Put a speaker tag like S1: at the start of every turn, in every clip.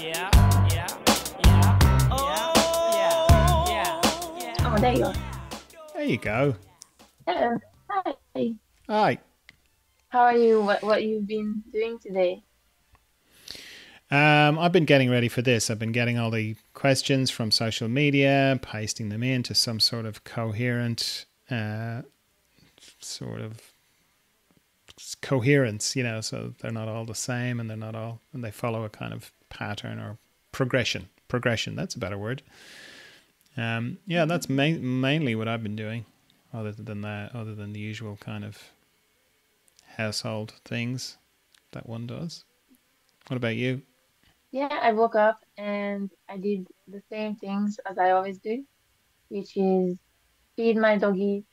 S1: yeah, yeah, yeah, oh, yeah, yeah.
S2: Oh, there you are.
S3: There you go.
S2: Hello. Hi.
S3: Hi.
S2: How are you? What you've been doing today?
S3: I've been getting ready for this. I've been getting all the questions from social media, pasting them into some sort of coherent sort of coherence, so they're not all the same and and they follow a kind of pattern or progression. Progression, that's a better word. Yeah, that's mainly what I've been doing, other than the usual kind of household things that one does. What about you?
S2: Yeah, I woke up and I did the same things as I always do, which is feed my doggy,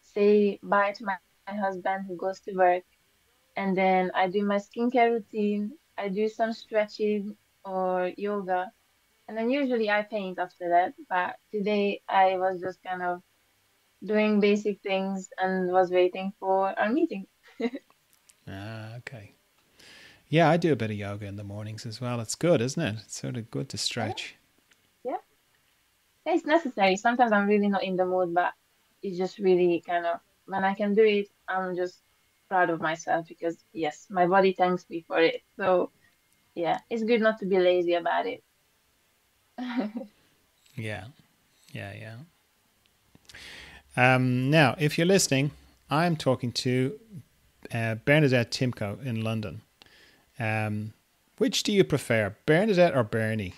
S2: say bye to my husband who goes to work, and then I do my skincare routine. I do some stretching or yoga, and then usually I paint after that. But today I was just kind of doing basic things and was waiting for our meeting.
S3: Ah, okay. Yeah, I do a bit of yoga in the mornings as well. It's good, isn't it? It's sort of good to
S2: Yeah,
S3: stretch.
S2: yeah. It's necessary. Sometimes I'm really not in the mood, but it's just really kind of when I can do it, I'm just proud of myself because yes, my body thanks me for it. So yeah, it's good not to be lazy about it.
S3: Yeah, yeah, yeah. Now, if you're listening, I'm talking to Bernadett Timko in London. Which do you prefer, Bernadette or Bernie?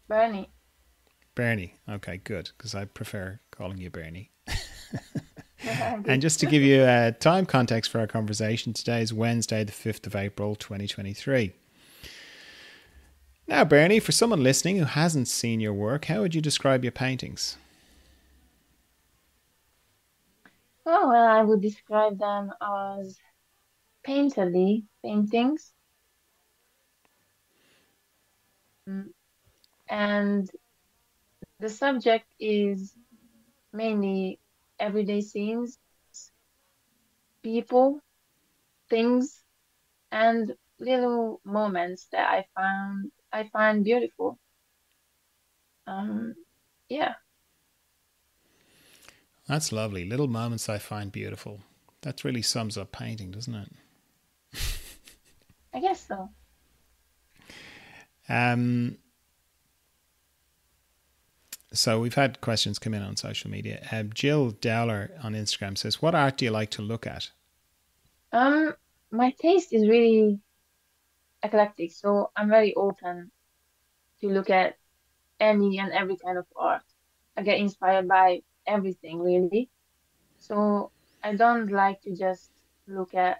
S2: Bernie.
S3: Bernie. Okay, good, because I prefer calling you Bernie. And
S2: Good.
S3: just to give you time context for our conversation, today is Wednesday, the 5th of April, 2023. Now, Bernie, for someone listening who hasn't seen your work, how would you describe your paintings?
S2: Oh, well, I would describe them as painterly paintings. Mm, And the subject is mainly everyday scenes, people, things, and little moments that I find beautiful. Um, yeah,
S3: That's lovely. Little moments I find beautiful. That really sums up painting, doesn't it?
S2: I guess so.
S3: Um, so we've had questions come in on social media. Jill Dowler on Instagram says, "What art do you like to look at?"
S2: Um, my taste is really eclectic, so I'm very open to look at any and every kind of art. I get inspired by everything, really. So I don't like to just look at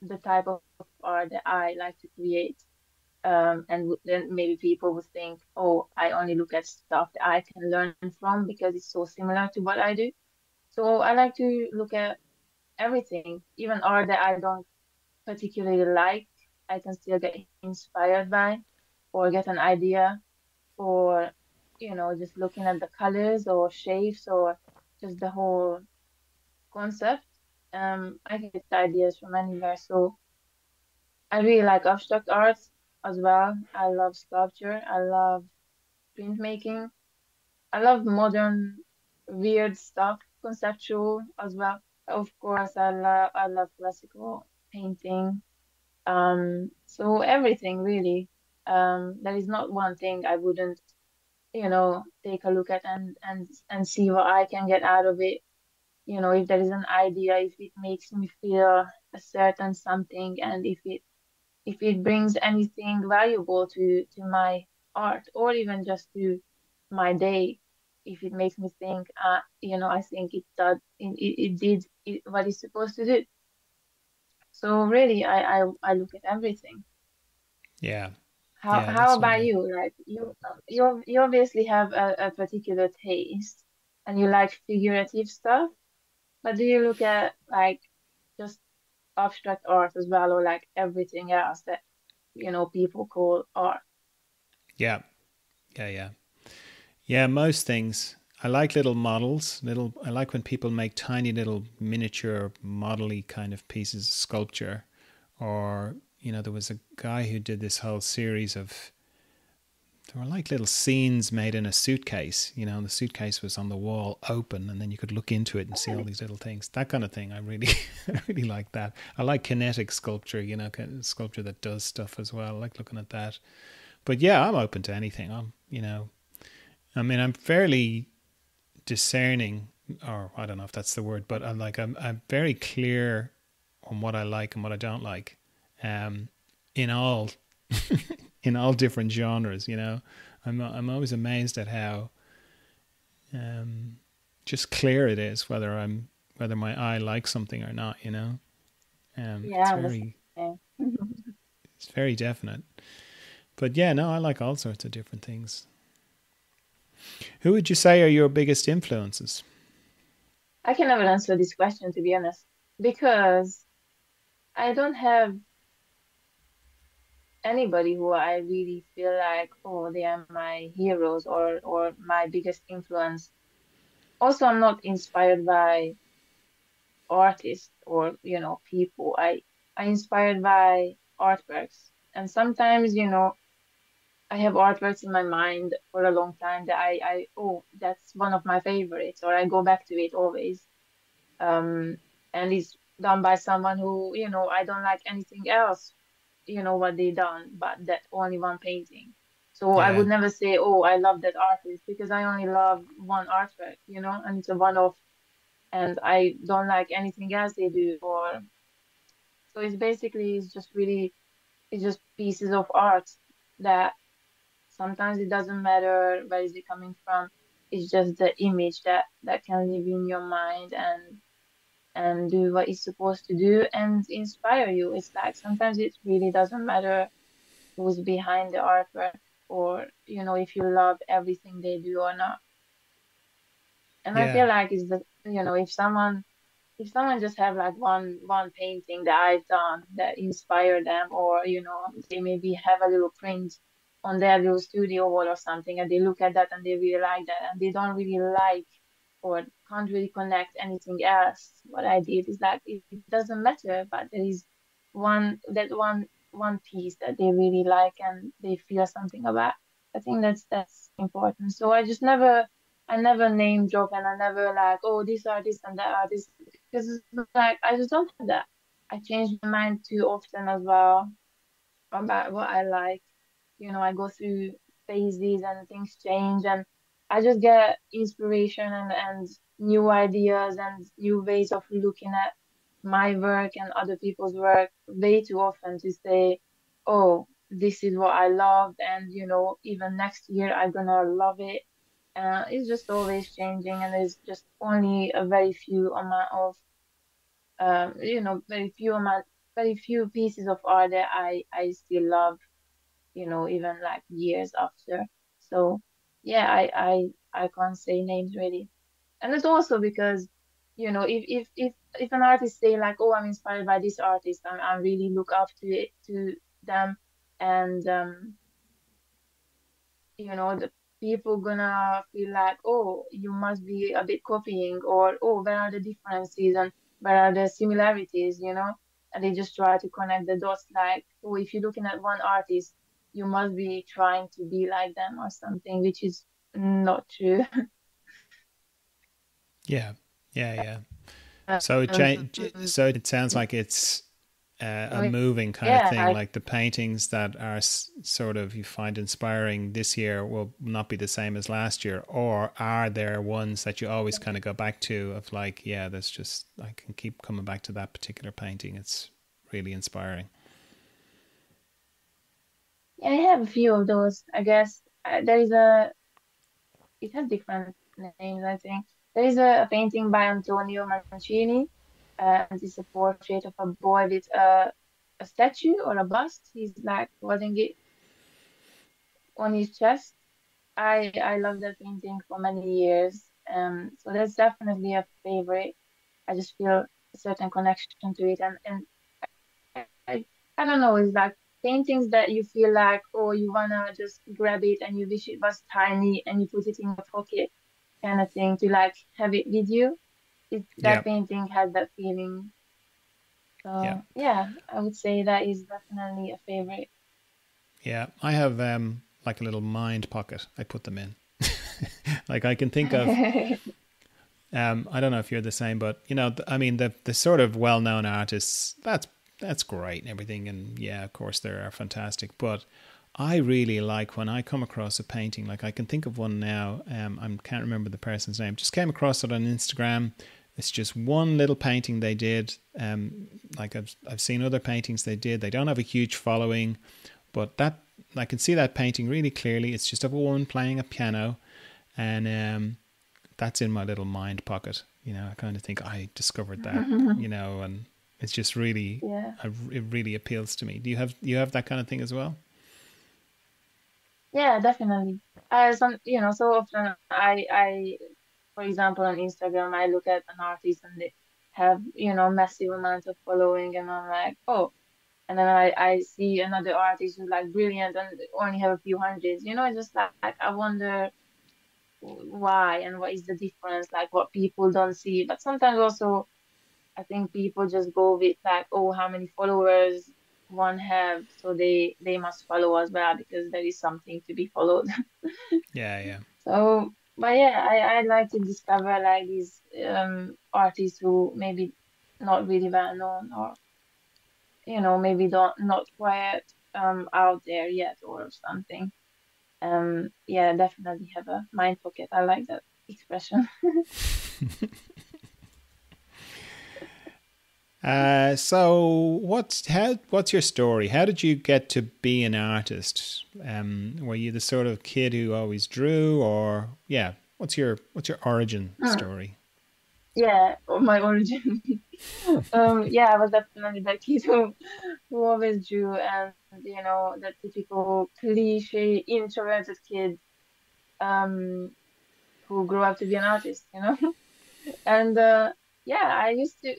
S2: the type of art that I like to create. Then maybe people would think, oh, I only look at stuff that I can learn from because it's so similar to what I do. So I like to look at everything, even art that I don't particularly like, I can still get inspired by or get an idea or, just looking at the colors or shapes or just the whole concept. I can get ideas from anywhere. So I really like abstract arts as well. I love sculpture. I love printmaking. I love modern, weird stuff, conceptual as well. Of course, I love classical painting. So everything really. There is not one thing I wouldn't, take a look at and see what I can get out of it. If there is an idea, if it makes me feel a certain something, and if it brings anything valuable to my art or even just to my day, if it makes me think, I think it did what it's supposed to do. So really, I look at everything.
S3: Yeah,
S2: How
S3: yeah,
S2: how
S3: that's
S2: about
S3: lovely.
S2: you? Like you obviously have a particular taste and you like figurative stuff, but do you look at like just abstract art as well or like everything else that people call art?
S3: Yeah, yeah, yeah. Yeah, most things. I like little models. I like when people make tiny little miniature model-y kind of pieces of sculpture or there was a guy who did this whole series of, there were like little scenes made in a suitcase, and the suitcase was on the wall open, and then you could look into it and see all these little things. That kind of thing, I really, I really like that. I like kinetic sculpture, sculpture that does stuff as well. I like looking at that. But yeah, I'm open to anything. I'm fairly discerning, or I don't know if that's the word, but I'm very clear on what I like and what I don't like, in all in all different genres. I'm always amazed at how just clear it is whether my eye likes something or not. It's
S2: Yeah, that's
S3: very
S2: okay.
S3: it's very definite. But yeah, no, I like all sorts of different things. Who would you say are your biggest influences?
S2: I can never answer this question, to be honest, because I don't have anybody who I really feel like, oh, they are my heroes or my biggest influence. Also, I'm not inspired by artists or, people. I inspired by artworks. And sometimes, I have artworks in my mind for a long time that oh, that's one of my favorites, or I go back to it always. Um, and it's done by someone who, I don't like anything else, what they done, but that only one painting. So I
S3: Yeah,
S2: would never say, oh, I love that artist because I only love one artwork, and it's a one-off, and I don't like anything else they do. Or so it's basically it's just pieces of art that sometimes it doesn't matter where is it coming from. It's just the image that can live in your mind and do what it's supposed to do and inspire you. It's like sometimes it really doesn't matter who's behind the artwork or, if you love everything they do or not. And I
S3: yeah,
S2: feel like it's if someone just have like one painting that I've done that inspired them, or they maybe have a little print on their little studio wall or something, and they look at that and they really like that, and they don't really like or can't really connect anything else. What I did is that it doesn't matter, but there is one piece that they really like and they feel something about. I think that's important. So I never name drop, and I never like, oh, this artist and that artist, because it's like I just don't have that. I change my mind too often as well about what I like. I go through phases and things change, and I just get inspiration and new ideas and new ways of looking at my work and other people's work way too often to say, oh, this is what I loved, and even next year I'm gonna love it. It's just always changing, and there's just only a very few amount of very few pieces of art that I still love, even like years after. So yeah, I can't say names really. And it's also because, if an artist say like, oh, I'm inspired by this artist, I really look up to them, and the people gonna feel like, oh, you must be a bit copying, or oh, where are the differences and where are the similarities, and they just try to connect the dots like, oh, if you're looking at one artist, you must be trying to be like them or something, which is not true.
S3: yeah, yeah, yeah.
S2: Um,
S3: So it sounds like it's a moving kind of
S2: yeah,
S3: thing. Like the paintings that are sort of you find inspiring this year will not be the same as last year, or are there ones that you always kind of go back to of like, yeah, that's just I can keep coming back to that particular painting. It's really inspiring.
S2: yeah, I have a few of those. I guess it has different names, I think. There is a painting by Antonio Mancini, and it's a portrait of a boy with a statue or a bust. He's like holding it on his chest. I love that painting for many years. So that's definitely a favorite. I just feel a certain connection to it, and I, I don't know. It's like paintings that you feel like, oh, you wanna just grab it and you wish it was tiny and you put it in your pocket, kind of thing, to like have it with you.
S3: Yeah,
S2: That painting has that feeling.
S3: Yeah.
S2: So yeah, I would say that is definitely a favorite.
S3: Yeah. I have like a little mind pocket. I put them in. Like I can think of I don't know if you're the same, but you know, I mean, the sort of well-known artists, that's great and everything, and yeah, of course they are fantastic. But I really like when I come across a painting. Like I can think of one now. I can't remember the person's name. Just came across it on Instagram. It's just one little painting they did. Like I've seen other paintings they did. They don't have a huge following, but that I can see that painting really clearly. It's just of a woman playing a piano, and that's in my little mind pocket. You know, I kind of think I discovered that. You know, and it's just really,
S2: Yeah.
S3: it really appeals to me. Do you have that kind of thing as well?
S2: Yeah, definitely. So often for example, on Instagram, I look at an artist and they have, massive amounts of following, and I'm like, oh, and then I see another artist who's like brilliant and they only have a few hundreds, just like I wonder why and what is the difference, like what people don't see. But sometimes also, I think people just go with like, oh, how many followers one have, so they must follow as well because there is something to be followed.
S3: Yeah, yeah.
S2: So, but yeah, I like to discover like these artists who maybe not really well known, or maybe don't not quite out there yet or something. Yeah, definitely have a mind pocket. I like that expression.
S3: So what's your story? How did you get to be an artist? Were you the sort of kid who always drew, or yeah? What's your origin
S2: Hmm.
S3: story?
S2: Yeah, or my origin. Yeah, I was definitely that kid who always drew, and that typical cliche introverted kid um who grew up to be an artist. And yeah, I used to,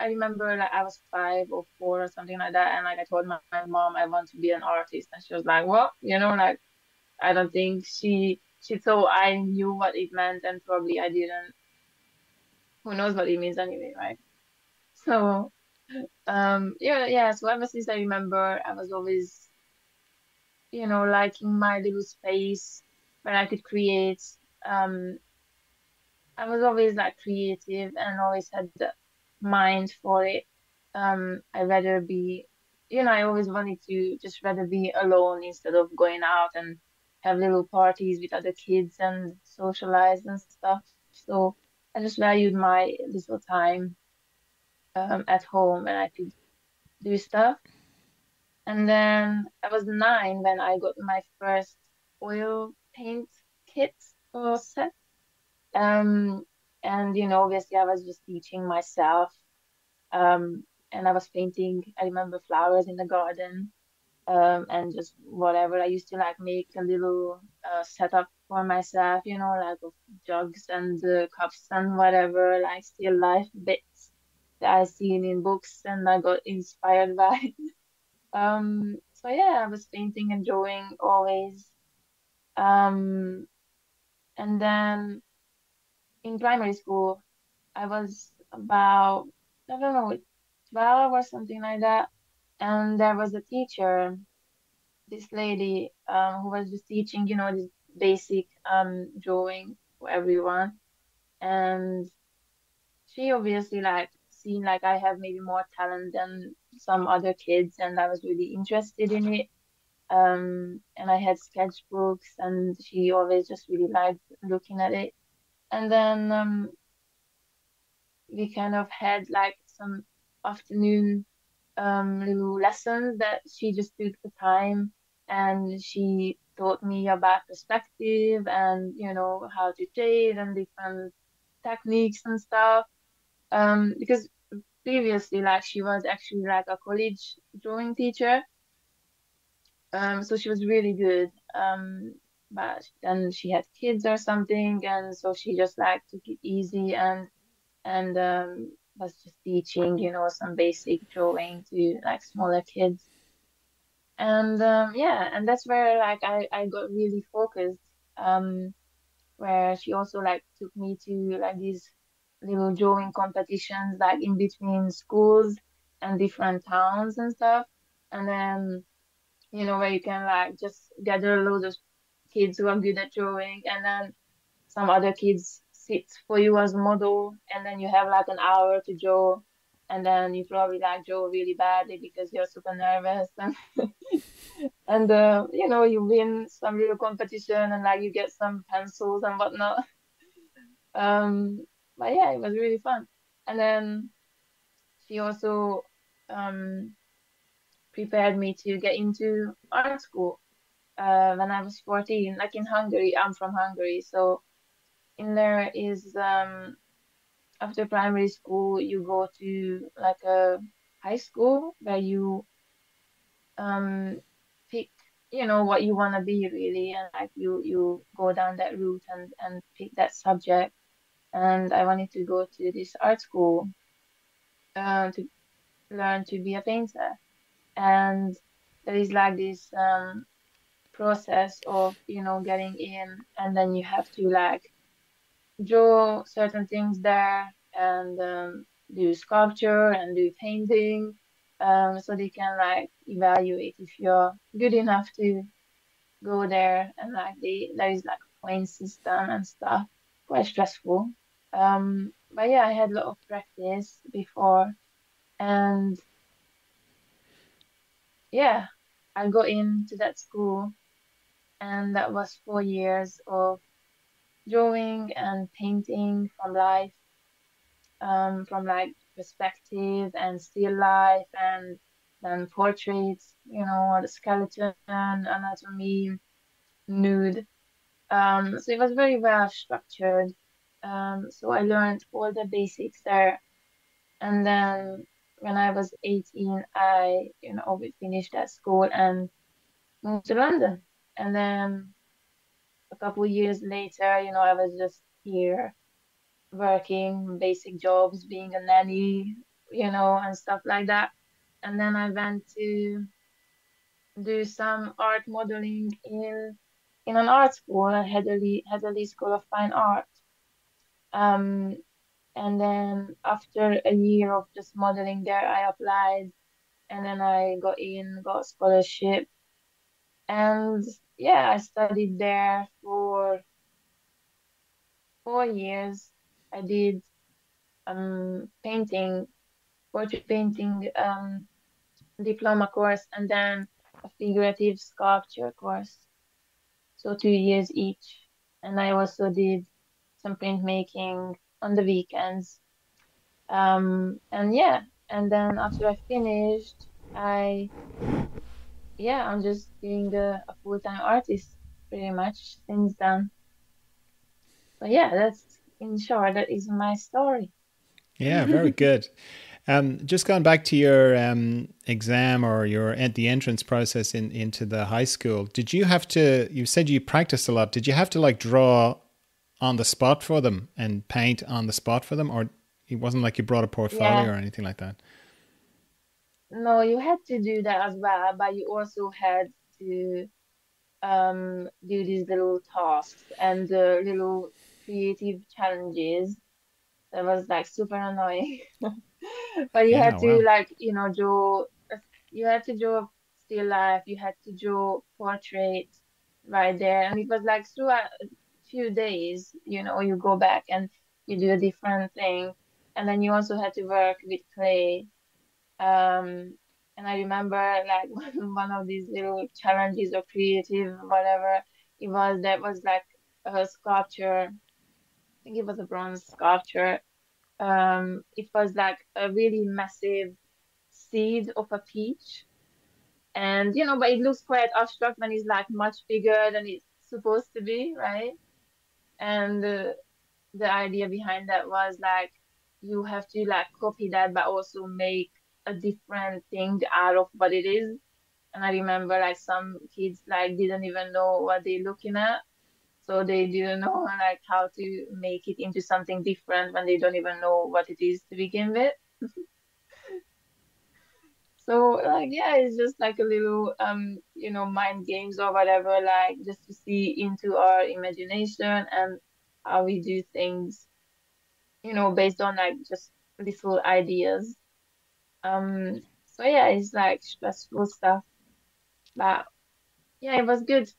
S2: I remember like I was 5 or 4 or something like that, and like I told my mom I want to be an artist, and she was like, "What?" Like I don't think she thought I knew what it meant, and probably I didn't. Who knows what it means anyway, right? So yeah, yeah. So ever since I remember, I was always, liking my little space where I could create. Um, I was always like creative and always had the mind for it. I rather be, I always wanted to just rather be alone instead of going out and have little parties with other kids and socialize and stuff. So I just valued my little time at home and I could do stuff. And then I was 9 when I got my first oil paint kit or set. Um, and obviously I was just teaching myself. And I was painting, I remember flowers in the garden, and just whatever. I used to like make a little setup for myself, like of jugs and cups and whatever, like still life bits that I seen in books and I got inspired by. So yeah, I was painting and drawing always. Um, and then in primary school, I was about, I don't know, 12 or something like that. And there was a teacher, this lady, who was just teaching, this basic drawing for everyone. And she obviously like seen like I have maybe more talent than some other kids, and I was really interested in it. And I had sketchbooks, and she always just really liked looking at it. And then we kind of had like some afternoon little lessons that she just took the time and she taught me about perspective and how to shade and different techniques and stuff. Because previously like she was actually like a college drawing teacher. So she was really good. But then she had kids or something, and so she just like took it easy and was just teaching, some basic drawing to like smaller kids. And yeah, and that's where like I got really focused. Um, where she also like took me to like these little drawing competitions like in between schools. and different towns and stuff. And then, where you can like just gather loads of kids who are good at drawing, and then some other kids sit for you as a model, and then you have like an hour to draw, and then you probably like draw really badly because you're super nervous, and you win some little competition, and like you get some pencils and whatnot. Um, but yeah, it was really fun. And then she also um prepared me to get into art school when I was 14, like in Hungary. I'm from Hungary, so in there is after primary school you go to like a high school where you um pick what you want to be really, and like you go down that route and pick that subject. And I wanted to go to this art school to learn to be a painter. And there is like this process of getting in, and then you have to like draw certain things there, and do sculpture and do painting, so they can like evaluate if you're good enough to go there. And like there is like a point system and stuff. Quite stressful. But yeah, I had a lot of practice before, and yeah, I got into that school, and that was 4 years of drawing and painting from life, from like perspective and still life, and then portraits, the skeleton, anatomy, nude. So it was very well structured. So I learned all the basics there. And then when I was 18, we finished that school and moved to London. And then a couple years later, I was just here working basic jobs, being a nanny, and stuff like that. And then I went to do some art modeling in an art school at Heatherley School of Fine Art. Um, and then after a year of just modeling there, I applied, and then I got a scholarship, and yeah, I studied there for 4 years. I did painting, portrait painting diploma course, and then a figurative sculpture course. So 2 years each. And I also did some printmaking on the weekends. And yeah, and then after I finished, I'm just being a full-time artist pretty much since then. So yeah, that's in short, that is my story.
S3: Yeah, very good. Just going back to your exam or your at the entrance process into the high school, did you have to? You said you practiced a lot. Did you have to like draw on the spot for them and paint on the spot for them, or it wasn't like you brought a portfolio
S2: Yeah,
S3: or anything like that?
S2: no, you had to do that as well, but you also had to do these little tasks and little creative challenges. That was like super annoying. But you
S3: Yeah,
S2: had to
S3: wow.
S2: like, you had to draw still life, you had to draw portrait right there. And it was like throughout a few days, you go back and you do a different thing. And then you also had to work with clay. Um, and I remember like one of these little challenges or creative, whatever that was like a sculpture. I think it was a bronze sculpture. It was like a really massive seed of a peach, and but it looks quite abstract when it's like much bigger than it's supposed to be, right? And the idea behind that was like you have to like copy that, but also make a different thing out of what it is. And I remember like some kids like didn't even know what they're looking at, so they didn't know like how to make it into something different when they don't even know what it is to begin with. So like yeah, it's just like a little mind games or whatever, like just to see into our imagination and how we do things, based on like just little ideas. So yeah, it's like stressful stuff, but yeah, it was good.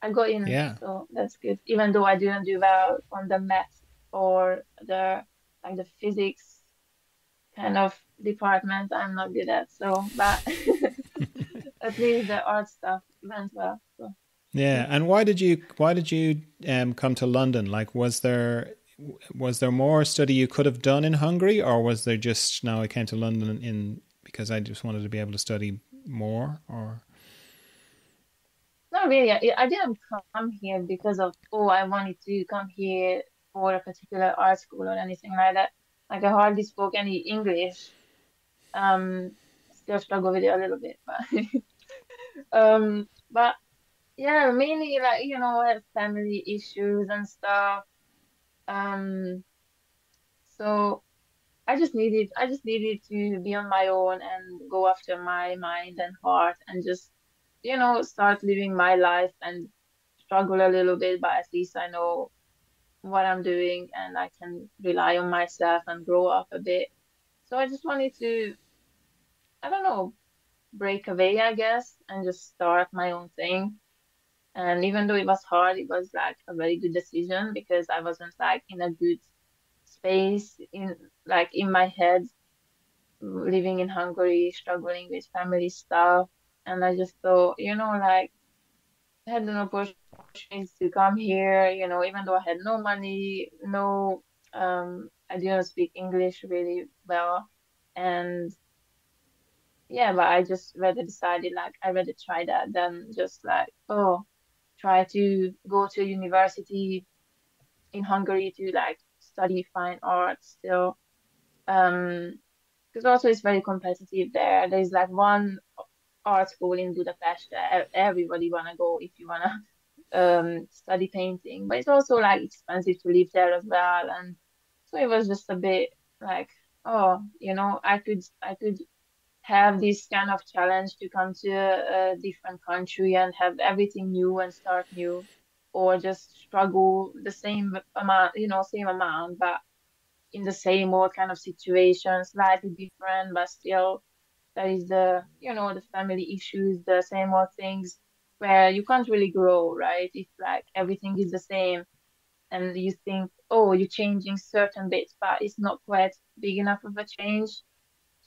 S2: I got in,
S3: Yeah.
S2: so that's good. Even though I didn't do well on the math or the like the physics kind of department, I'm not good at. So, but at least the art stuff went well. So
S3: Yeah.
S2: good.
S3: And why did you come to London? Like, was there more study you could have done in Hungary, or was there just no? I came to London in because I just wanted to be able to study more, or
S2: Not really. I didn't come here because of, oh, I wanted to come here for a particular art school or anything like that. Like I hardly spoke any English. Still struggle with it a little bit, but but yeah, mainly like I have family issues and stuff. Um, so I just needed to be on my own and go after my mind and heart and just start living my life and struggle a little bit, but at least I know what I'm doing and I can rely on myself and grow up a bit. So I just wanted to, I don't know, break away, I guess, and just start my own thing. And even though it was hard, it was like a very good decision because I wasn't like in a good space in my head, living in Hungary, struggling with family stuff. And I just thought, like I had an opportunity to come here, even though I had no money, I didn't speak English really well. And yeah, but I just rather decided like I rather try that than just like, oh, try to go to university in Hungary to like study fine art still. Um, because also it's very competitive there. There's like one art school in Budapest that everybody wanna go if you wanna study painting, but it's also like expensive to live there as well. And so it was just a bit like, oh, I could have this kind of challenge to come to a different country and have everything new and start new, or just struggle the same amount, same amount, but in the same old kind of situation, slightly different, but still there is the family issues, the same old things where you can't really grow, right? It's like everything is the same and you think, oh, you're changing certain bits, but it's not quite big enough of a change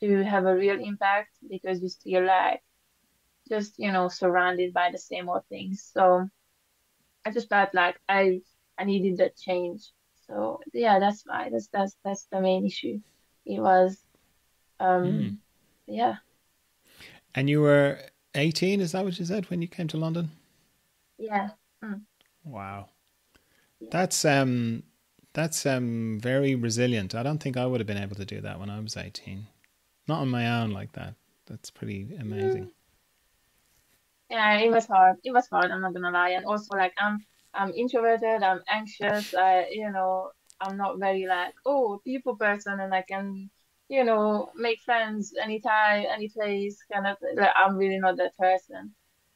S2: to have a real impact because you still like just, surrounded by the same old things. So I just felt like I needed that change. So yeah, that's why. That's the main issue. It was yeah,
S3: and you were 18? Is that what you said when you came to London?
S2: yeah.
S3: Wow,
S2: Yeah.
S3: that's very resilient. I don't think I would have been able to do that when I was 18. Not on my own like that. That's pretty amazing.
S2: Mm. Yeah, it was hard. It was hard, I'm not gonna lie. And also like I'm introverted, I'm anxious, I'm not very like, oh, people person and I can, make friends anytime, any place, kind of like I'm really not that person.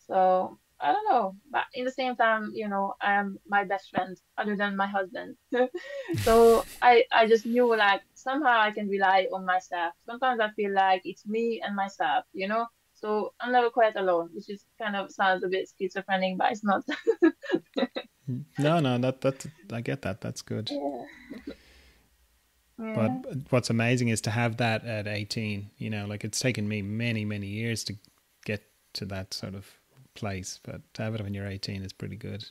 S2: So I don't know. But in the same time, I am my best friend other than my husband. So I just knew like somehow I can rely on myself. Sometimes I feel like it's me and myself. So I'm never quite alone, which is kind of sounds a bit schizophrenic, but it's not.
S3: No, no, that I get that. That's good.
S2: Yeah.
S3: But
S2: Yeah.
S3: what's amazing is to have that at 18. Like it's taken me many, many years to get to that sort of place, but to have it when you're 18 is pretty good.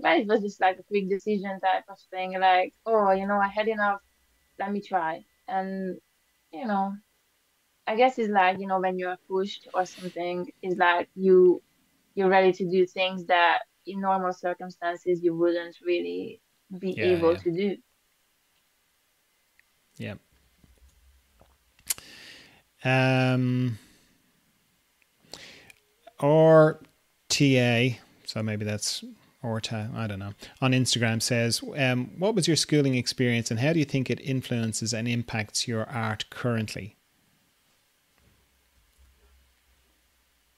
S2: But it was just like a quick decision type of thing, like, oh, I had enough, let me try. And, you know, I guess it's like, when you're pushed or something, it's like you're ready to do things that in normal circumstances you wouldn't really be
S3: Yeah,
S2: able
S3: yeah,
S2: to do.
S3: yeah. Um, or TA, so maybe that's Orta, I don't know, on Instagram says, what was your schooling experience and how do you think it influences and impacts your art currently?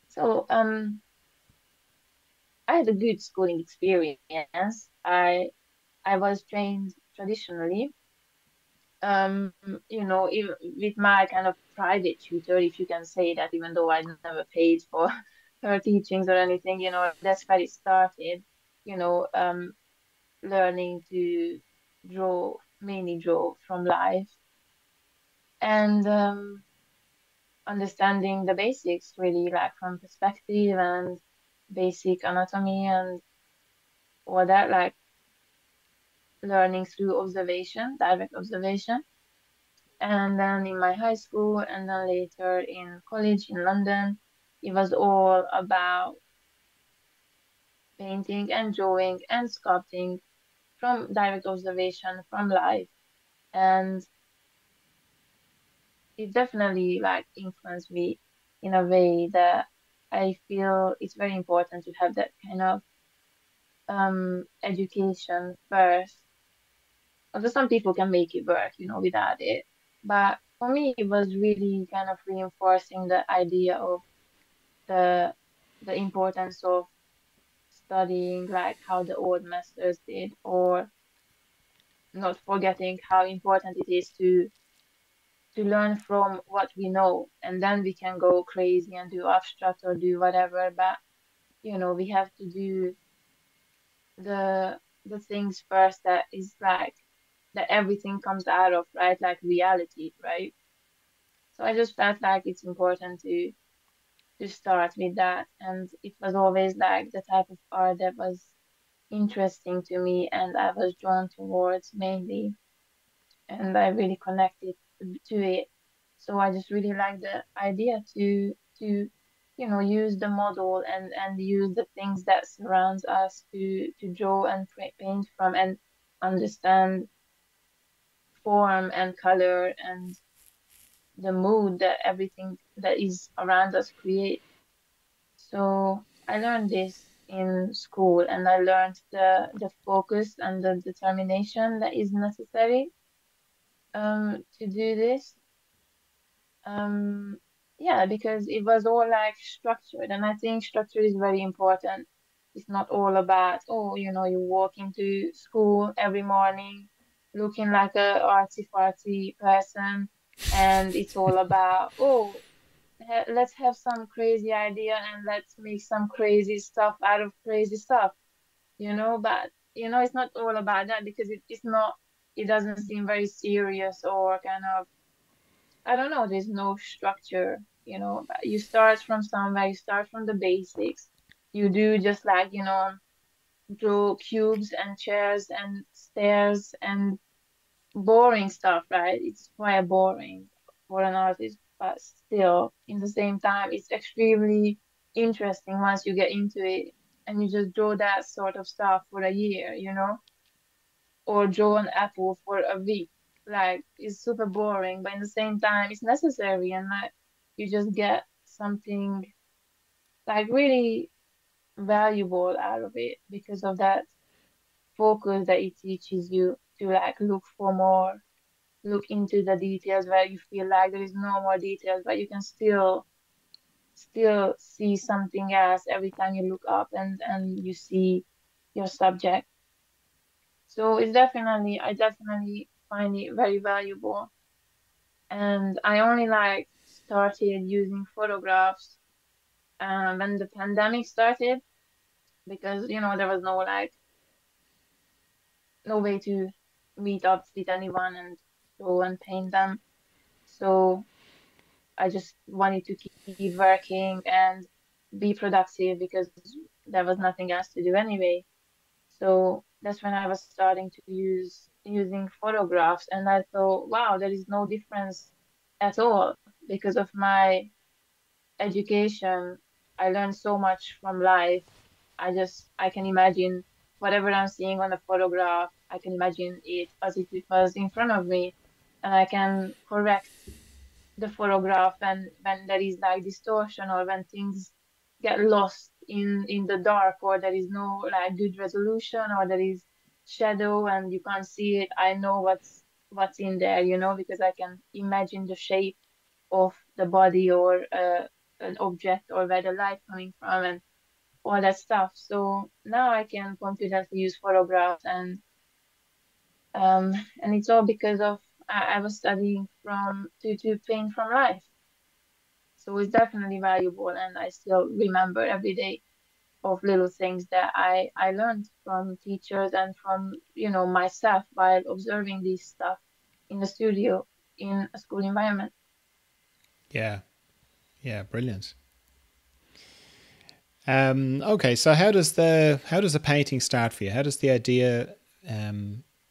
S2: So, I had a good schooling experience. I was trained traditionally, um, with my kind of private tutor, if you can say that, even though I never paid for her teachings or anything, that's where it started, you know, um, learning to mainly draw from life, and understanding the basics, really, like from perspective and basic anatomy and all that, like learning through observation, direct observation. And then in my high school, and then later in college in London, it was all about painting and drawing and sculpting from direct observation from life. And it definitely like influenced me in a way that I feel it's very important to have that kind of education first. Although some people can make it work, without it. But for me, it was really kind of reinforcing the idea of the the importance of studying, like how the old masters did, or not forgetting how important it is to learn from what we know, and then we can go crazy and do abstract or do whatever. But we have to do the things first that is like that everything comes out of, right? Like reality, right? So I just felt like it's important to start with that, and it was always like the type of art that was interesting to me and I was drawn towards mainly, and I really connected to it. So I just really like the idea to use the model and use the things that surrounds us to draw and paint from, and understand form and color and the mood that everything that is around us create. So I learned this in school, and I learned the focus and the determination that is necessary to do this. Um, yeah, because it was all like structured, and I think structure is very important. It's not all about, oh, you walk into school every morning looking like a artsy fartsy person, and it's all about, oh, let's have some crazy idea and let's make some crazy stuff out of crazy stuff, but it's not all about that, because it's not, it doesn't seem very serious or kind of, I don't know, there's no structure, but you start from somewhere, you start from the basics. You do just like, draw cubes and chairs and stairs and boring stuff, right? It's quite boring for an artist, but still, in the same time, it's extremely interesting once you get into it and you just draw that sort of stuff for a year, or draw an apple for a week. Like, it's super boring, but in the same time, it's necessary, and like you just get something like really valuable out of it because of that focus that it teaches you to like look for more, look into the details where you feel like there is no more details, but you can still see something else every time you look up and you see your subject. So I definitely find it very valuable. And I only like started using photographs when the pandemic started, because there was no way to meet up with anyone and go and paint them. So I just wanted to keep working and be productive because there was nothing else to do anyway. So that's when I was starting to using photographs, and I thought, wow, there is no difference at all because of my education. I learned so much from life. I can imagine whatever I'm seeing on the photograph, I can imagine it as if it was in front of me, and I can correct the photograph when there is like distortion, or when things get lost in the dark, or there is no like good resolution, or there is shadow and you can't see it. I know what's in there, because I can imagine the shape of the body, or an object, or where the light coming from, and all that stuff. So now I can confidently use photographs, and it's all because of I was studying to paint from life. So it's definitely valuable, and I still remember every day of little things that I learned from teachers and from, myself while observing this stuff in the studio in a school environment.
S3: Yeah. Yeah. Brilliant. Okay, so how does the painting start for you? How does the idea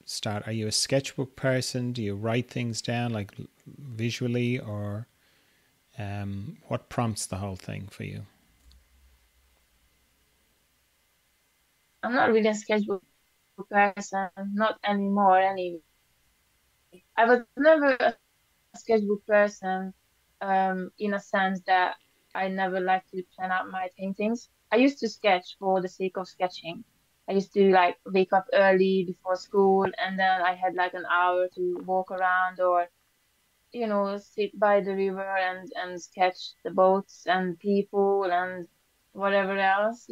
S3: start? Are you a sketchbook person? Do you write things down like visually, or what prompts the whole thing for you?
S2: I'm not really a sketchbook person, not anymore anyway. I was never a sketchbook person, in a sense that I never liked to plan out my paintings. I used to sketch for the sake of sketching. I used to like wake up early before school, and then I had like an hour to walk around or, sit by the river and sketch the boats and people and whatever else.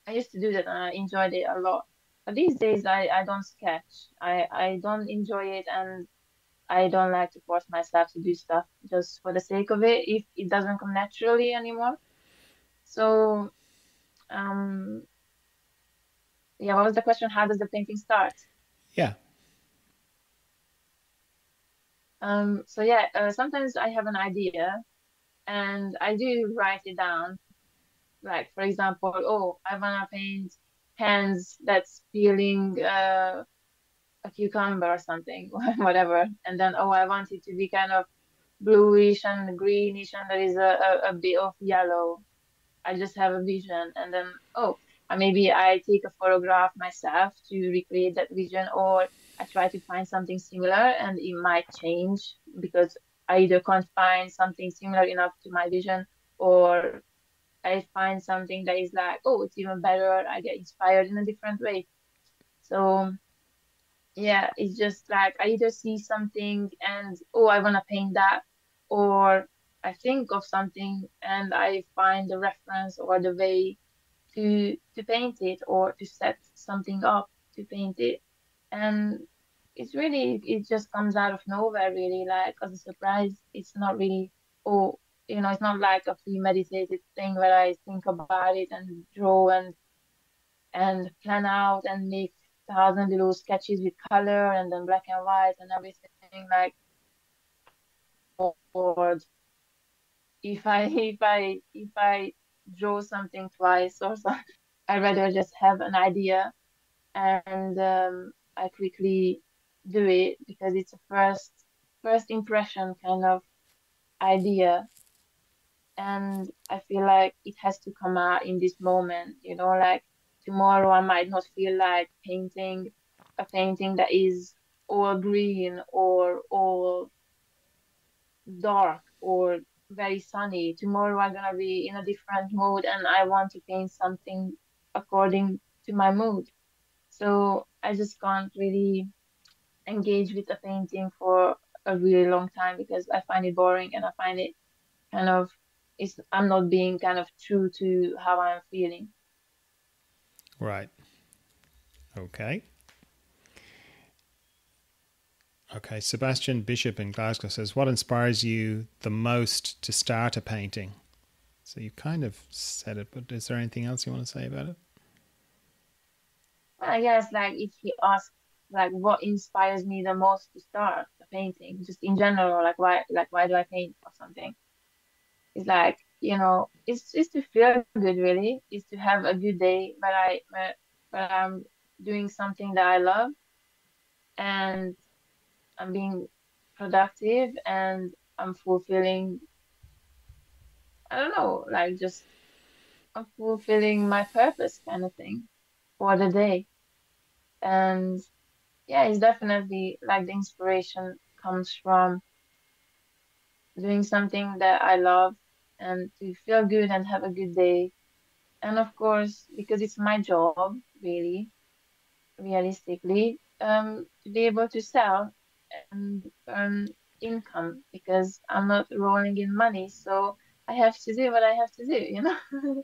S2: I used to do that and I enjoyed it a lot. But these days I don't sketch. I don't enjoy it, and I don't like to force myself to do stuff just for the sake of it if it doesn't come naturally anymore. So, um, yeah, what was the question? How does the painting start?
S3: Yeah.
S2: So yeah, sometimes I have an idea and I do write it down. Like, for example, oh, I wanna paint hands that's peeling a cucumber or something, whatever. And then, oh, I want it to be kind of bluish and greenish, and there is a bit of yellow. I just have a vision, and then, oh, maybe I take a photograph myself to recreate that vision, or I try to find something similar, and it might change because I either can't find something similar enough to my vision, or I find something that is like, oh, it's even better. I get inspired in a different way. So yeah, it's just like I either see something and, oh, I want to paint that, or I think of something and I find the reference or the way to paint it or to set something up to paint it. And it just comes out of nowhere, really, like as a surprise. It's not really, oh, it's not like a premeditated thing where I think about it and draw and plan out and make thousand little sketches with color and then black and white and everything. Like, or if I draw something twice or something, I rather just have an idea and I quickly do it because it's a first impression kind of idea, and I feel like it has to come out in this moment, like tomorrow I might not feel like painting a painting that is all green or all dark or very sunny. Tomorrow I'm gonna be in a different mood and I want to paint something according to my mood. So I just can't really engage with a painting for a really long time because I find it boring and I find it kind of I'm not being kind of true to how I'm feeling.
S3: Right. Okay. Okay. Sebastian Bishop in Glasgow says, "What inspires you the most to start a painting?" So you kind of said it, but is there anything else you want to say about it?
S2: I guess like if he asks like what inspires me the most to start a painting, just in general, like why do I paint or something? It's like, it's to feel good really. It's to have a good day where I'm doing something that I love and I'm being productive and I'm fulfilling, I don't know, like just I'm fulfilling my purpose kind of thing for the day. And yeah, it's definitely like the inspiration comes from doing something that I love and to feel good and have a good day. And of course, because it's my job, really, realistically, to be able to sell and earn income because I'm not rolling in money. So I have to do what I have to do?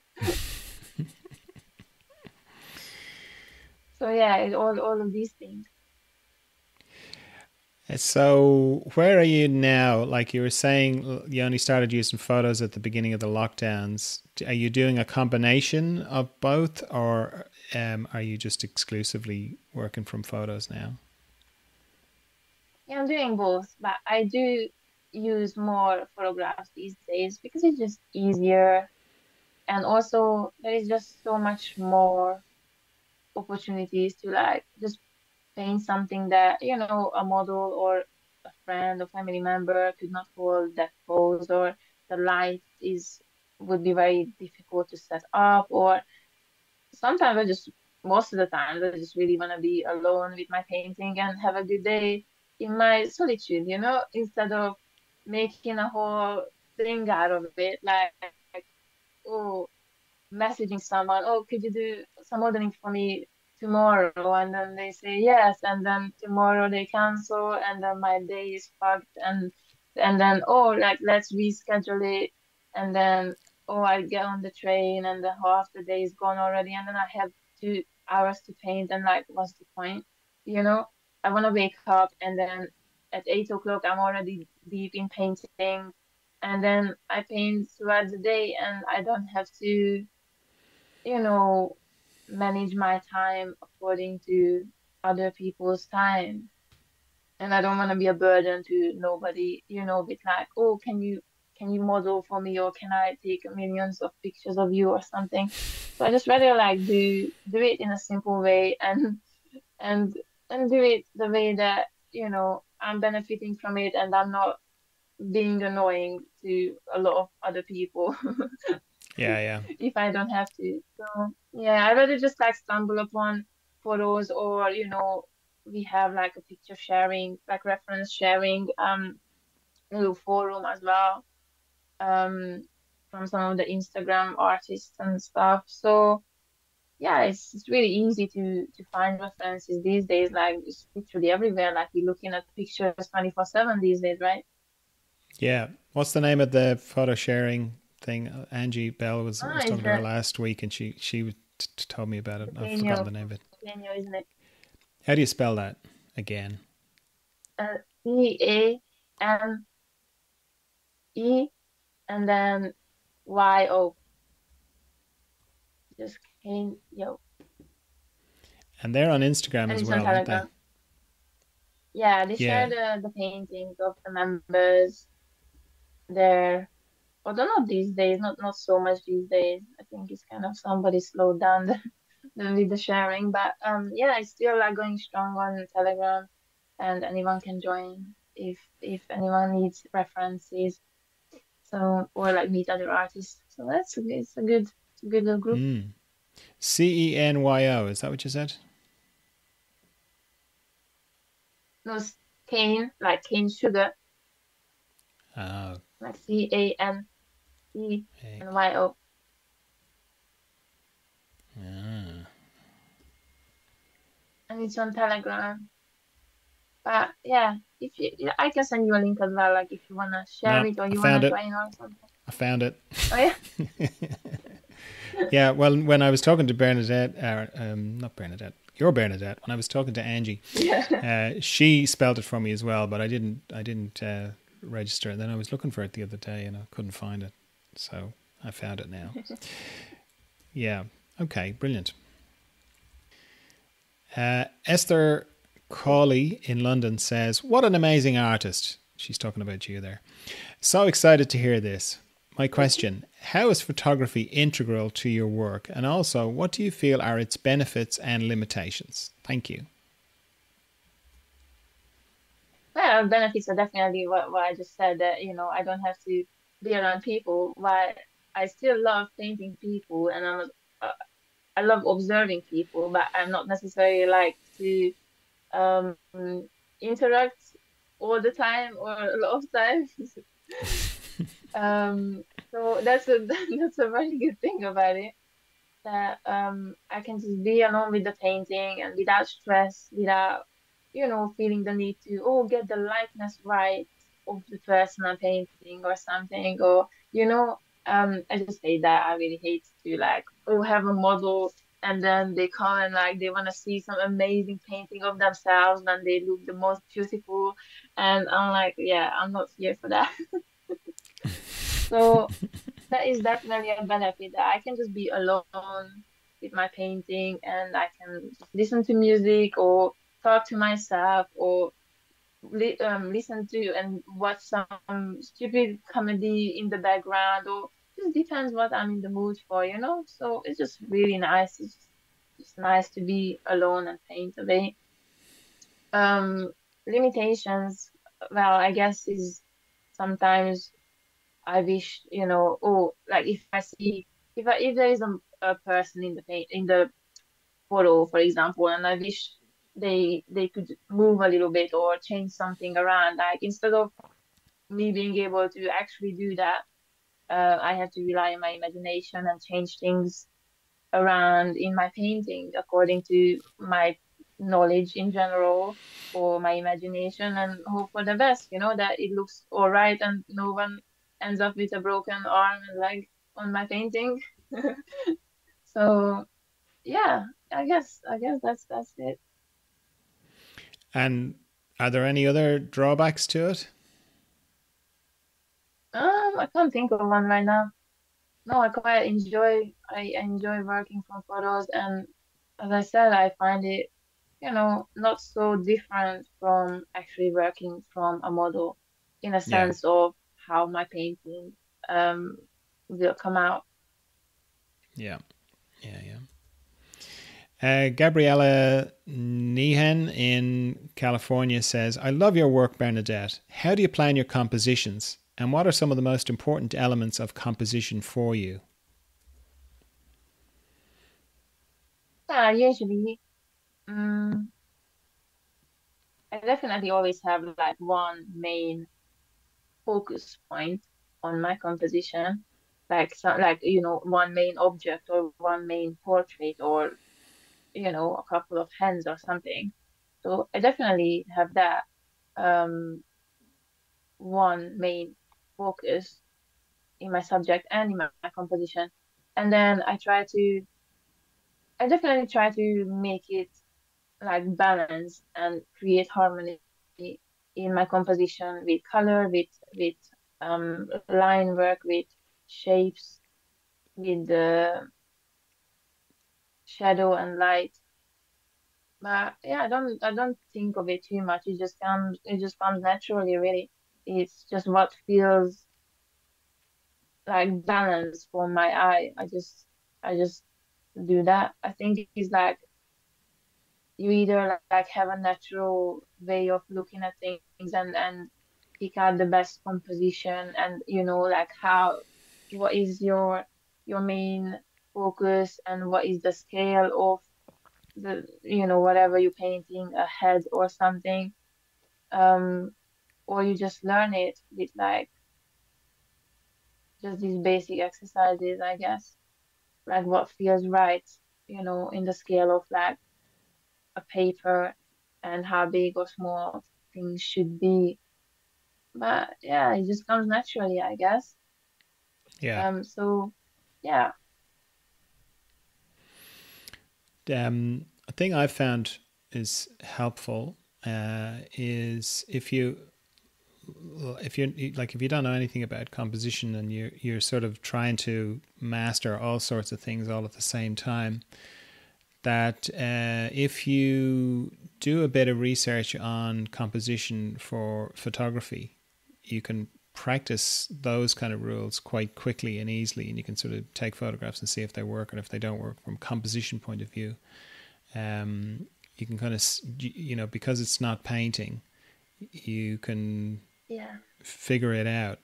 S2: So yeah, all of these things.
S3: So, where are you now? Like you were saying, you only started using photos at the beginning of the lockdowns. Are you doing a combination of both, or are you just exclusively working from photos now?
S2: Yeah, I'm doing both, but I do use more photographs these days because it's just easier. And also, there is just so much more opportunities to like just paint something that, a model or a friend or family member could not hold that pose, or the light is would be very difficult to set up, or sometimes most of the time, I just really want to be alone with my painting and have a good day in my solitude, instead of making a whole thing out of it, like, oh, messaging someone, oh, could you do some modeling for me tomorrow? And then they say yes, and then tomorrow they cancel, and then my day is fucked, and then oh, like let's reschedule it, and then oh, I get on the train, and then half the day is gone already, and then I have 2 hours to paint, and like, what's the point? You know, I want to wake up, and then at 8 o'clock I'm already deep in painting, and then I paint throughout the day, and I don't have to you know, manage my time according to other people's time. And I don't want to be a burden to nobody, with like, oh, can you model for me, or can I take millions of pictures of you or something? So I just rather like do it in a simple way, and and do it the way that, I'm benefiting from it, and I'm not being annoying to a lot of other people.
S3: Yeah, yeah.
S2: If I don't have to. So yeah, I rather just like stumble upon photos, or we have like a picture sharing, like reference sharing, little forum as well, um, from some of the Instagram artists and stuff. So yeah, it's really easy to find references these days. Like it's literally everywhere. Like you're looking at pictures 24/7 these days, right?
S3: Yeah. What's the name of the photo sharing thing? Angie Bell was I
S2: Ah,
S3: was
S2: is
S3: talking to her
S2: the
S3: last week, and she told me about it.
S2: the
S3: I've forgotten the
S2: Penyo,
S3: name of it.
S2: Penyo, isn't it?
S3: How do you spell that again?
S2: CANE, and then YO, just Kane, yo,
S3: And they're on Instagram
S2: and
S3: as
S2: it's on
S3: well, aren't they?
S2: Telegram. Yeah, they share
S3: Yeah.
S2: the paintings of the members there. Although not these days, not so much these days. I think it's kind of somebody slowed down with the sharing, but yeah, it's still like going strong on Telegram, and anyone can join if anyone needs references. So or like meet other artists. So it's a good little group.
S3: CENYO. Is that what you said?
S2: No, cane, like cane sugar,
S3: Oh,
S2: like CANE
S3: hey.
S2: and YO.
S3: Ah.
S2: And it's on Telegram. But yeah, if you, yeah, I can send you a link as well, like if you wanna share
S3: No,
S2: it or
S3: I
S2: you
S3: found
S2: wanna
S3: it.
S2: join or something.
S3: I found it.
S2: Oh yeah,
S3: Yeah, well, when I was talking to Bernadette, not Bernadette, your Bernadette, when I was talking to Angie,
S2: yeah.
S3: she spelled it for me as well, but I didn't register. And then I was looking for it the other day, and I couldn't find it, so I found it now. Yeah, okay, brilliant. Esther Cawley in London says, "What an amazing artist!" She's talking about you there. So excited to hear this. My question: how is photography integral to your work, and also what do you feel are its benefits and limitations? Thank you.
S2: Well, benefits are definitely what I just said, that I don't have to be around people. But I still love painting people, and uh, I love observing people, but I'm not necessarily like to um interact all the time or a lot of times. Um, so that's a that's a very good thing about it, that I can just be alone with the painting and without stress, without feeling the need to get the likeness right of the person I'm painting or something, or I just hate that. I really hate to like have a model and then they come and like they want to see some amazing painting of themselves and they look the most beautiful, and I'm like, yeah, I'm not here for that. So that is definitely a benefit that I can just be alone with my painting and I can just listen to music or talk to myself or listen to and watch some stupid comedy in the background, or just depends what I'm in the mood for, you know? So it's just really nice. It's just nice to be alone and paint a bit. Um, limitations, well, I guess is sometimes I wish, oh, like if I see if there is a person in the photo, for example, and I wish they could move a little bit or change something around, like instead of me being able to actually do that, I have to rely on my imagination and change things around in my painting according to my knowledge in general or my imagination and hope for the best, that it looks all right and no one ends up with a broken arm and leg on my painting. So yeah, I guess that's it.
S3: And are there any other drawbacks to it?
S2: I can't think of one right now. No, I enjoy working from photos, and as I said, I find it, not so different from actually working from a model in a
S3: Yeah,
S2: sense of how my painting um will come out.
S3: yeah, yeah, yeah. Gabriella Nehan in California says, I love your work, Bernadette. How do you plan your compositions? And what are some of the most important elements of composition for you?
S2: Yeah, usually, um, I definitely always have like one main focus point on my composition, like one main object or one main portrait or a couple of hands or something. So I definitely have that um one main focus in my subject and in my composition. And then I definitely try to make it like balance and create harmony in my composition with color, with line work, with shapes, with the shadow and light. But yeah, I don't think of it too much. It just comes naturally, really. It's just what feels like balance for my eye. I just do that. I think it's like you either like have a natural way of looking at things and pick out the best composition and like what is your main focus and what is the scale of the whatever you're painting, a head or something, um or you just learn it with like just these basic exercises, I guess, like what feels right, in the scale of like a paper and how big or small things should be. But yeah, it just comes naturally, I guess.
S3: Yeah.
S2: So yeah.
S3: A thing I've found is helpful is if you don't know anything about composition and you're sort of trying to master all sorts of things all at the same time, that if you do a bit of research on composition for photography, you can practice those kind of rules quite quickly and easily, and you can sort of take photographs and see if they work, and if they don't work from a composition point of view, you can kind of, because it's not painting, you can
S2: Yeah.
S3: figure it out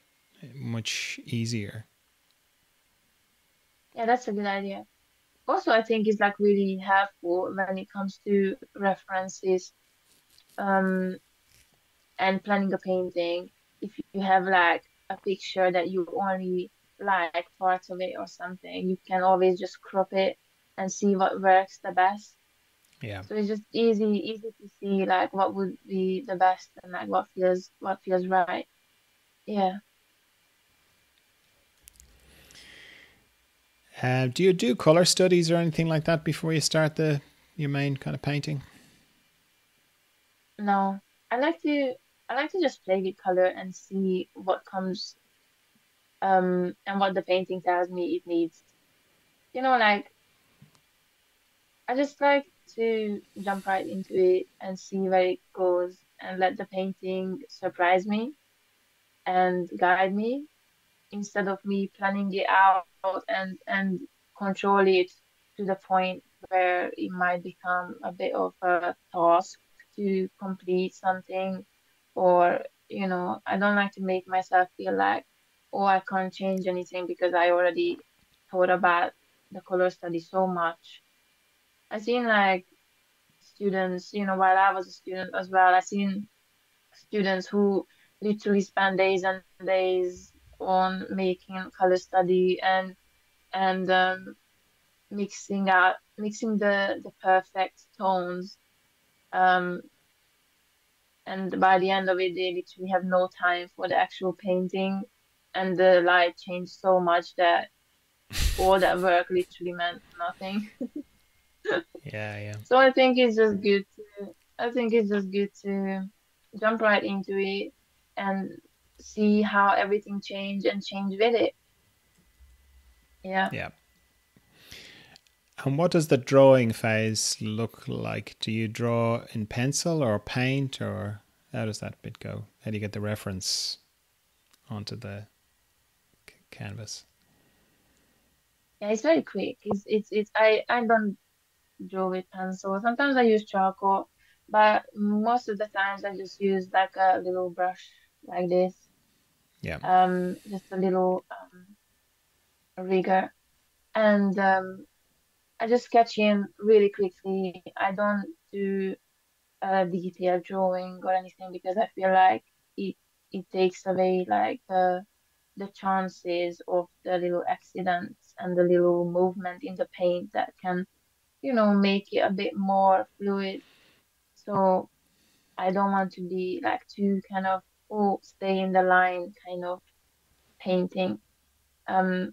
S3: much easier.
S2: Yeah, that's a good idea. Also, I think it's like really helpful when it comes to references, um, and planning a painting. If you have like a picture that you only like parts of it or something, you can always just crop it and see what works the best.
S3: Yeah.
S2: So it's just easy to see like what would be the best and like what feels right. Yeah.
S3: Do you do color studies or anything like that before you start your main kind of painting?
S2: No, I like to I like to just play with color and see what comes and what the painting tells me it needs. Like I just like to jump right into it and see where it goes and let the painting surprise me and guide me instead of me planning it out and control it to the point where it might become a bit of a task to complete something, or I don't like to make myself feel like, oh, I can't change anything because I already thought about the color study so much. I seen like students, while I was a student as well, I seen students who literally spend days and days on making color study and mixing the perfect tones. Um, and by the end of it, they literally have no time for the actual painting, and the light changed so much that all that work literally meant nothing.
S3: Yeah, yeah.
S2: So I think it's just good to jump right into it and see how everything change and change with it. Yeah.
S3: Yeah. And what does the drawing phase look like? Do you draw in pencil or paint, or how does that bit go? How do you get the reference onto the canvas?
S2: Yeah, it's very quick. I don't draw with pencil. Sometimes I use charcoal, but most of the times I just use like a little brush like this.
S3: Yeah.
S2: Just a little rigger. And I just sketch in really quickly. I don't do detailed drawing or anything because I feel like it it takes away like the chances of the little accidents and the little movement in the paint that can, make it a bit more fluid. So I don't want to be like too kind of, oh, stay in the line kind of painting. Um,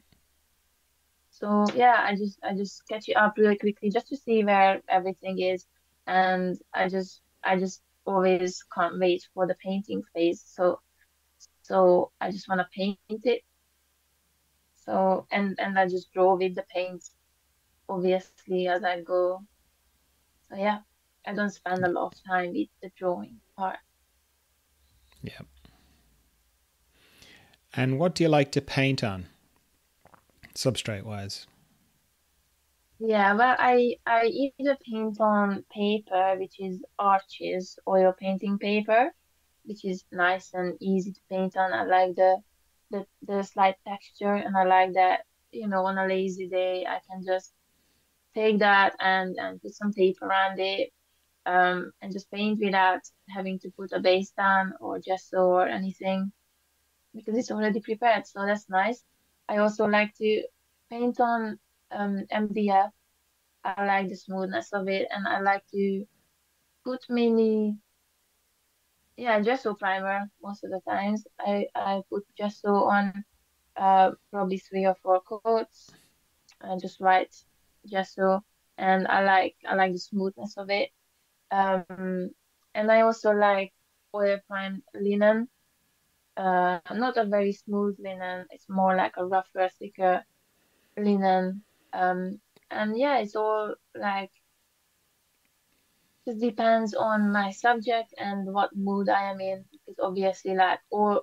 S2: so yeah, I just sketch it up really quickly just to see where everything is, and I just always can't wait for the painting phase. So I just want to paint it. So and I just draw with the paint obviously as I go. So yeah, I don't spend a lot of time with the drawing part.
S3: Yeah. And what do you like to paint on, substrate wise?
S2: Yeah, well, I either paint on paper, which is Arches oil painting paper, which is nice and easy to paint on. I like the slight texture, and I like that, on a lazy day, I can just take that and put some tape around it, and just paint without having to put a base down or gesso or anything because it's already prepared. So that's nice. I also like to paint on MDF. I like the smoothness of it, and I like to put mainly, yeah, gesso primer most of the times. I put gesso on probably 3 or 4 coats, just white gesso, and I like the smoothness of it. And I also like oil primed linen. Not a very smooth linen. It's more like a rougher, thicker linen. And yeah, it's all like just depends on my subject and what mood I am in. Because obviously, like all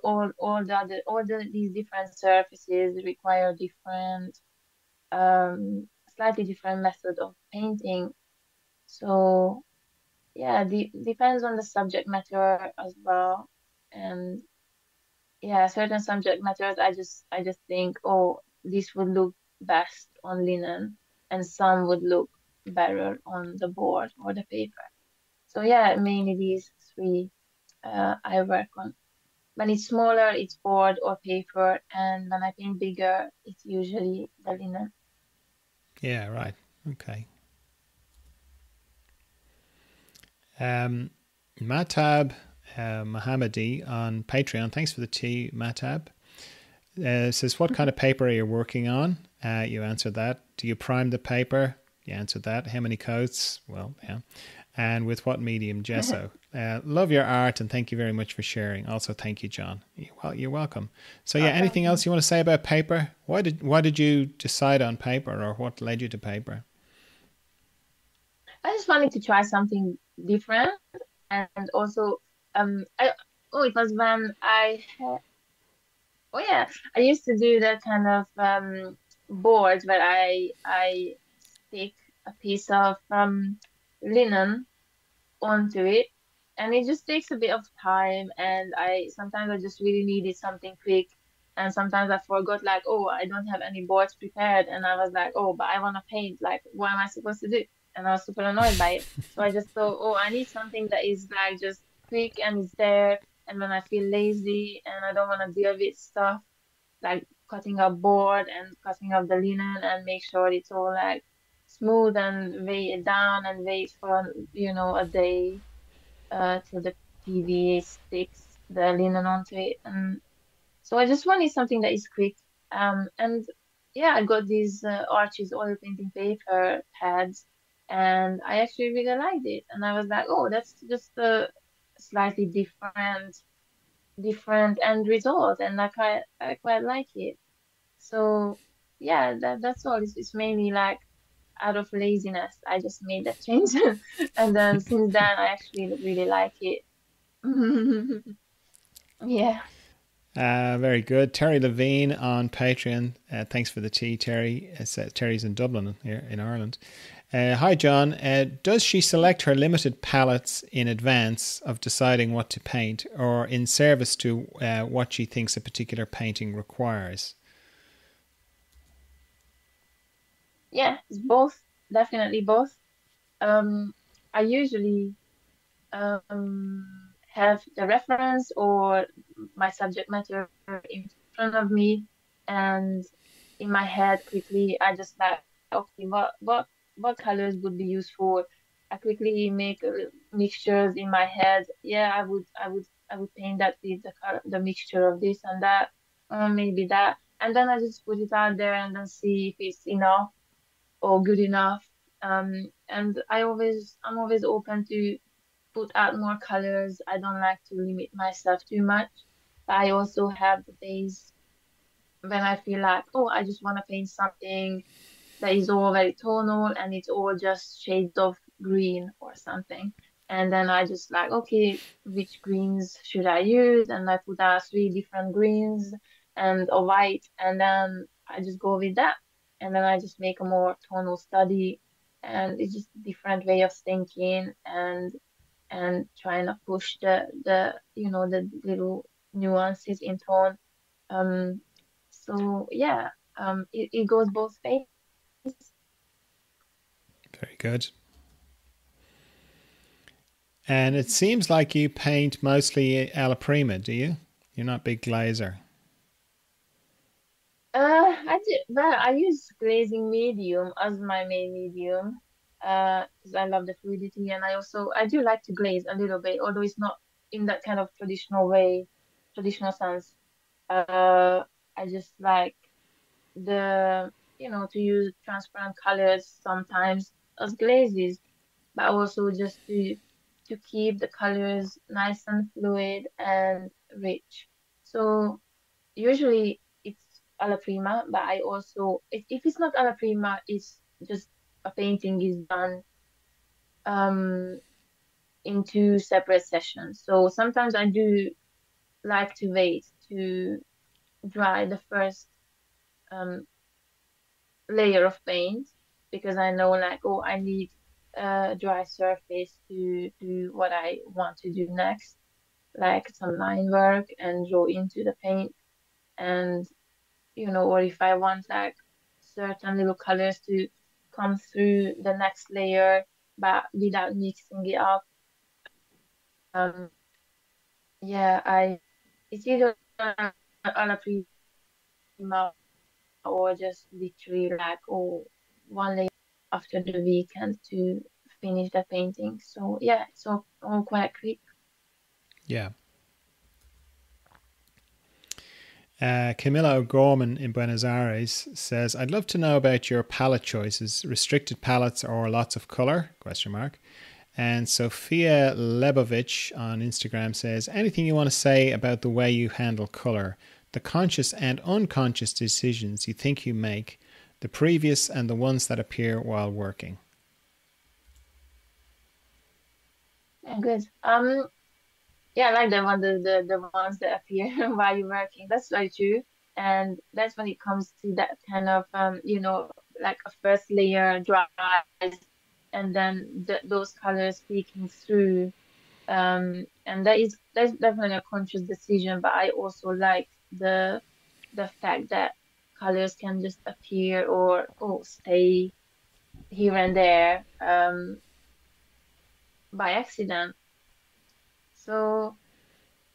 S2: these different surfaces require different, slightly different method of painting. So yeah, depends on the subject matter as well. And yeah, certain subject matters, I just think, oh, this would look best on linen, and some would look better on the board or the paper. So yeah, mainly these three I work on. When it's smaller, it's board or paper, and when I paint bigger, it's usually the linen.
S3: Yeah, right. Okay. Um, Matab Mohammadi on Patreon. Thanks for the tea, Matab. Says, what kind of paper are you working on? You answered that. Do you prime the paper? You answered that. How many coats? Well, yeah. And with what medium? Gesso. Love your art and thank you very much for sharing. Also, thank you, John. Well, you're welcome. So, yeah,
S2: Thank
S3: anything
S2: you.
S3: else you want to say about paper? Why did you decide on paper, or what led you to paper?
S2: I just wanted to try something different, and also, I oh, it was when I had, oh yeah, I used to do that kind of boards where I stick a piece of linen onto it, and it just takes a bit of time, and I sometimes I just really needed something quick, and sometimes I forgot, like, oh, I don't have any boards prepared, and I was like, oh, but I want to paint, like, what am I supposed to do? And I was super annoyed by it. So I just thought, oh, I need something that is like just quick and it's there, and when I feel lazy and I don't want to deal with stuff like cutting up board and cutting up the linen and make sure it's all like smooth and weigh it down and wait for, a day till the PVA sticks the linen onto it. And so I just wanted something that is quick. And yeah, I got these Archie's oil painting paper pads, and I actually really liked it. And I was like, oh, that's just a slightly different end result, and I quite like it. So yeah, that's all. It's mainly like out of laziness. I just made that change, and then since then I actually really like it. Yeah.
S3: Very good. Terry Levine on Patreon. Thanks for the tea, Terry. Terry's in Dublin here in Ireland. Hi, John. Does she select her limited palettes in advance of deciding what to paint, or in service to what she thinks a particular painting requires?
S2: Yeah, it's both. Definitely both. Um, I usually have the reference or my subject matter in front of me, and in my head quickly I just like, okay, what colors would be useful. I quickly make mixtures in my head. Yeah, I would paint that with the mixture of this and that, maybe that, and then I just put it out there and then see if it's enough or good enough. And I'm always open to put out more colors. I don't like to limit myself too much. But I also have the days when I feel like, oh, I just want to paint something that is all very tonal and it's all just shades of green or something. And then I just like, okay, which greens should I use? And I put out three different greens and a white, and then I just go with that. And then I just make a more tonal study, and it's just a different way of thinking and trying to push the little nuances in tone. Um, so yeah, it goes both ways.
S3: Very good. And it seems like you paint mostly alla prima, do you? You're not a big glazer.
S2: I do, well, I use glazing medium as my main medium, because I love the fluidity, and I do like to glaze a little bit, although it's not in that kind of traditional way, traditional sense. Uh, I just like to use transparent colors sometimes as glazes, but also just to keep the colors nice and fluid and rich. So usually it's alla prima, but I also if it's not alla prima, it's just a painting is done um in two separate sessions. So sometimes I do like to wait to dry the first um layer of paint, because I know, like, oh, I need a dry surface to do what I want to do next, like some line work and draw into the paint, and or if I want like certain little colors to come through the next layer, but without mixing it up. Um, yeah, it's either on a prima or just literally like, oh, one layer after the weekend to finish the painting. So yeah, it's all quite quick.
S3: Yeah. Camila O'Gorman in Buenos Aires says, "I'd love to know about your palette choices, restricted palettes or lots of color?" Question mark. And Sophia Lebovich on Instagram says, "Anything you want to say about the way you handle color, the conscious and unconscious decisions you think you make, the previous and the ones that appear while working?"
S2: Yeah, good. Yeah, I like the ones that appear while you're working. That's very true. And that's when it comes to that kind of like a first layer dries and then those colors peeking through. And that's definitely a conscious decision, but I also like the fact that colors can just appear or stay here and there by accident. So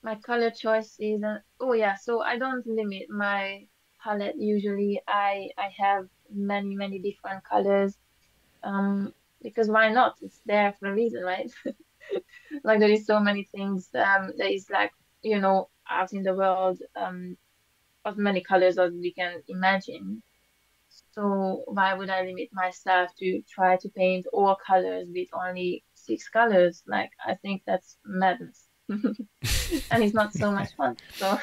S2: my color choices and oh yeah, so I don't limit my palette. Usually I have many different colors. Um because why not? It's there for a reason, right? Like there is so many things that is like, out in the world, as many colors as we can imagine. So why would I limit myself to try to paint all colors with only six colors? Like I think that's madness. And it's not so much fun. So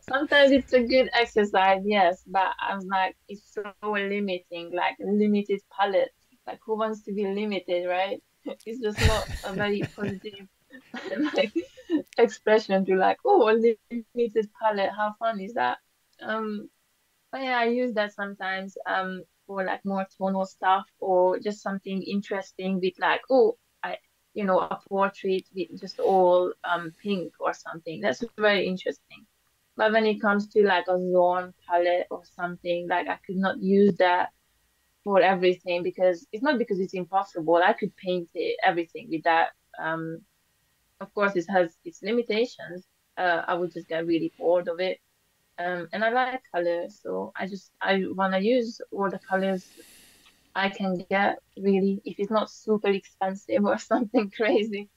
S2: sometimes it's a good exercise, yes, but I'm like, it's so limiting, like limited palette. Like who wants to be limited, right? It's just not a very positive like expression to like, oh, a limited palette. How fun is that? Um, but yeah, I use that sometimes for like more tonal stuff or just something interesting with like, oh, I a portrait with just all pink or something. That's very interesting. But when it comes to like a zone palette or something, like I could not use that for everything because it's not because it's impossible. I could paint everything with that. Um, of course, it has its limitations. I would just get really bored of it. And I like colors, so I wanna use all the colors I can get really if it's not super expensive or something crazy.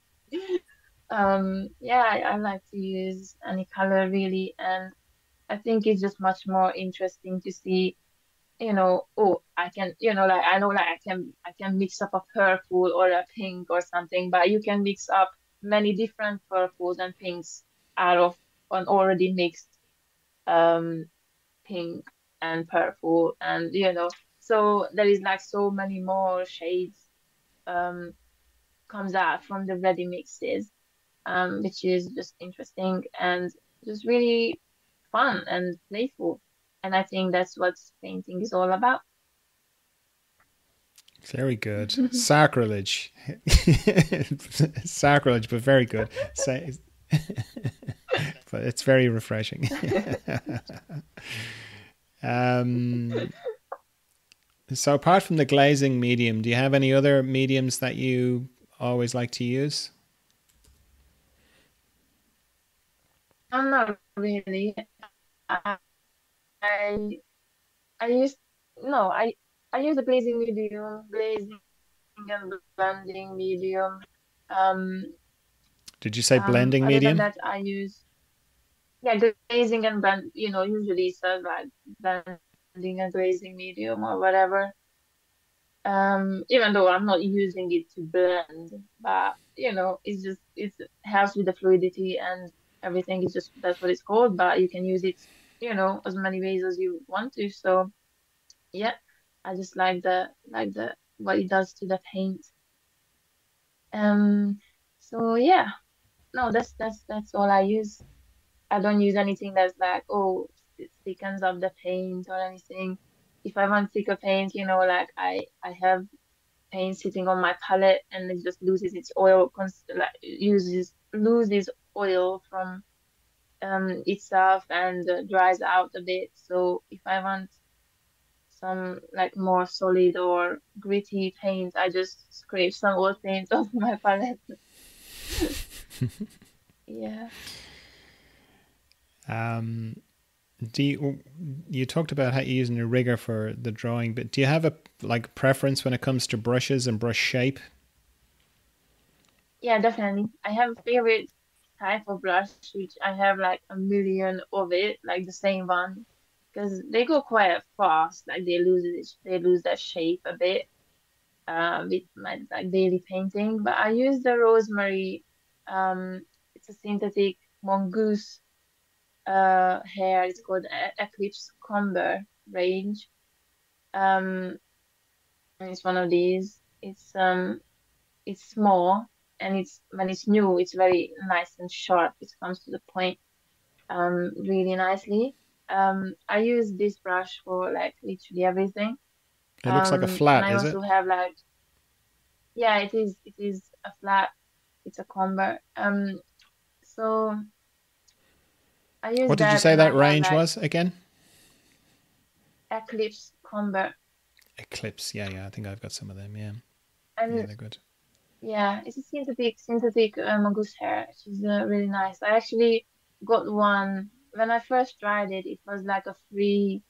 S2: Yeah, I like to use any color really, and I think it's just much more interesting to see, oh, I can, like I know like I can mix up a purple or a pink or something, but you can mix up many different purples and pinks out of an already mixed um pink and purple and so there is like so many more shades um comes out from the ready mixes, which is just interesting and just really fun and playful, and I think that's what painting is all about.
S3: Very good. Sacrilege. Sacrilege, but very good. But it's very refreshing. um, so apart from the glazing medium, do you have any other mediums that you always like to use?
S2: I'm not really. I I, I use no I use the glazing and blending medium. Um,
S3: Did you say blending
S2: Other than
S3: medium?
S2: that, I use yeah glazing and blend. Usually it says like blending and glazing medium or whatever. Even though I'm not using it to blend, but it helps with the fluidity and everything. It's just that's what it's called, but you can use it, as many ways as you want to. So yeah, I just like the what it does to the paint. Um, so yeah, no, that's all I use. I don't use anything that's like, oh, it thickens up the paint or anything. If I want thicker paint, like I have paint sitting on my palette and it just loses its oil, like uses loses oil from itself and dries out a bit. So if I want some like more solid or gritty paint, I just scrape some old paint off my palette. Yeah.
S3: Um, do you talked about how you're using a rigger for the drawing, but do you have a like preference when it comes to brushes and brush shape?
S2: Yeah, definitely. I have a favorite. type of brush, which I have like a million of it, like the same one, because they go quite fast. Like they lose their shape a bit with my like daily painting. But I use the rosemary. It's a synthetic mongoose hair. It's called Eclipse Comber range. Um, and it's one of these. It's small and it's when it's new, it's very nice and sharp. It comes to the point really nicely. I use this brush for like literally everything.
S3: It looks like a
S2: And
S3: flat,
S2: I
S3: is it?
S2: also have like yeah, it is a flat. It's a comber. So I use
S3: What did you
S2: that
S3: say
S2: and I
S3: that
S2: have
S3: range
S2: like
S3: was again?
S2: Eclipse comber.
S3: Eclipse. Yeah, yeah. I think I've got some of them. Yeah, yeah,
S2: And
S3: they're good.
S2: yeah, it's a synthetic mongoose hair. She's really nice. I actually got one when I first tried it. It was like a free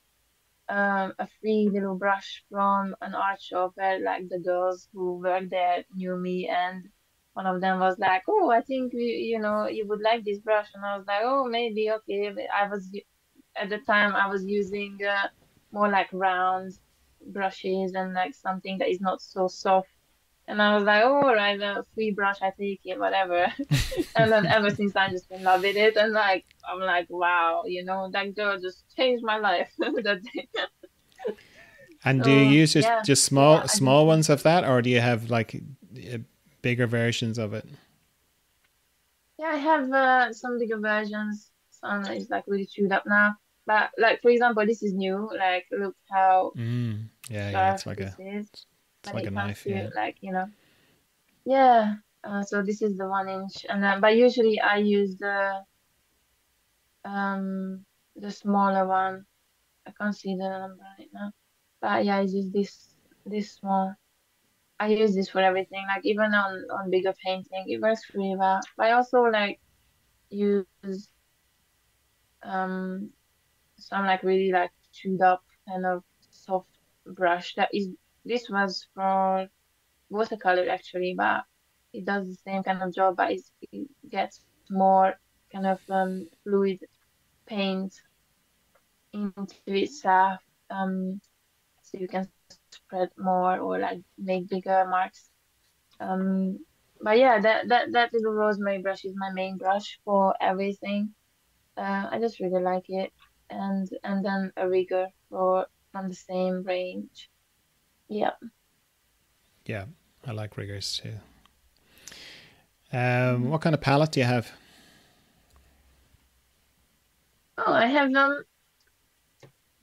S2: little brush from an art shop where like the girls who work there knew me, and one of them was like, "Oh, I think you would like this brush," and I was like, "Oh, maybe okay." But at the time I was using more like round brushes and like something that is not so soft. And I was like, oh, all right, a free brush, I take it, whatever. And then ever since I just been loving it, and like I'm like, wow, that girl just changed my life that day.
S3: And do you
S2: So
S3: use
S2: yeah,
S3: just
S2: yeah,
S3: small
S2: I just
S3: small ones of that, or do you have like bigger versions of it?
S2: yeah, I have some bigger versions. Some is like really chewed up now. But like for example, this is new. Like look how
S3: Yeah, yeah.
S2: sharp this is
S3: It's
S2: when
S3: like a
S2: it comes
S3: knife.
S2: to
S3: Yeah.
S2: like yeah. So this is the 1 inch, and then but usually I use um the smaller one. I can't see the number right now. But yeah, I use this small. I use this for everything, like even on bigger painting, it works really well. But I also like use um some like really like chewed up kind of soft brush. This was for watercolor actually, but it does the same kind of job, but it gets more kind of fluid paint into itself. So you can spread more or like make bigger marks. Um, but yeah, that little rosemary brush is my main brush for everything. I just really like it, and then a rigger for from the same range. Yeah.
S3: Yeah, I like riggers too.
S2: Mhm.
S3: What kind of palette do you have?
S2: Oh, I have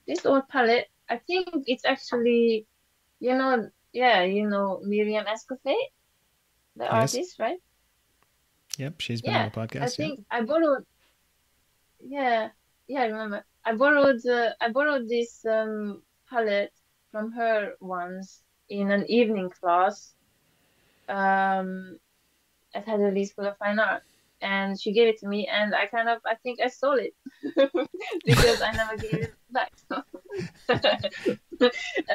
S2: this old palette. I think it's actually yeah, Miriam Escofet, the
S3: Yes.
S2: artist, right?
S3: Yep. She's been on
S2: Yeah,
S3: the
S2: I
S3: podcast. Yeah.
S2: think I borrowed. Yeah, yeah, I remember. I borrowed this palette from her once in an evening class um at Hadley School of Fine Art, and she gave it to me, and I think I stole it because I never gave it back.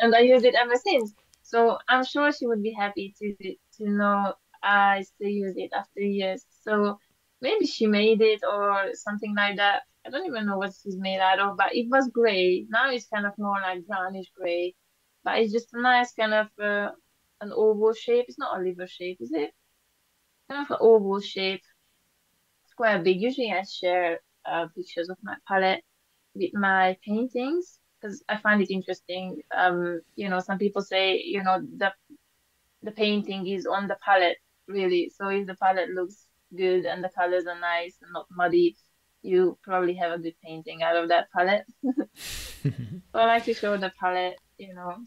S2: And I use it ever since. So I'm sure she would be happy to know I still use it after years. So maybe she made it or something like that. I don't even know what she's made out of, but it was gray. Now it's kind of more like brownish gray, but it's just a nice kind of an oval shape. It's not a liver shape, is it? Kind of an oval shape. It's quite big. Usually I share pictures of my palette with my paintings because I find it interesting. Some people say, the painting is on the palette, really. So if the palette looks good and the colors are nice and not muddy, you probably have a good painting out of that palette. So I like to show the palette,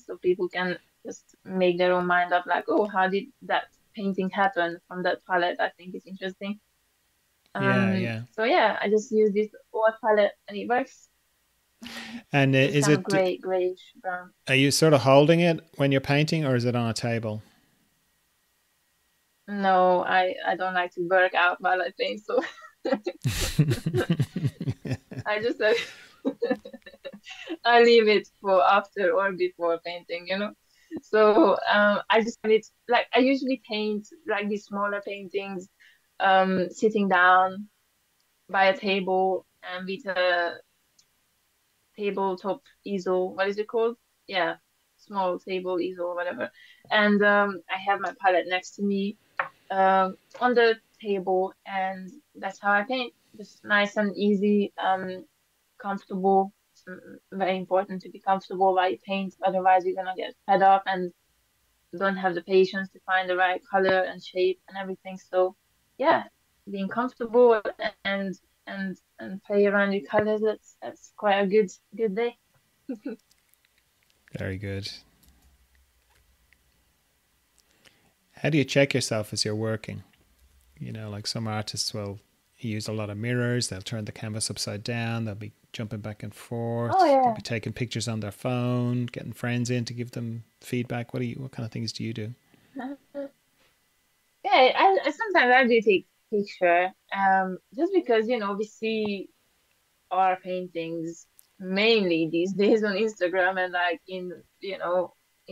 S2: so people can just make their own mind up, like, oh, how did that painting happen from that palette? I think it's interesting.
S3: Yeah, yeah.
S2: So yeah, I just use this old palette and it works.
S3: And
S2: This
S3: is
S2: kind of
S3: it?
S2: grayish brown.
S3: Are you sort of holding it when you're painting, or is it on a table?
S2: No, I don't like to work out while I paint, so I just I leave it for after or before painting. So I just have it like I usually paint like these smaller paintings sitting down by a table and with a tabletop easel. What is it called? Yeah, small table easel, whatever. And I have my palette next to me on the table, and that's how I paint. Just nice and easy, comfortable. It's very important to be comfortable while you paint, otherwise you're gonna get fed up and don't have the patience to find the right color and shape and everything. So yeah, being comfortable and and play around with colors, that's quite a good day.
S3: Very good. How do you check yourself as you're working? You know, like some artists will use a lot of mirrors. They'll turn the canvas upside down. They'll be jumping back and
S2: Oh
S3: forth. They'll
S2: yeah.
S3: be taking pictures on their phone, getting friends in to give them feedback. What kind of things do you do?
S2: Yeah, I sometimes I do take picture, just because, we see our paintings mainly these days on Instagram and like in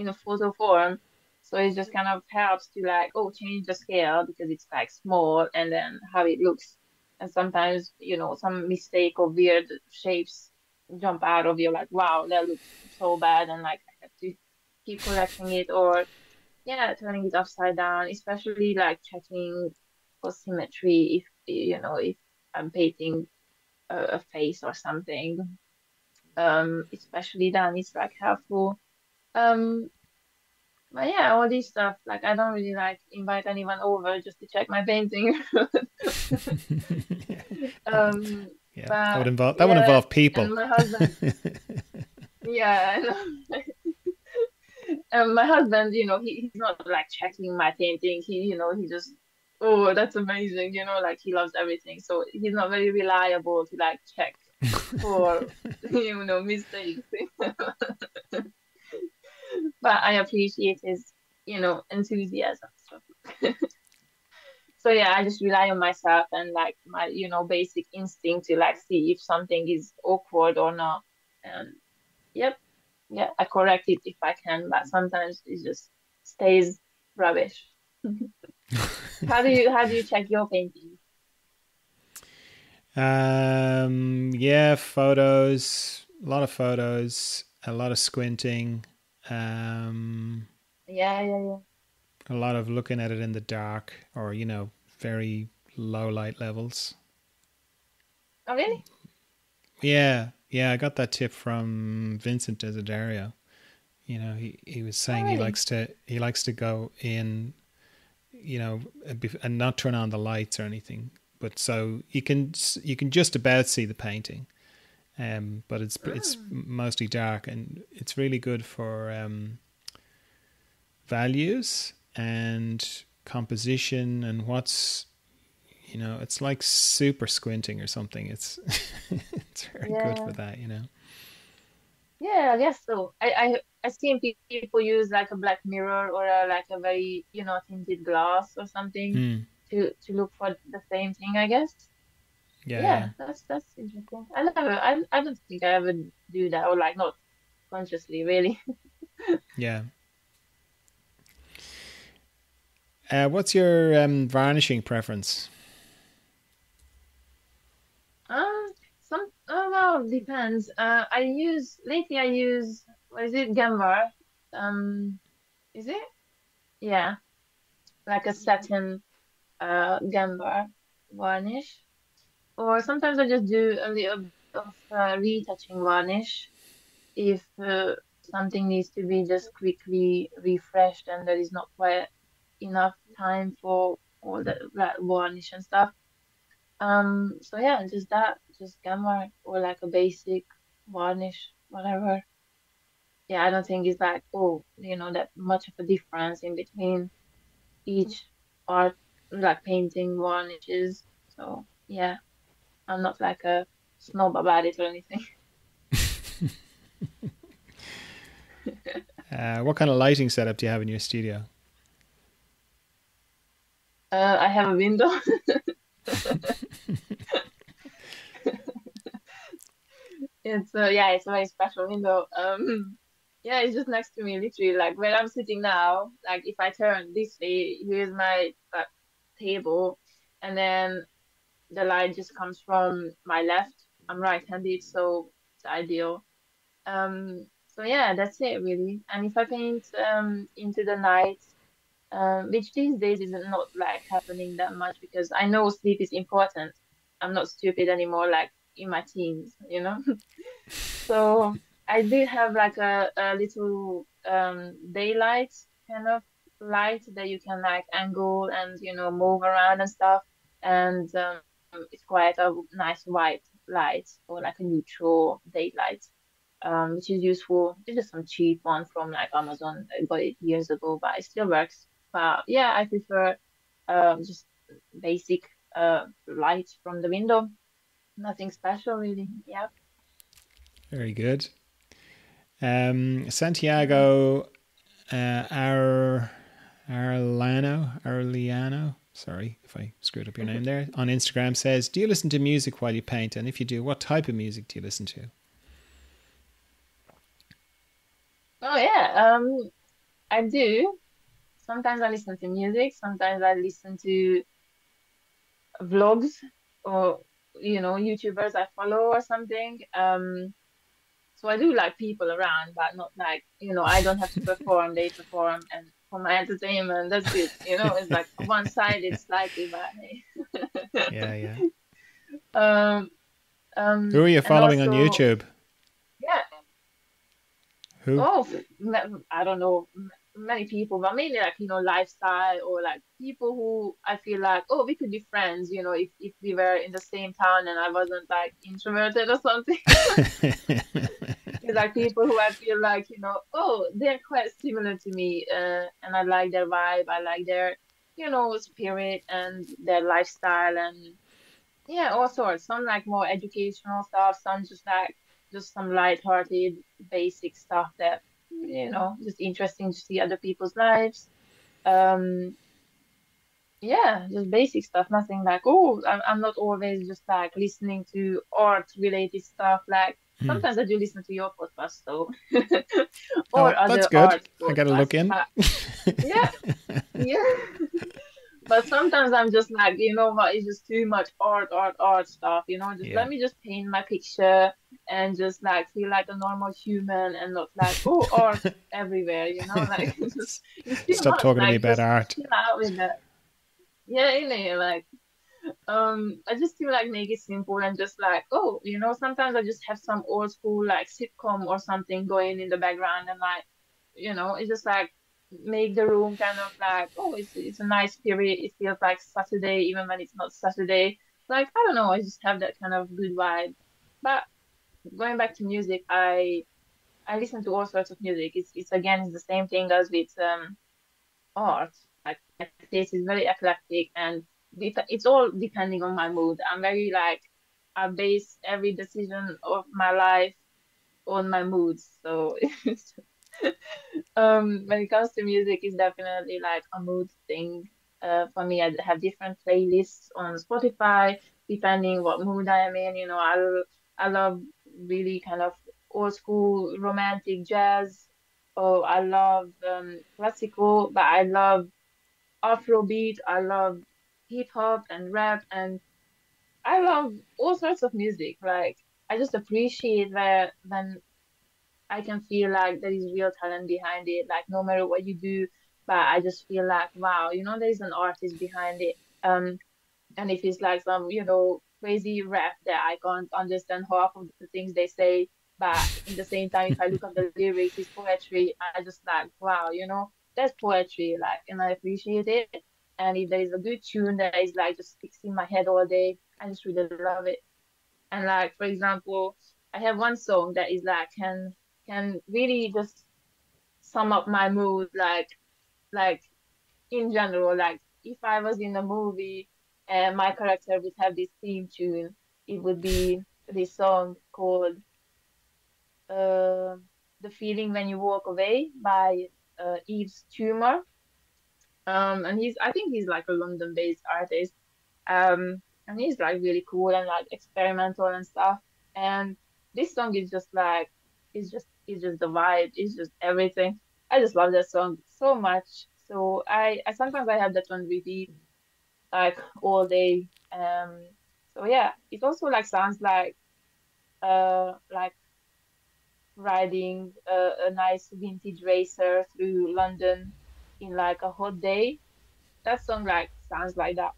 S2: a photo form. So it just kind of helps to like, oh, change the scale because it's like small and then how it looks. And sometimes, some mistake or weird shapes jump out of you like, wow, that looks so bad, and like I have to keep correcting it, or yeah, turning it upside down, especially like checking for symmetry if I'm painting a face or something. Especially then it's like helpful. Um, but yeah, all this stuff, like I don't really like invite anyone over just to check my painting. Um,
S3: Yeah,
S2: but
S3: that would
S2: yeah,
S3: involve people.
S2: and my husband, yeah, and my husband, he's not like checking my painting. He just, oh, that's amazing, like he loves everything. So he's not very reliable to like check for, mistakes. But I appreciate his, enthusiasm. So yeah, I just rely on myself and like my, basic instinct to like see if something is awkward or not. And yep, yeah, I correct it if I can, but sometimes it just stays rubbish. How do you check your painting?
S3: Yeah, photos, a lot of photos, a lot of squinting, um,
S2: Yeah, yeah, yeah.
S3: a lot of looking at it in the dark or, very low light levels.
S2: Oh really?
S3: Yeah, yeah, I got that tip from Vincent Desiderio. He was
S2: Oh
S3: saying
S2: really?
S3: he likes to go in, and not turn on the lights or anything. But so you can just about see the painting, but it's
S2: Mm.
S3: mostly dark, and it's really good for values and composition and it's like super squinting or something. It's it's very good for
S2: Yeah,
S3: that.
S2: yeah, I guess so. I seen people use like a black mirror or like a very, tinted glass or something
S3: Mm,
S2: to look for the same thing, I guess.
S3: yeah, yeah,
S2: Yeah, that's interesting. I don't think I ever do that, or like not consciously really.
S3: yeah. What's your varnishing preference?
S2: Well, depends. I use, what is it, Gemvar? Is it? Yeah, like a satin Gemvar varnish. Or sometimes I just do a little bit of retouching varnish if something needs to be just quickly refreshed and there is not quite enough time for all that varnish and stuff. So yeah, just that, just gamma or like a basic varnish, whatever. Yeah, I don't think it's like, oh, that much of a difference in between each art, like painting varnishes. So yeah, I'm not like a snob about it or anything.
S3: What kind of lighting setup do you have in your studio?
S2: I have a window. It's a very special window. Yeah, it's just next to me, literally, like where I'm sitting now. Like if I turn this way, here's my table, and then the light just comes from my left. I'm right-handed, so it's ideal. So yeah, that's it really. And if I paint into the night, which these days is not like happening that much because I know sleep is important. I'm not stupid anymore like in my teens, you know? So I did have like a little daylight kind of light that you can like angle and move around and stuff. And it's quite a nice white light or like a neutral daylight, which is useful. It's just some cheap one from like Amazon. I got it years ago, but it still works. But yeah, I prefer just basic light from the window. Nothing special really. Yeah.
S3: Very good.
S2: Mhm.
S3: Santiago Arliano, sorry if I screwed up your name there, on Instagram says, do you listen to music while you paint? And if you do, what type of music do you listen to?
S2: Oh yeah, I do. Sometimes I listen to music, sometimes I listen to vlogs or YouTubers I follow or something. So I do like people around, but not like, I don't have to perform, they perform and for my entertainment, that's good. It's like one-sided slightly, but hey.
S3: Yeah, yeah.
S2: Um,
S3: Who are you
S2: and
S3: following on
S2: also,
S3: YouTube?
S2: yeah,
S3: Who?
S2: oh, I don't know, many people, but mainly like, lifestyle or like people who I feel like, oh, we could be friends, if we were in the same town and I wasn't like introverted or something. It's like people who I feel like, oh, they're quite similar to me, and I like their vibe, I like their, spirit and their lifestyle and yeah, all sorts. Some like more educational stuff, some just like just some light-hearted, basic stuff that, just interesting to see other people's lives. Um, yeah, just basic stuff, nothing like, oh, I'm not always just like listening to art-related stuff. Like sometimes I do listen to your podcast, though, or
S3: Oh, that's
S2: other
S3: good.
S2: art
S3: I got to look
S2: podcasts.
S3: in.
S2: But yeah, yeah. But sometimes I'm just like, you know what, it's just too much art, art, art stuff, just
S3: Yeah.
S2: let me just paint my picture and just like feel like a normal human and not like, oh, art everywhere, like it's too
S3: Stop
S2: much.
S3: talking to me
S2: Like
S3: about
S2: just
S3: art.
S2: chill out with that. Yeah, like I just feel like make it simple and just like, oh, sometimes I just have some old school like sitcom or something going in the background and like, it's just like make the room kind of like, oh, it's a nice period. It feels like Saturday even when it's not Saturday. Like, I don't know, I just have that kind of good vibe. But going back to music, I listen to all sorts of music. It's again it's the same thing as with art. Like my taste is very eclectic and it's all depending on my mood. I'm very like I base every decision of my life on my moods. So when it comes to music, it's definitely like a mood thing. For me, I have different playlists on Spotify depending what mood I am in. I love really kind of old school romantic jazz. Oh, I love classical, but I love Afrobeat. I love hip hop and rap, and I love all sorts of music. Like I just appreciate that when I can feel like there is real talent behind it. Like no matter what you do, but I just feel like wow, there is an artist behind it. And if it's like some, crazy rap that I can't understand half of the things they say, but in the same time, if I look at the lyrics, it's poetry. I just like, wow, that's poetry, like, and I appreciate it. And if there is a good tune that is like just sticks in my head all day, I just really love it. And like, for example, I have one song that is like can really just sum up my mood, like in general, like if I was in a movie and my character would have this theme tune, it would be this song called uh, "The Feeling When You Walk Away" by Eve's Tumor. And I think he's like a London-based artist. And he's like really cool and like experimental and stuff. And this song is just like, it's just the vibe, it's just everything. I just love that song so much. So I sometimes I have that on repeat like all day. So yeah, it also like sounds like riding a nice vintage racer through London in like a hot day. That song like sounds like that.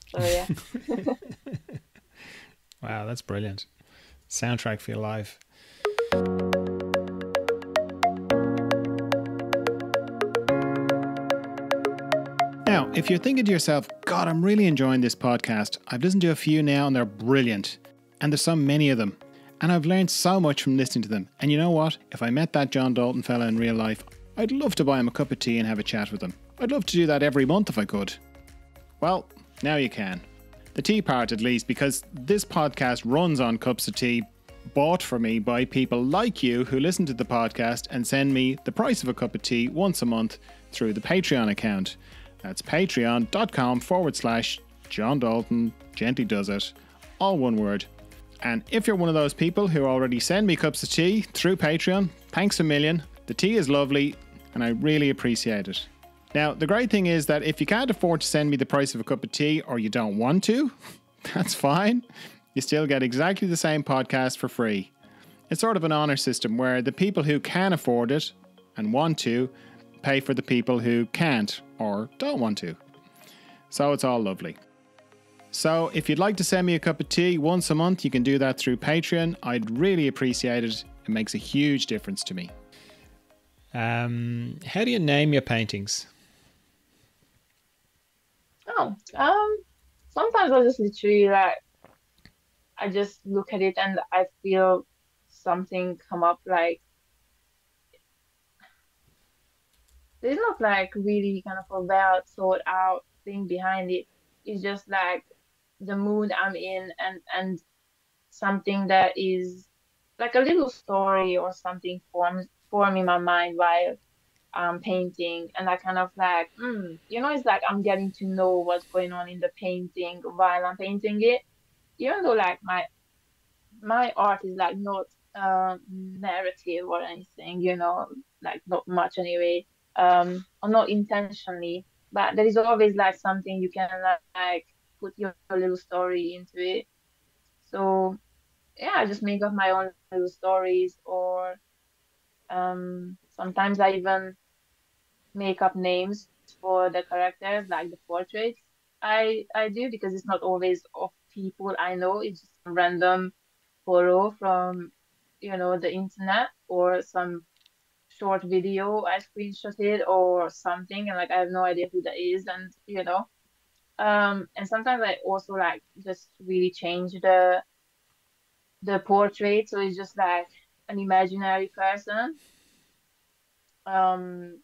S2: So yeah.
S3: Wow, that's brilliant. Soundtrack for your life. Now, if you're thinking to yourself, God, I'm really enjoying this podcast. I've listened to a few now and they're brilliant. And there's so many of them. And I've learned so much from listening to them. And you know what? If I met that John Dalton fella in real life, I'd love to buy him a cup of tea and have a chat with him. I'd love to do that every month if I could. Well, now you can. The tea part at least, because this podcast runs on cups of tea bought for me by people like you who listen to the podcast and send me the price of a cup of tea once a month through the Patreon account. That's patreon.com/John Dalton Gently Does It. All one word. And if you're one of those people who already send me cups of tea through Patreon, thanks a million. The tea is lovely and I really appreciate it. Now, the great thing is that if you can't afford to send me the price of a cup of tea or you don't want to, that's fine. You still get exactly the same podcast for free. It's sort of an honour system where the people who can afford it and want to pay for the people who can't or don't want to. So it's all lovely. So if you'd like to send me a cup of tea once a month, you can do that through Patreon. I'd really appreciate it. It makes a huge difference to me. How do you name your paintings?
S2: Oh, sometimes I just literally like I just look at it and I feel something come up like there's not like really kind of a well thought out thing behind it. It's just like the mood I'm in and something that is like a little story or something form in my mind while I'm painting and I kind of like it's like I'm getting to know what's going on in the painting while I'm painting it. Even though like my art is like not narrative or anything, like not much anyway, or not intentionally, but there is always like something you can like put your little story into it. So yeah, I just make up my own little stories, or sometimes I even make up names for the characters, like the portraits. I do because it's not always of people I know. It's just a random photo from the internet or some short video I screenshotted or something, and like I have no idea who that is, and and sometimes I also like just really change the portrait, so it's just like an imaginary person. Um,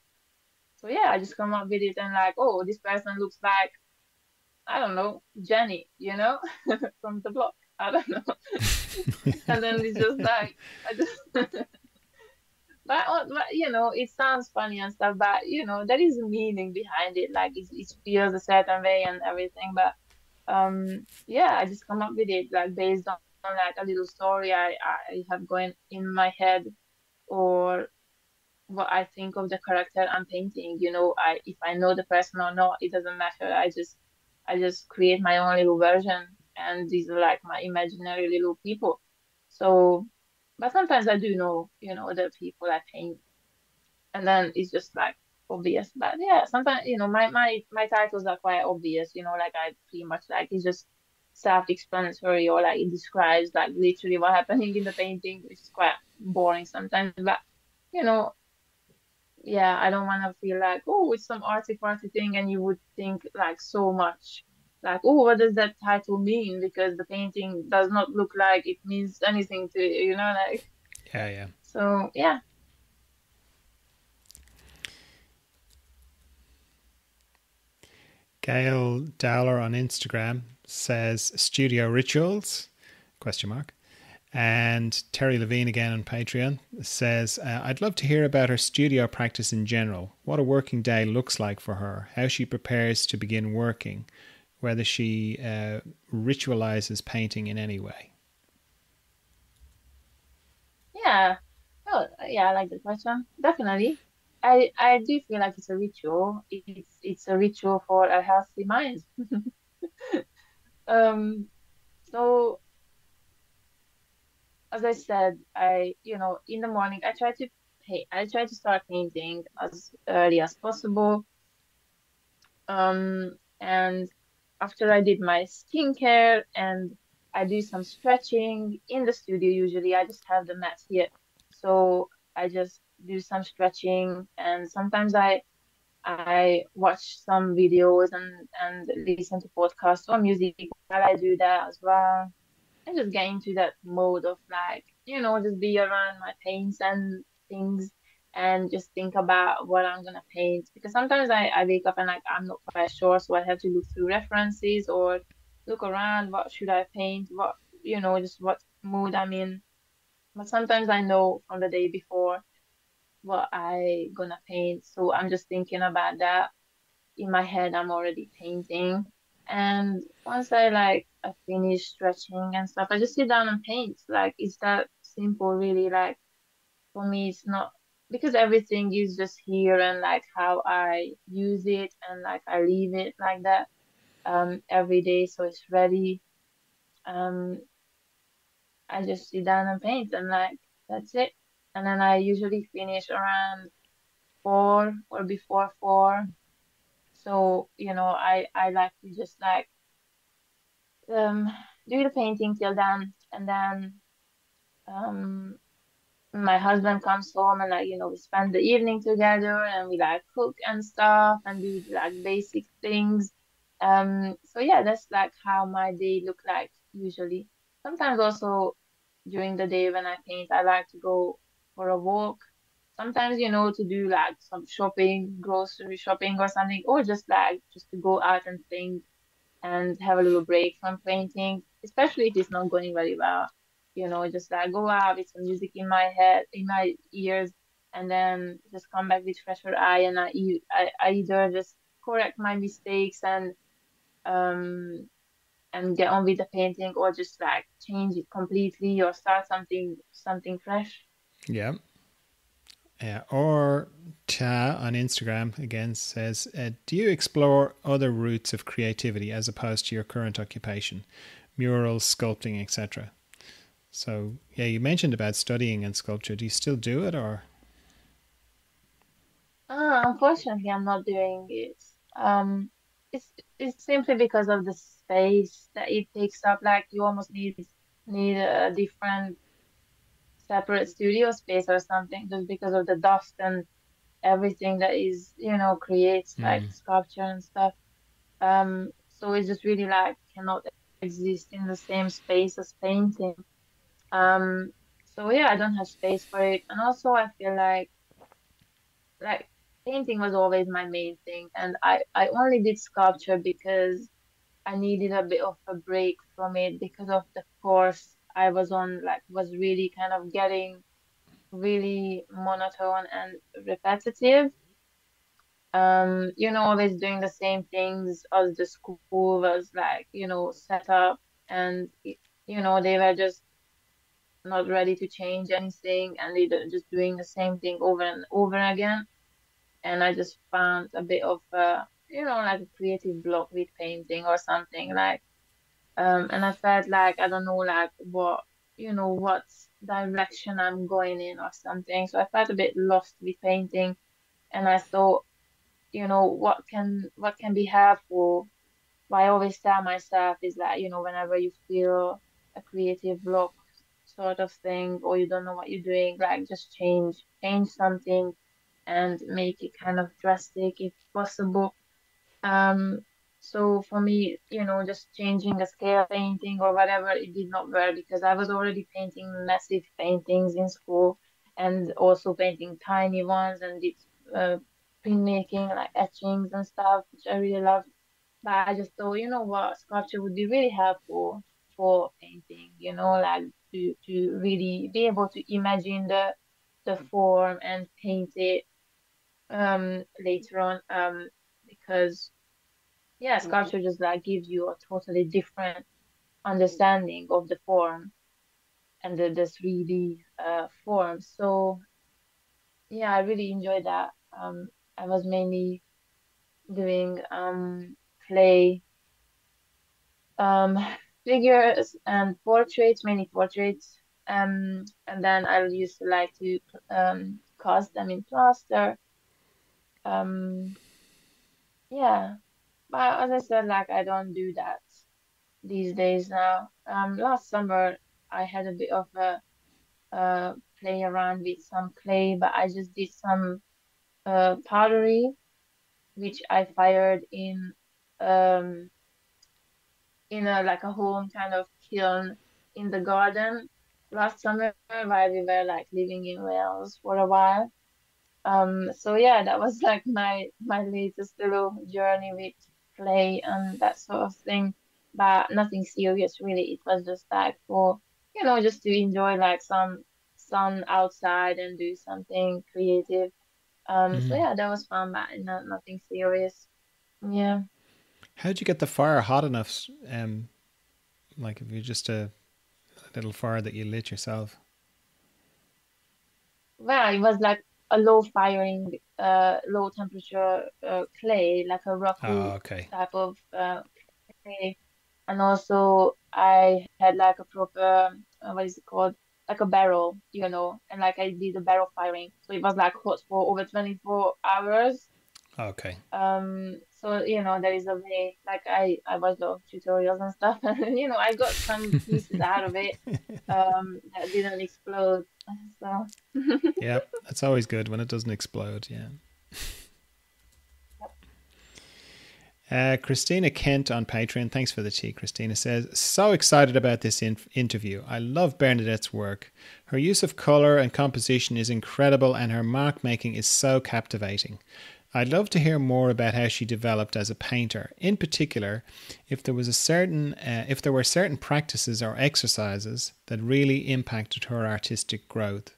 S2: so yeah, I just come up with it and like, oh, this person looks like I don't know, Jenny, from the block. I don't know. And then it's just like I just but it sounds funny and stuff, but there is a meaning behind it. Like it feels a certain way and everything. But yeah, I just come up with it like based on like a little story I have going in my head, or what I think of the character I'm painting. If I know the person or not, it doesn't matter. I just create my own little version, and these are like my imaginary little people. So, but sometimes I do know, the people I paint, and then it's just like obvious. But yeah, sometimes, my titles are quite obvious, like I pretty much like it's just self-explanatory, or like it describes like literally what happening in the painting, which is quite boring sometimes. But you know, yeah, I don't want to feel like, oh, it's some arty thing, and you would think like so much, like, oh, what does that title mean? Because the painting does not look like it means anything to you, like.
S3: Yeah, yeah.
S2: So yeah,
S3: Gail Dowler on Instagram says studio rituals, question mark. And Terry Levine again on Patreon says, I'd love to hear about her studio practice in general, what a working day looks like for her, how she prepares to begin working, whether she ritualizes painting in any way.
S2: yeah. Oh, yeah, I like the question. Definitely. I do feel like it's a ritual. It's a ritual for a healthy mind. Um, so as I said, in the morning I try to start painting as early as possible. And after I did my skincare and I do some stretching in the studio, usually I just have the mat here. So I just do some stretching and sometimes I watch some videos and listen to podcasts or music while I do that as well. I just get into that mode of like, just be around my paints and things and just think about what I'm gonna paint. Because sometimes I wake up and like I'm not quite sure, so I have to look through references or look around what should I paint, just what mood I'm in. But sometimes I know from the day before what I gonna paint, so I'm just thinking about that in my head. I'm already painting. And once I finish stretching and stuff, I just sit down and paint. Like it's that simple really. Like for me it's not, because everything is just here and like how I use it and like I leave it like that every day so it's ready. Um I just sit down and paint and like that's it. And then I usually finish around 4 or before 4. So, I like to just like um do the painting till then, and then um my husband comes home and like we spend the evening together and we like cook and stuff and do like basic things. So yeah, that's like how my day look like usually. Sometimes also during the day when I paint I like to go for a walk. Sometimes to do like some shopping, grocery shopping or something, or just to go out and think and have a little break from painting, especially if it's not going very well. Just like go out with some music in my head, in my ears, and then just come back with fresher eye, and I either just correct my mistakes um and get on with the painting, or just like change it completely or start something fresh.
S3: Yeah. Or Ta on Instagram again says, do you explore other routes of creativity as opposed to your current occupation, murals, sculpting, etc.? So yeah, you mentioned about studying and sculpture. Do you still do it, or?
S2: Unfortunately, I'm not doing it. Um, it's it's simply because of the space that it takes up. Like you almost need a different separate studio space or something, just because of the dust and everything that is, creates like
S3: Mm,
S2: sculpture and stuff. So it's just really like cannot exist in the same space as painting. Um, so yeah, I don't have space for it, and also I feel like painting was always my main thing, and I only did sculpture because I needed a bit of a break from it because of the course I was on, like was really kind of getting really monotone and repetitive. Always doing the same things as the school was like, set up, and they were just not ready to change anything, and just doing the same thing over and over again. And I just found a bit of like a creative block with painting or something like and I felt like I don't know like what direction I'm going in or something. So I felt a bit lost with painting, and I thought, what can be helpful. What I always tell myself is that, whenever you feel a creative block sort of thing, or you don't know what you're doing, like just change something and make it kind of drastic if possible. Um, so for me, just changing a scale painting or whatever, it did not work because I was already painting massive paintings in school and also painting tiny ones and did uh, printmaking, like etchings and stuff, which I really love. But I just thought, what, sculpture would be really helpful for painting, like to really be able to imagine the form and paint it later on. Because yeah, sculpture just like gives you a totally different understanding of the form and the 3D form. So yeah, I really enjoy that. I was mainly doing clay um figures and portraits, mainly portraits. And then I used to like to cast them in plaster. Um, yeah, but as I said, like I don't do that these days now. Last summer I had a bit of a play around with some clay, but I just did some pottery, which I fired um in a like a home kind of kiln in the garden last summer while we were like living in Wales for a while. So yeah, that was like my latest little journey with clay and that sort of thing, but nothing serious really. It was just like for, just to enjoy like some sun outside and do something creative. So
S3: Mm.
S2: yeah, that was fun, but nothing serious. Yeah.
S3: How'd you get the fire hot enough? Like if you just a little fire that you lit yourself.
S2: Well, it was like a low firing, low temperature clay, like a
S3: Oh,
S2: rocky
S3: okay.
S2: type of clay. And also I had like a proper, what is it called? Like a barrel, and like I did the barrel firing. So it was like hot for over 24 hours.
S3: Okay.
S2: So there is a way, like I watched the tutorials and stuff, and I got some pieces out of it, that didn't explode. So
S3: Yeah, that's always good when it doesn't explode. Yeah. Christina Kent on Patreon. Thanks for the tea. Christina says, so excited about this interview. I love Bernadette's work. Her use of colour and composition is incredible and her mark making is so captivating. I'd love to hear more about how she developed as a painter. In particular, if there were certain practices or exercises that really impacted her artistic growth.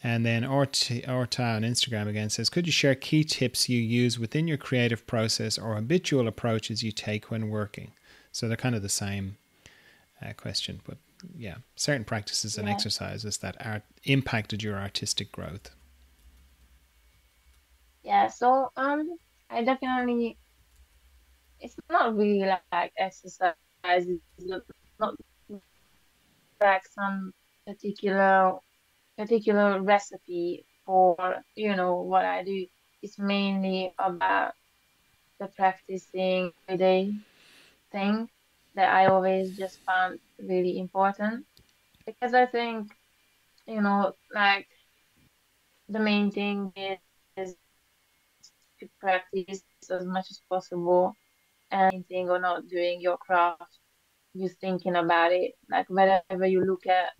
S3: And then Orta on Instagram again says, could you share key tips you use within your creative process or habitual approaches you take when working? So they're kind of the same question, but yeah, certain practices and
S2: yeah,
S3: exercises that impacted your artistic growth.
S2: yeah. So I definitely, it's not really like exercise. It's not like some particular particular recipe for what I do. It's mainly about the practicing everyday thing that I always just found really important, because I think like the main thing is to practice as much as possible, and anything or not doing your craft, you thinking about it, like whatever you look at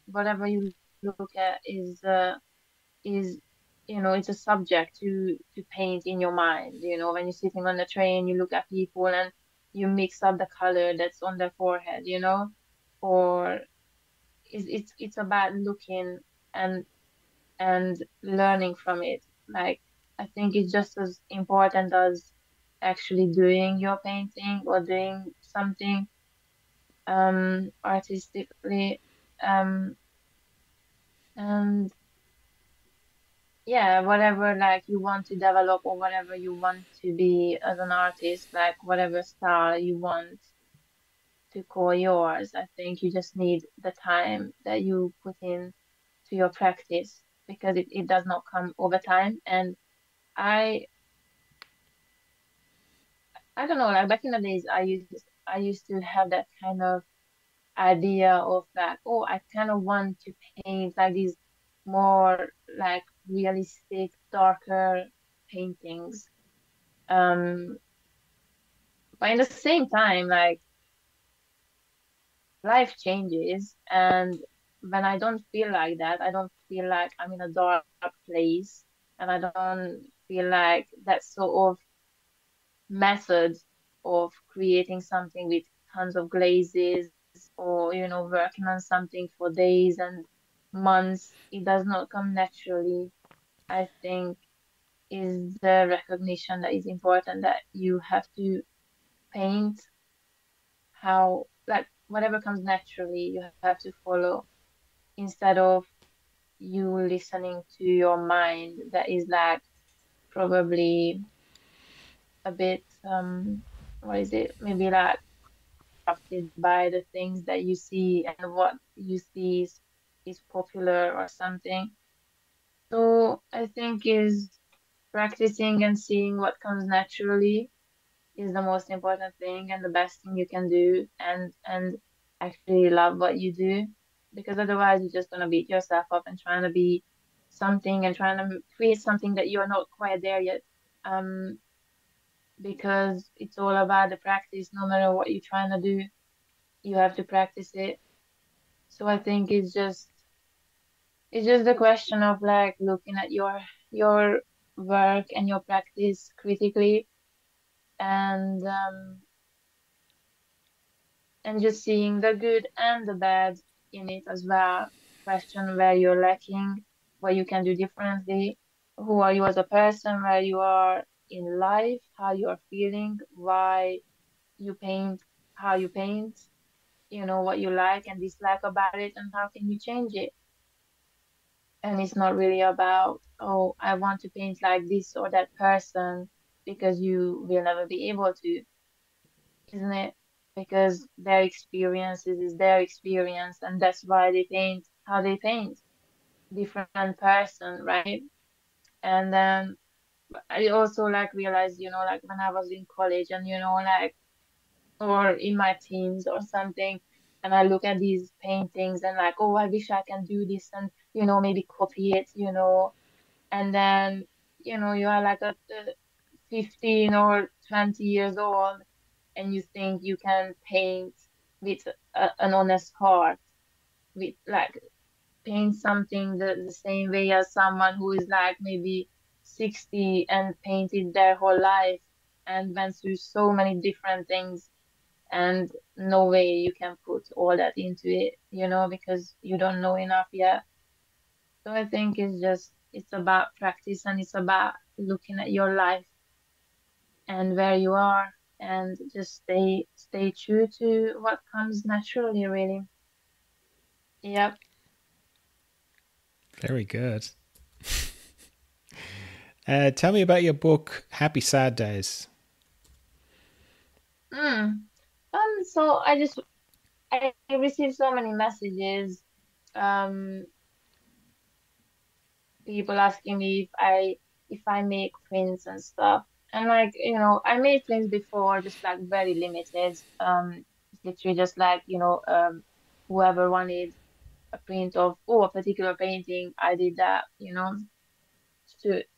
S2: is it's a subject to paint in your mind. When you're sitting on the train, you look at people and you mix up the color that's on their forehead, or it's about looking and learning from it. Like, I think it's just as important as actually doing your painting or doing something artistically. um and yeah, whatever like you want to develop or whatever you want to be as an artist, like whatever style you want to call yours, I think you just need the time that you put in to your practice, because it does not come over time. And I I don't know, like back in the days I used to have that kind of idea of like, oh, I kind of want to paint like these more like realistic, darker paintings. Um, but in the same time, like life changes, and when I don't feel like that, I don't feel like I'm in a dark place, and I don't feel like that sort of method of creating something with tons of glazes, or working on something for days and months, it does not come naturally. I think is the recognition that is important, that you have to paint how, like, whatever comes naturally, you have to follow, instead of you listening to your mind that is like probably a bit what is it? Maybe like crafted by the things that you see and what you see is popular or something. So I think is practicing and seeing what comes naturally is the most important thing and the best thing you can do and actually love what you do because otherwise you're just gonna beat yourself up and trying to be something and trying to create something that you're not quite there yet. Um, because it's all about the practice. No matter what you're trying to do, you have to practice it. So I think it's just the question of like looking at your work and your practice critically and and just seeing the good and the bad in it as well. Question where you're lacking, what you can do differently, who are you as a person, where you are in life, how you are feeling, why you paint, how you paint, what you like and dislike about it, and how can you change it. And it's not really about, oh, I want to paint like this or that person because you will never be able to, isn't it? Because their experiences is their experience, and that's why they paint how they paint. Different person, right? And then I also like realized, like when I was in college and like or in my teens or something, and I look at these paintings and like, oh, I wish I can do this and maybe copy it. And then you are like a 15 or 20 years old and you think you can paint with an honest heart, with like paint something the same way as someone who is like maybe 60 and painted their whole life and went through so many different things, and no way you can put all that into it, because you don't know enough yet. So I think it's about practice and it's about looking at your life and where you are and just stay true to what comes naturally, really. Yep.
S3: Very good. Tell me about your book, Happy Sad Days.
S2: Mm. So I received so many messages, um, people asking me if I make prints and stuff. And like, I made prints before, just like very limited. It's literally just like, whoever wanted a print of a particular painting, I did that.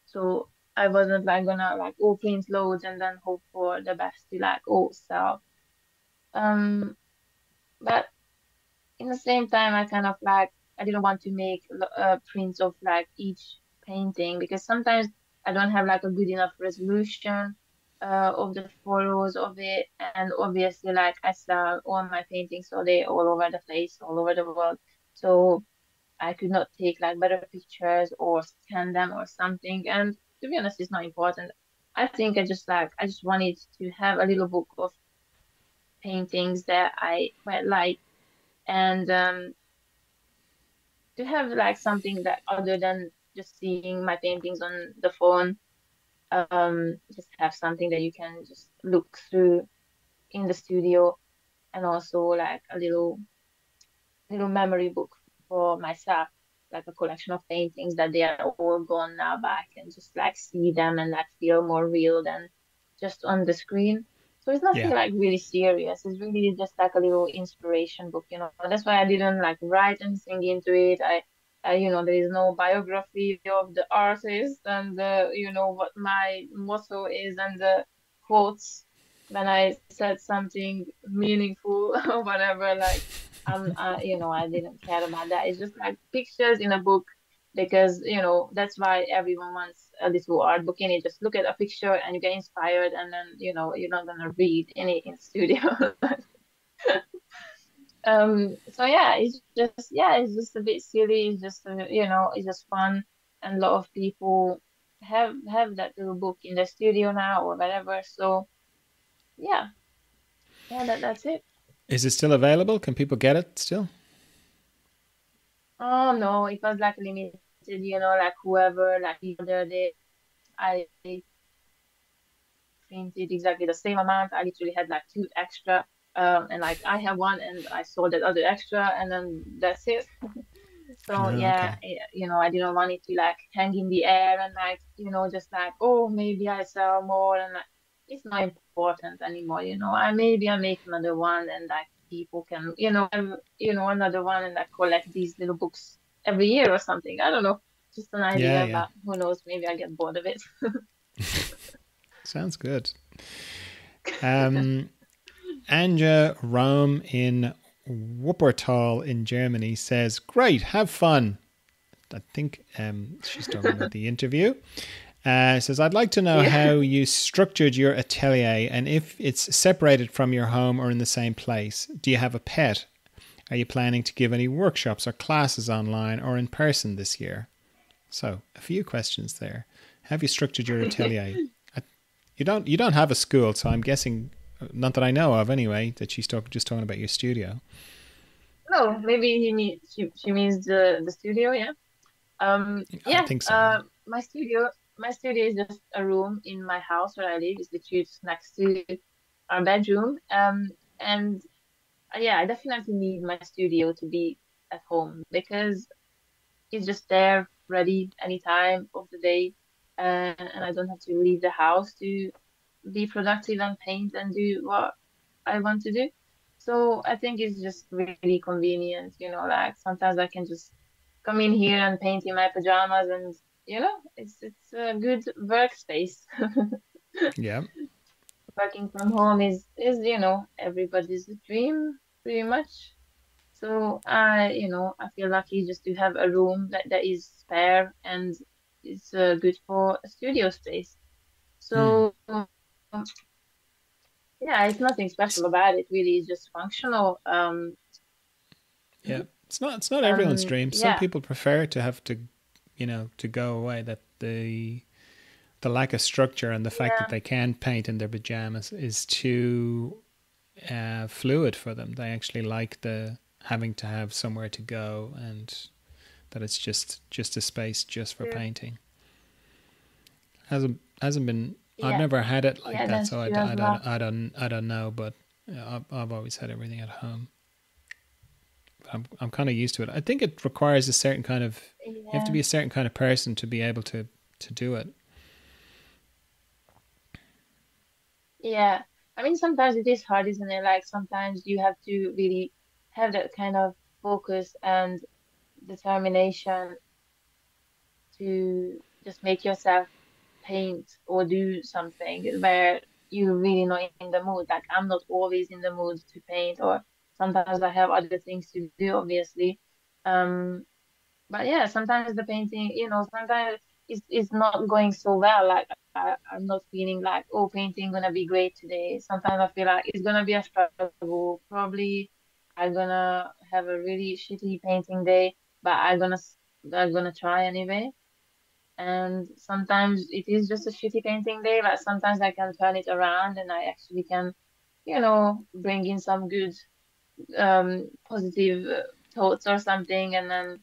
S2: So I wasn't like gonna like print loads and then hope for the best to like sell. Um, but in the same time, I kind of like I didn't want to make prints of like each painting because sometimes I don't have like a good enough resolution of the photos of it, and obviously like I sell all my paintings, so they all over the place, all over the world. So I could not take like better pictures or scan them or something. And to be honest, it's not important. I think I just wanted to have a little book of paintings that I quite like and to have like something that other than just seeing my paintings on the phone, just have something that you can just look through in the studio, and also like a little memory book for myself, like a collection of paintings that they are all gone now, but I can just like see them and like feel more real than just on the screen. So it's nothing
S3: Yeah.
S2: like really serious. It's really just like a little inspiration book. That's why I didn't like write anything into it. There is no biography of the artist and what my motto is and the quotes when I said something meaningful or whatever. Like I didn't care about that. It's just like pictures in a book because that's why everyone wants a little art book in it. Just look at a picture and you get inspired, and then you're not gonna read in it in studio. So yeah, it's just a bit silly. It's just it's just fun, and a lot of people have that little book in the studio now or whatever. So yeah, yeah, that's it.
S3: Is it still available? Can people get it still?
S2: Oh no, it was like limited, like whoever like ordered it. I painted exactly the same amount. I literally had like two extra, and like I have one and I sold that other extra, and then that's it. So
S3: Oh,
S2: yeah,
S3: okay.
S2: I didn't want it to like hang in the air and like, just like, oh, maybe I sell more and like, it's not important anymore, I make another one and like people can, have, another one and like collect these little books every year or something. I don't know, just an
S3: Yeah,
S2: idea,
S3: yeah.
S2: but who knows, maybe I get bored of it.
S3: Sounds good. Um, Anja Rome in Wuppertal in Germany says, "Great, have fun." I think she's talking about the interview. Says, "I'd like to know
S2: Yeah.
S3: how you structured your atelier and if it's separated from your home or in the same place. Do you have a pet? Are you planning to give any workshops or classes online or in person this year?" So, a few questions there. Have you structured your atelier? You don't have a school, so I'm guessing, not that I know of anyway, that she's just talking about your studio.
S2: No, maybe she means the studio, yeah.
S3: I
S2: Yeah,
S3: think so, yeah.
S2: my studio is just a room in my house where I live. It's literally just next to our bedroom. And yeah, I definitely need my studio to be at home because it's just there, ready any time of the day, and I don't have to leave the house to be productive and paint and do what I want to do. So I think it's just really convenient, like sometimes I can just come in here and paint in my pajamas and it's a good workspace.
S3: Yeah,
S2: Working from home is everybody's dream pretty much. So I feel lucky just to have a room that is spare and it's good for a studio space. So yeah, it's nothing special about it really. It's just functional.
S3: yeah.
S2: Mhm.
S3: It's not everyone's dream. Some
S2: Yeah,
S3: people prefer to have to go away. That the lack of structure and the fact that
S2: yeah,
S3: they can paint in their pajamas is too fluid for them. They actually like the having to have somewhere to go and that it's just a space just for
S2: true.
S3: painting. Hasn't been. I've
S2: Yeah,
S3: never had it like
S2: yeah,
S3: that,
S2: that's
S3: so
S2: true as well.
S3: I don't know. But I've always had everything at home. I'm kind of used to it. I think it requires a certain kind of. You have to
S2: Yeah,
S3: be a certain kind of person to be able to do it.
S2: yeah. I mean, sometimes it is hard, isn't it? Like sometimes you have to really have that kind of focus and determination to just make yourself paint or do something where you're really not in the mood. Like I'm not always in the mood to paint, or sometimes I have other things to do, obviously. Um, but yeah, sometimes the painting, sometimes it's not going so well. Like I'm not feeling like, oh, painting gonna be great today. Sometimes I feel like it's gonna be a struggle. Probably I'm gonna have a really shitty painting day, but I'm gonna try anyway. And sometimes it is just a shitty painting day, but sometimes I can turn it around and I actually can, bring in some good, positive thoughts or something, and then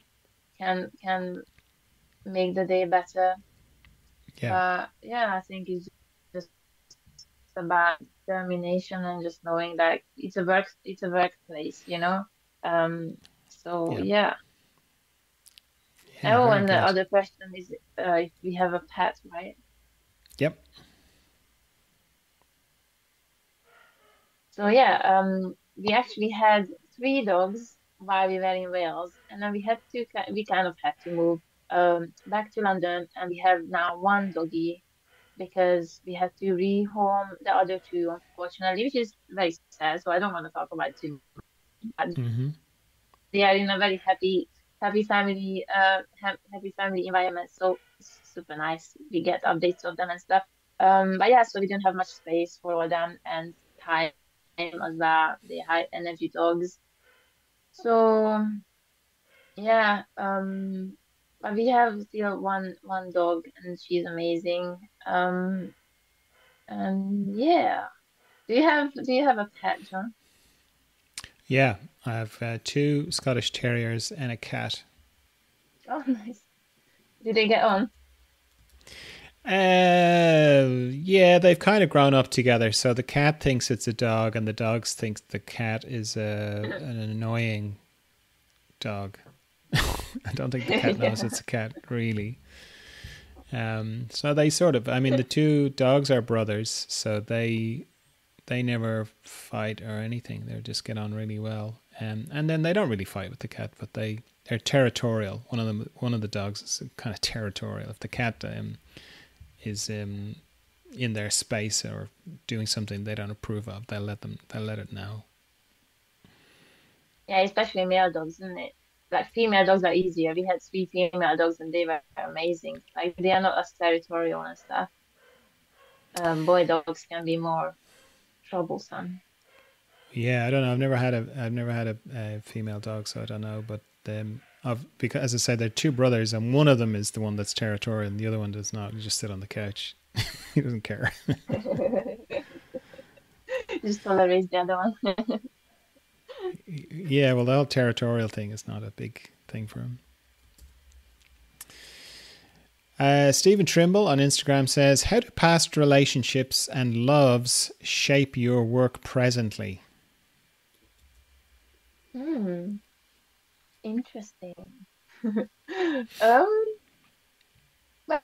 S2: can make the day better.
S3: Yeah,
S2: But yeah, I think it's just about determination and just knowing that it's a workplace. Um, so
S3: yeah,
S2: yeah.
S3: yeah.
S2: Oh,
S3: Very
S2: and the
S3: good.
S2: other question is if we have a pet, right?
S3: Yep.
S2: So yeah, we actually had three dogs while we were in Wales, and then we kind of had to move back to London, and we have now one doggy because we had to rehome the other two, unfortunately, which is very sad. So I don't want to talk about it too much.
S3: Mm-hmm.
S2: They are in a very happy family, happy family environment. So it's super nice. We get updates of them and stuff. But yeah, so we don't have much space for all them and time as well. They high energy dogs. So yeah, but we have still one dog and she's amazing. And yeah, do you have a pet, John?
S3: Yeah, I have two Scottish Terriers and a cat.
S2: Oh, nice. Do they get on?
S3: Yeah, they've kind of grown up together. So the cat thinks it's a dog, and the dogs think the cat is an annoying dog. I don't think the cat knows
S2: Yeah.
S3: it's a cat, really. So they sort of, I mean, the two dogs are brothers, so they never fight or anything. They just get on really well. And then they don't really fight with the cat, but they're territorial. One of the dogs is kind of territorial. If the cat is in their space or doing something they don't approve of, they'll let it know.
S2: Yeah, especially male dogs, isn't it? Like female dogs are easier. We had three female dogs and they were amazing. Like they are not as territorial and stuff. Boy dogs can be more troublesome.
S3: Yeah, I don't know. I've never had a female dog, so I don't know. But because as I said, they're two brothers, and one of them is the one that's territorial, and the other one does not. He just sit on the couch. He doesn't care.
S2: Just tolerate the other one.
S3: Yeah, well, the whole territorial thing is not a big thing for him. Stephen Trimble on Instagram says, "How do past relationships and loves shape your work presently?"
S2: Hmm, interesting. Um, well,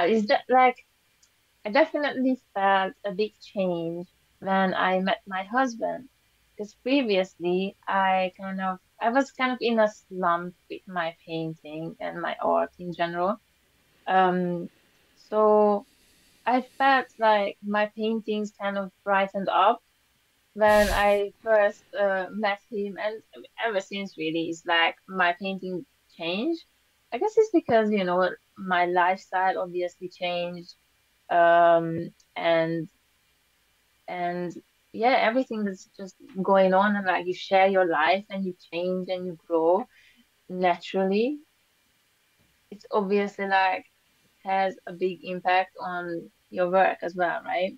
S2: is that like I definitely felt a big change when I met my husband. Because previously I was kind of in a slump with my painting and my art in general. Um, so I felt like my paintings kind of brightened up when I first met him, and ever since really, it's like my painting changed. I guess it's because, my lifestyle obviously changed. And and yeah, everything that's just going on, and like you share your life and you change and you grow naturally. It's obviously like has a big impact on your work as well, right?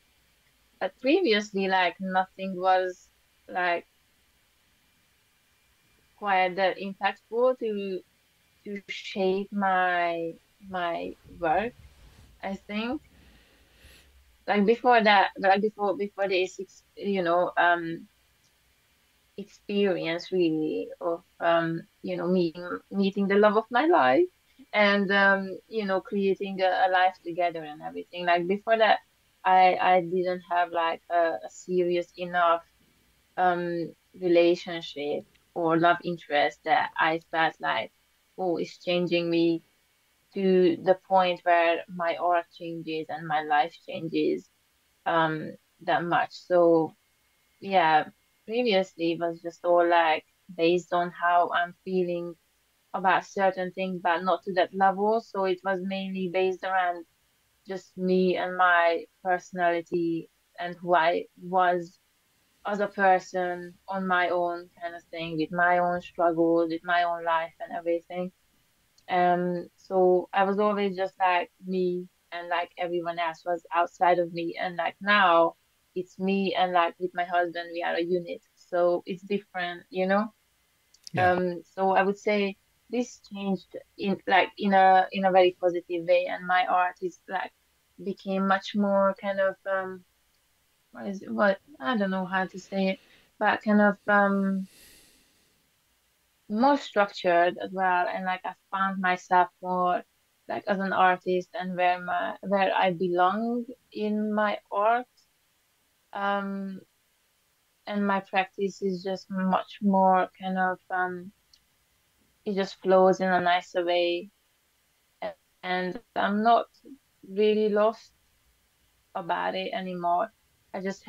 S2: But previously, like nothing was like quite that impactful to shape my work, I think. Like before that, like before the A6, experience really of meeting the love of my life, and creating a life together and everything. Like before that, I didn't have like a serious enough relationship or love interest that I felt like, oh, it's changing me to the point where my aura changes and my life changes that much. So yeah, previously it was just all like based on how I'm feeling about certain things, but not to that level. So it was mainly based around just me and my personality and who I was as a person on my own kind of thing, with my own struggles, with my own life and everything. So I was always just like me, and like everyone else was outside of me. And like now it's me, and like with my husband, we are a unit. So it's different.
S3: Yeah,
S2: So I would say this changed in a very positive way, and my art is like became much more kind of what I don't know how to say it, but kind of more structured as well, and like I found myself more like as an artist and where I belong in my art. Um, and my practice is just much more kind of it just flows in a nicer way, and I'm not really lost about it anymore. I just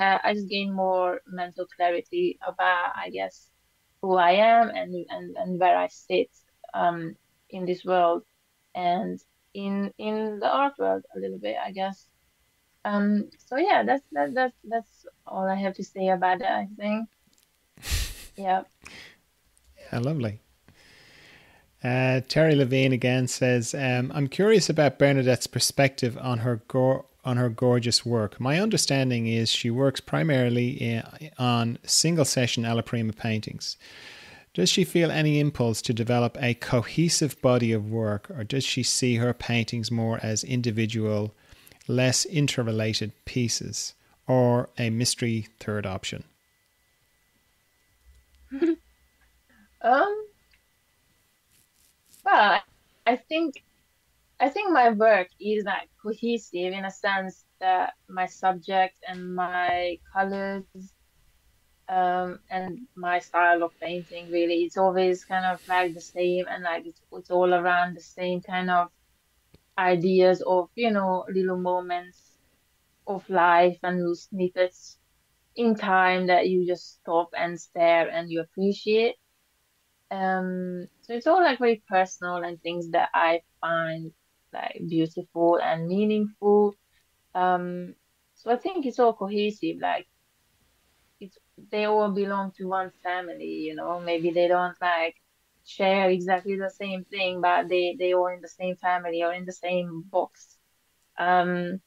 S2: gain more mental clarity about, I guess, who I am and where I sit um in this world and in the art world a little bit, I guess. So yeah, that's all I have to say about it, I think. Yeah.
S3: yeah, lovely. Terry Levine again says, "I'm curious about Bernadettes' perspective on on her gorgeous work. My understanding is she works primarily on single session alla prima paintings. Does she feel any impulse to develop a cohesive body of work, or does she see her paintings more as individual less interrelated pieces, or a mystery third option?
S2: Um, well, I think I think my work is like cohesive in a sense that my subject and my colors, and my style of painting really, it's always kind of like the same, and like it's all around the same kind of ideas of, little moments of life and little snippets in time that you just stop and stare and you appreciate. So it's all like very personal and things that I find like beautiful and meaningful. Um, so I think it's all cohesive. Like it's they all belong to one family. Maybe they don't like share exactly the same thing, but they all in the same family or in the same box. Um,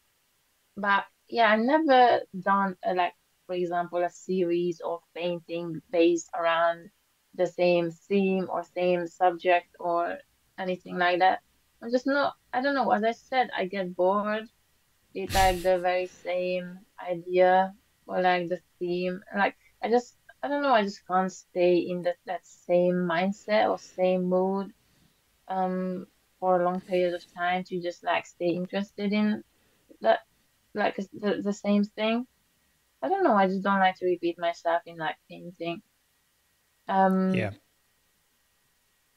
S2: but yeah, I've never done like, for example, a series of painting based around the same theme or same subject or anything like that. I'm just not, I don't know, as I said, I get bored with like the very same idea or like the theme. Like I don't know, I just can't stay in that same mindset or same mood um for a long period of time to just like stay interested in that like the same thing. I don't know. I just don't like to repeat myself in like painting. Um,
S3: Yeah.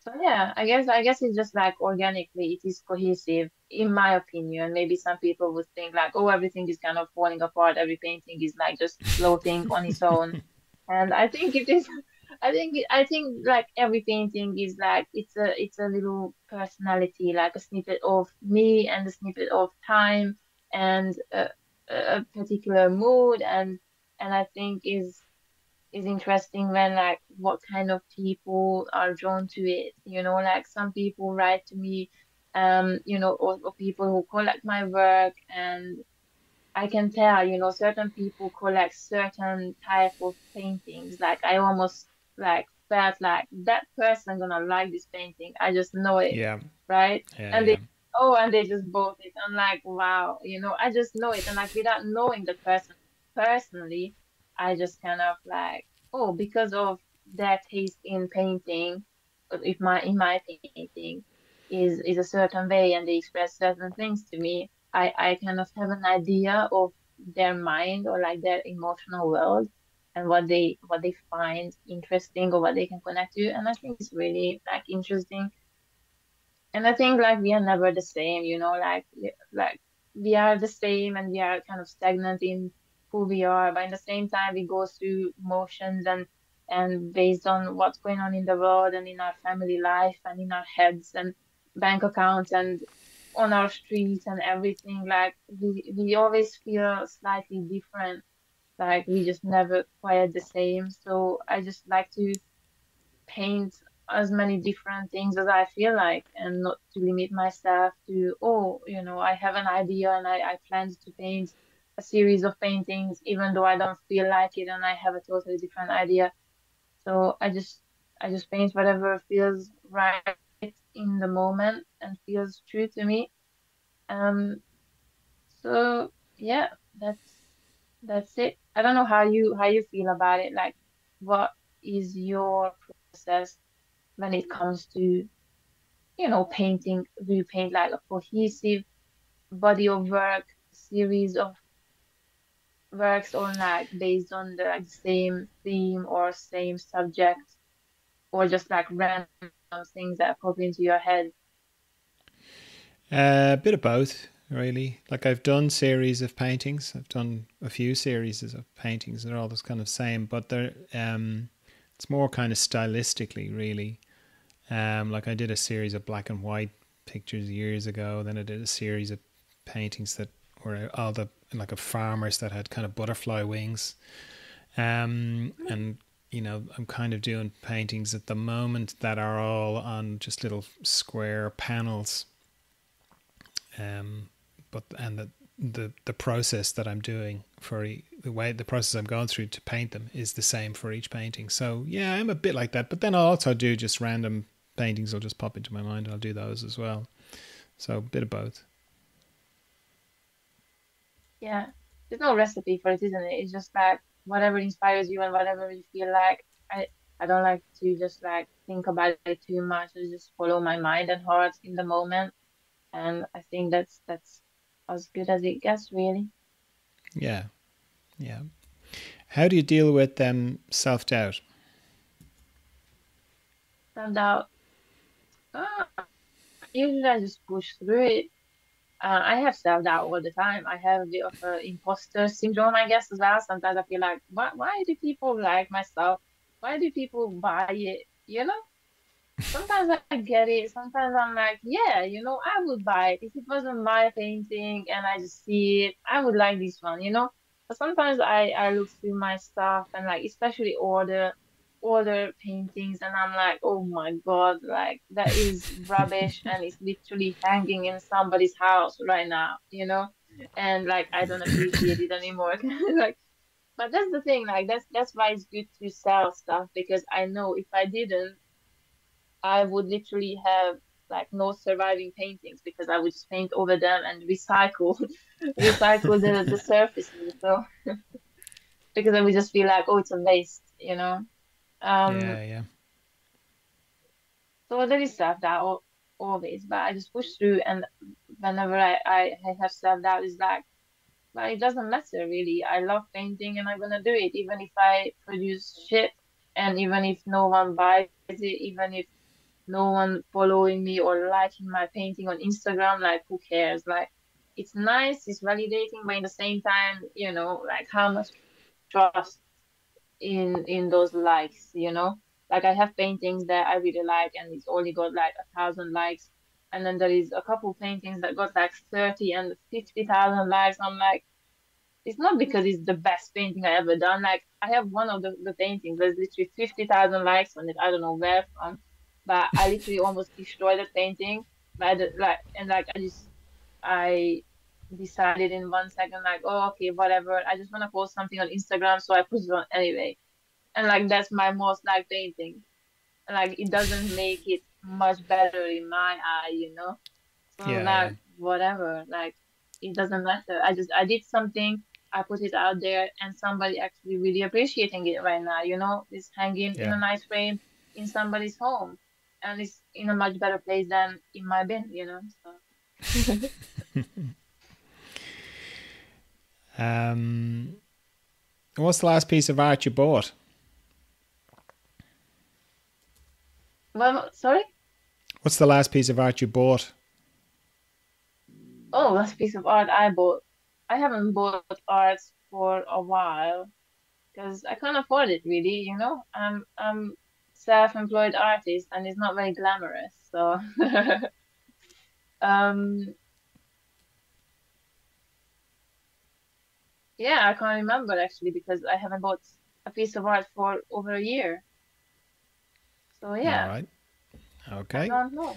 S2: so yeah, I guess it's just like organically it is cohesive in my opinion. Maybe some people would think like, oh, everything is kind of falling apart. Every painting is like just floating on its own. And I think it is. I think like every painting is like it's a little personality, like a snippet of me and a snippet of time and a particular mood and I think is interesting when like what kind of people are drawn to it. Like some people write to me, or people who collect my work and I can tell, certain people collect certain type of paintings. Like I almost like felt like that person gonna like this painting. I just know it,
S3: Yeah.
S2: right?
S3: Yeah.
S2: And they
S3: Yeah.
S2: oh, and they just bought it. I'm like, wow, I just know it. And like without knowing the person personally, I just kind of like, oh, because of their taste in painting, if my in my painting is a certain way and they express certain things to me, I kind of have an idea of their mind or like their emotional world and what they find interesting or what they can connect to. And I think it's really like interesting. And I think like we are never the same, like we are the same and we are kind of stagnant in who we are, but in the same time we go through motions and based on what's going on in the world and in our family life and in our heads and bank accounts and on our streets and everything, like we always feel slightly different, like we just never quite the same. So I just like to paint as many different things as I feel like and not to limit myself to, oh, I have an idea and I planned to paint a series of paintings even though I don't feel like it and I have a totally different idea. So I just paint whatever feels right in the moment and feels true to me. Um, so yeah, that's it. I don't know how you feel about it. Like, what is your process when it comes to, painting? Do you paint like a cohesive body of work, series of works, or like based on the like same theme or same subject, or just like random things that pop into your head?
S3: A bit of both, really. Like I've done series of paintings. I've done a few series of paintings. They're all this kind of same, but they're it's more kind of stylistically, really. Like I did a series of black and white pictures years ago. Then I did a series of paintings that were all the like of farmers that had kind of butterfly wings. And I'm kind of doing paintings at the moment that are all on just little square panels. But and the process that I'm doing the process I'm going through to paint them is the same for each painting. So yeah, I'm a bit like that. But then I'll also do just random paintings. Will just pop into my mind. I'll do those as well. So a bit of both.
S2: Yeah, there's no recipe for it, isn't it? It's just like whatever inspires you and whatever you feel like. I don't like to just like think about it too much. I just follow my mind and heart in the moment, and I think that's as good as it gets, really.
S3: Yeah, yeah. How do you deal with self doubt?
S2: Stand out. Uh, Usually I just push through it. I have self-doubt all the time. I have a bit of imposter syndrome, I guess, as well. Sometimes I feel like, why do people like my stuff? Why do people buy it? You know? Sometimes I get it. Sometimes I'm like, yeah, I would buy it. If it wasn't my painting and I just see it, I would like this one. But sometimes I look through my stuff and like especially older paintings and I'm like, oh my God, like that is rubbish and it's literally hanging in somebody's house right now. And like I don't appreciate it anymore. Like, but that's the thing, like that's why it's good to sell stuff because I know if I didn't I would literally have like no surviving paintings because I would just paint over them and recycle recycle the surfaces. So because I would just feel like, oh, it's a waste. Um,
S3: Yeah, yeah,
S2: so there is self-doubt always, but I just push through and whenever I have self-doubt it's like, but it doesn't matter really. I love painting and I'm gonna do it even if I produce shit and even if no one buys it, even if no one following me or liking my painting on Instagram, like who cares? Like it's nice, it's validating, but in the same time, like how much trust in those likes. Like I have paintings that I really like and it's only got like 1,000 likes. And then there is a couple paintings that got like 30 and 50,000 likes. I'm like, it's not because it's the best painting I ever done. Like I have one of the paintings. There's literally 50,000 likes on it. I don't know where from, but I literally almost destroyed the painting. But like I decided in 1 second like, oh okay, whatever. I just want to post something on Instagram, so I put it on anyway. And like that's my most liked painting. And like it doesn't make it much better in my eye. So
S3: yeah, yeah,
S2: like whatever, like it doesn't matter. I did something, I put it out there, and somebody actually really appreciating it right now. It's hanging in
S3: yeah.
S2: a nice frame in somebody's home, and it's in a much better place than in my bin. So
S3: Um, what's the last piece of art you bought?
S2: well, sorry.
S3: What's the last piece of art you bought?
S2: Oh, last piece of art I bought. I haven't bought art for a while because I can't afford it really. I'm self-employed artist and it's not very glamorous. So um yeah, I can't remember actually because I haven't bought a piece of art for over a year. So
S3: All
S2: yeah,
S3: right.
S2: I
S3: Okay.
S2: don't know.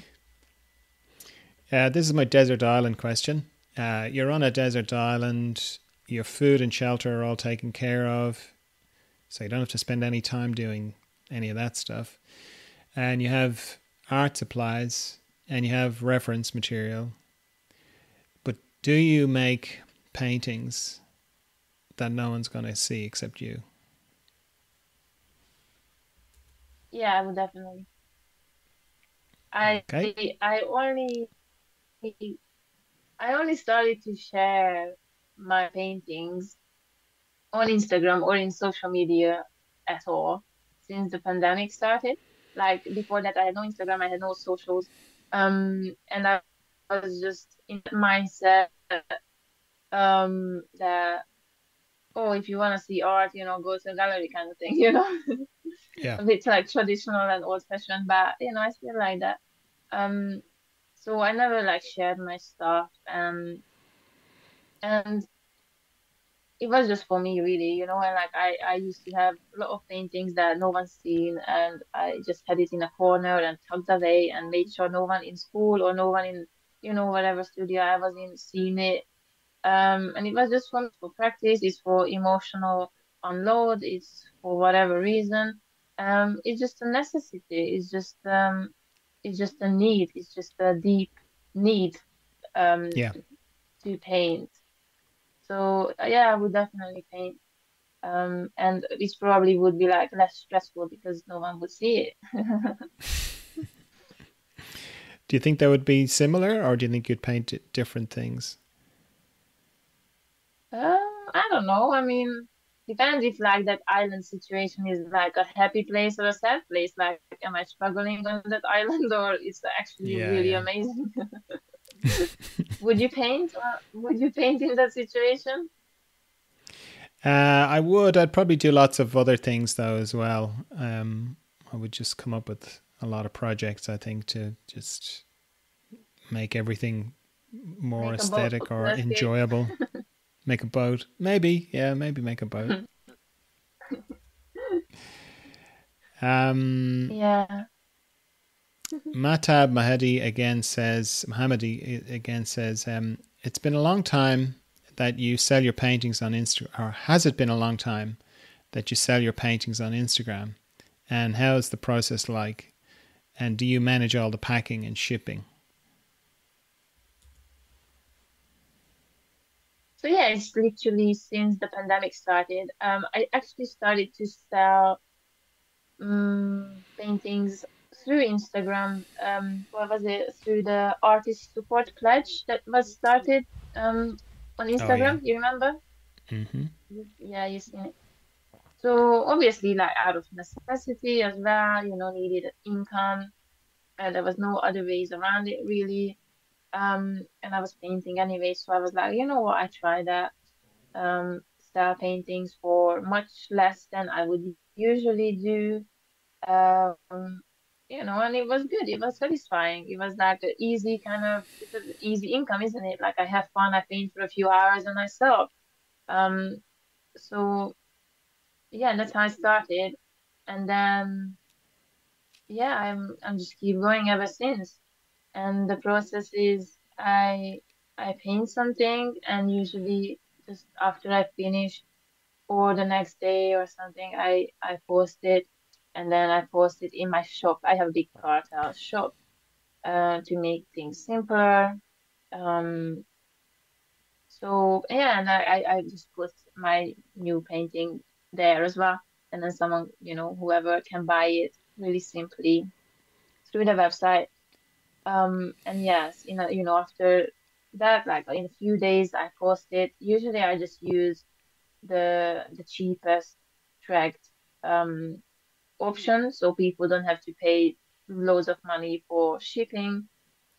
S3: This is my desert island question. You're on a desert island. Your food and shelter are all taken care of, so you don't have to spend any time doing any of that stuff. And you have art supplies and you have reference material. But do you make paintings that no one's going to see except you?
S2: Yeah, I would definitely. I
S3: Okay.
S2: I only started to share my paintings on Instagram or in social media at all since the pandemic started. Like before that, I had no Instagram, I had no socials. And I was just in that mindset, that, oh, if you want to see art, go to a gallery kind of thing.
S3: Yeah.
S2: A bit like traditional and old-fashioned, but I still like that. Um, so I never like shared my stuff, and it was just for me really. And like I used to have a lot of paintings that no one's seen and I just had it in a corner and tucked away and made sure no one in school or no one in whatever studio I was in seen it. And it was just for practice, it's for emotional unload, it's for whatever reason. It's just a necessity, it's just a need, it's just a deep need um
S3: Yeah.
S2: to paint. So yeah, I would definitely paint. And it probably would be like less stressful because no one would see it.
S3: Do you think they would be similar, or do you think you'd paint different things?
S2: I don't know. I mean, depends if like that island situation is like a happy place or a sad place. Like, am I struggling on that island or it's actually
S3: Yeah,
S2: really
S3: yeah.
S2: amazing? Would you paint or would you paint in that situation?
S3: I would. I'd probably do lots of other things though as well. I would just come up with a lot of projects. I think to just make everything more
S2: Make a boat
S3: aesthetic
S2: to
S3: or
S2: escape?
S3: enjoyable. Make a boat, maybe. Yeah, maybe make a boat. Um,
S2: Yeah.
S3: Matab Mohammadi again says, it's been a long time that you sell your paintings on Instagram, or has it been a long time that you sell your paintings on Instagram? And how is the process like? And do you manage all the packing and shipping?
S2: So yeah, it's literally since the pandemic started. I actually started to sell paintings through Instagram. What was it? Through the artist support pledge that was started on
S3: Oh yeah.
S2: Instagram. You remember?
S3: Mm-hmm.
S2: Yeah, you seen it. So obviously, like out of necessity as well, needed income, and there was no other ways around it really. And I was painting anyway, so I was like, you know what? I tried that. Sell paintings for much less than I would usually do. And it was good. It was satisfying. It was like an easy kind of, it's an easy income, isn't it? Like I have fun, I paint for a few hours and I sell. Um, so yeah, that's how I started. And then yeah, I'm just keep going ever since. And the process is I paint something and usually just after I finish or the next day or something, I post it and then I post it in my shop. I have a big cartel shop to make things simpler. Um, so yeah, and I just put my new painting there as well, and then someone, whoever can buy it really simply through the website. And yes, after that, like in a few days, I post it. Usually, I just use the cheapest tracked um option, so people don't have to pay loads of money for shipping.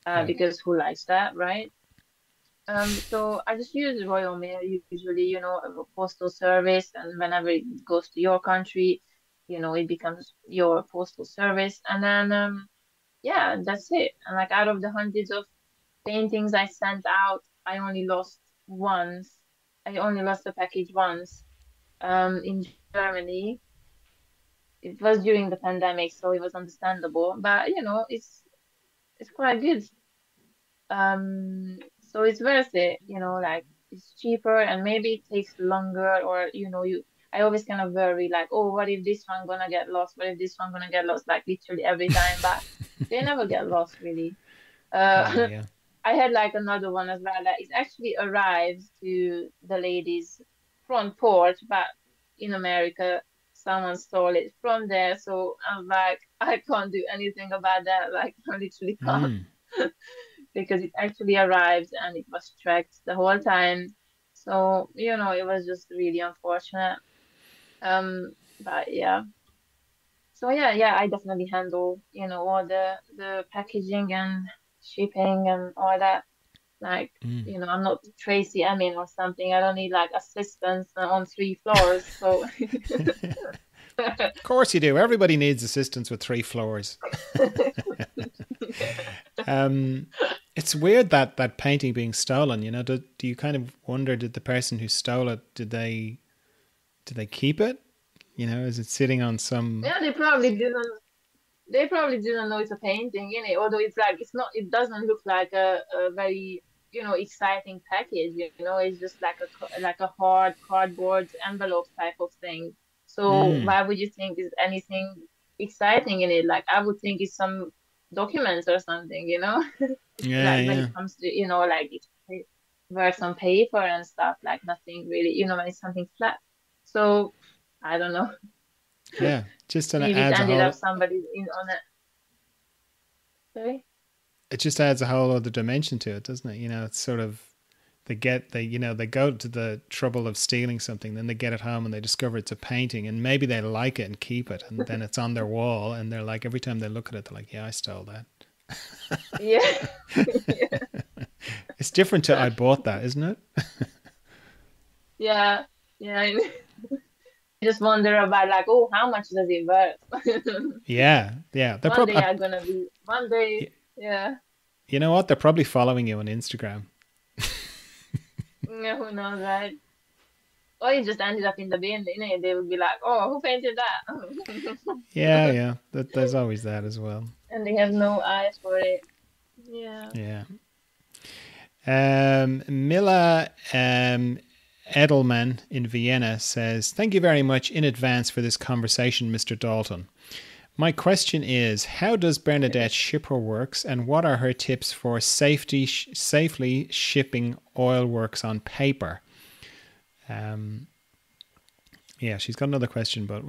S3: Yeah.
S2: Because who likes that, right? So I just use Royal Mail usually, a postal service, and whenever it goes to your country, it becomes your postal service, and then yeah, that's it. And like out of the hundreds of paintings I sent out, I only lost once. I only lost a package once. In Germany, it was during the pandemic, so it was understandable. But it's quite good. So it's worth it, like it's cheaper and maybe it takes longer or I always kind of worry like, oh, what if this one gonna get lost? What if this one gonna get lost? Like literally every time, but they never get lost really.
S3: Yeah,
S2: Uh,
S3: yeah.
S2: I had like another one as well that it actually arrives to the lady's front porch, but in America, someone stole it from there. So I'm like, I can't do anything about that. Like, I literally can't
S3: Mm.
S2: because it actually arrived and it was tracked the whole time. So, it was just really unfortunate. But yeah. So yeah, I definitely handle, all the packaging and shipping and all that. Like,
S3: Mm.
S2: I'm not Tracy Emin or something. I don't need like assistance on 3 floors. So
S3: Of course you do. Everybody needs assistance with 3 floors. Um, it's weird that painting being stolen. Do you kind of wonder, did the person who stole it, did they keep it? Is it sitting on some?
S2: yeah, they probably didn't know it's a painting, although it's like it doesn't look like a very, exciting package, it's just like a hard cardboard envelope type of thing. So
S3: Mm.
S2: why would you think is anything exciting in it? Like I would think it's some documents or something,
S3: Yeah,
S2: like when
S3: yeah.
S2: it comes to, like it's works on paper and stuff, like nothing really, when it's something flat. So I don't know.
S3: Yeah, just
S2: Maybe it
S3: adds a
S2: ended up
S3: whole.
S2: somebody in on it. Sorry?
S3: It just adds a whole other dimension to it, doesn't it? It's sort of they go to the trouble of stealing something, then they get it home and they discover it's a painting, and maybe they like it and keep it, and then it's on their wall, and they're like, every time they look at it, they're like, yeah, I stole that.
S2: Yeah. Yeah.
S3: It's different to I bought that, isn't it?
S2: Yeah. Yeah. I just wonder about like, oh, how much does it worth?
S3: Yeah, yeah. They're
S2: One
S3: probably,
S2: day I'm gonna be one day, yeah.
S3: you know what? They're probably following you on Instagram.
S2: Yeah, who knows, right? Or it just ended up in the bin, they would be like, oh, who painted that?
S3: Yeah, yeah. There's always that as well.
S2: And they have no eyes for it. Yeah.
S3: Yeah. Mila Edelman in Vienna says, "Thank you very much in advance for this conversation, Mr. Dalton. My question is, how does Bernadette ship her works, and what are her tips for safely shipping oil works on paper?" Yeah, she's got another question, but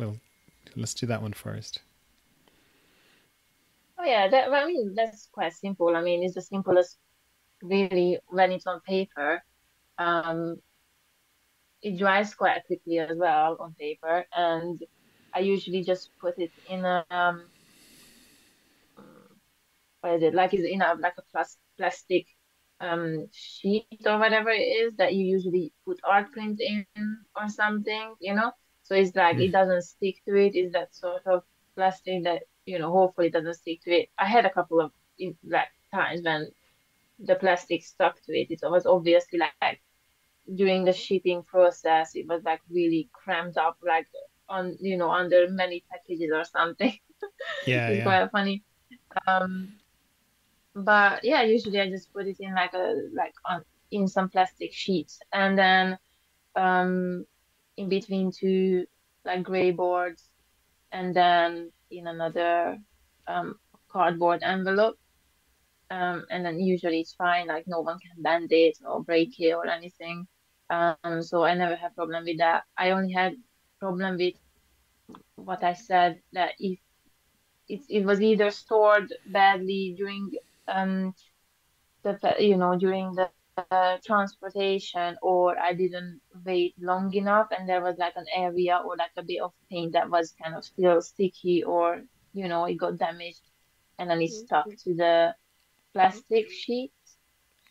S3: let's do that one first.
S2: Oh yeah, I mean that's quite simple. I mean it's the simplest really when it's on paper. Um, it dries quite quickly as well on paper, and I usually just put it in a what is it? Like it's in a like a plastic sheet or whatever it is that you usually put art print in or something. So it's like
S3: Mm.
S2: it doesn't stick to it. It's that sort of plastic that, hopefully doesn't stick to it. I had a couple of like times when the plastic stuck to it. It was obviously like during the shipping process, it was like really cramped up, like under many packages or something.
S3: Yeah,
S2: It's
S3: yeah.
S2: quite funny. Um, but yeah, usually I just put it in like on in some plastic sheets, and then um in between two like gray boards, and then in another um cardboard envelope. And then usually it's fine, like no one can bend it or break it or anything. So I never had problem with that. I only had problem with what I said, that if it was either stored badly during um during the transportation, or I didn't wait long enough and there was like an area or like a bit of paint that was kind of still sticky, or it got damaged and then it stuck to the plastic sheet.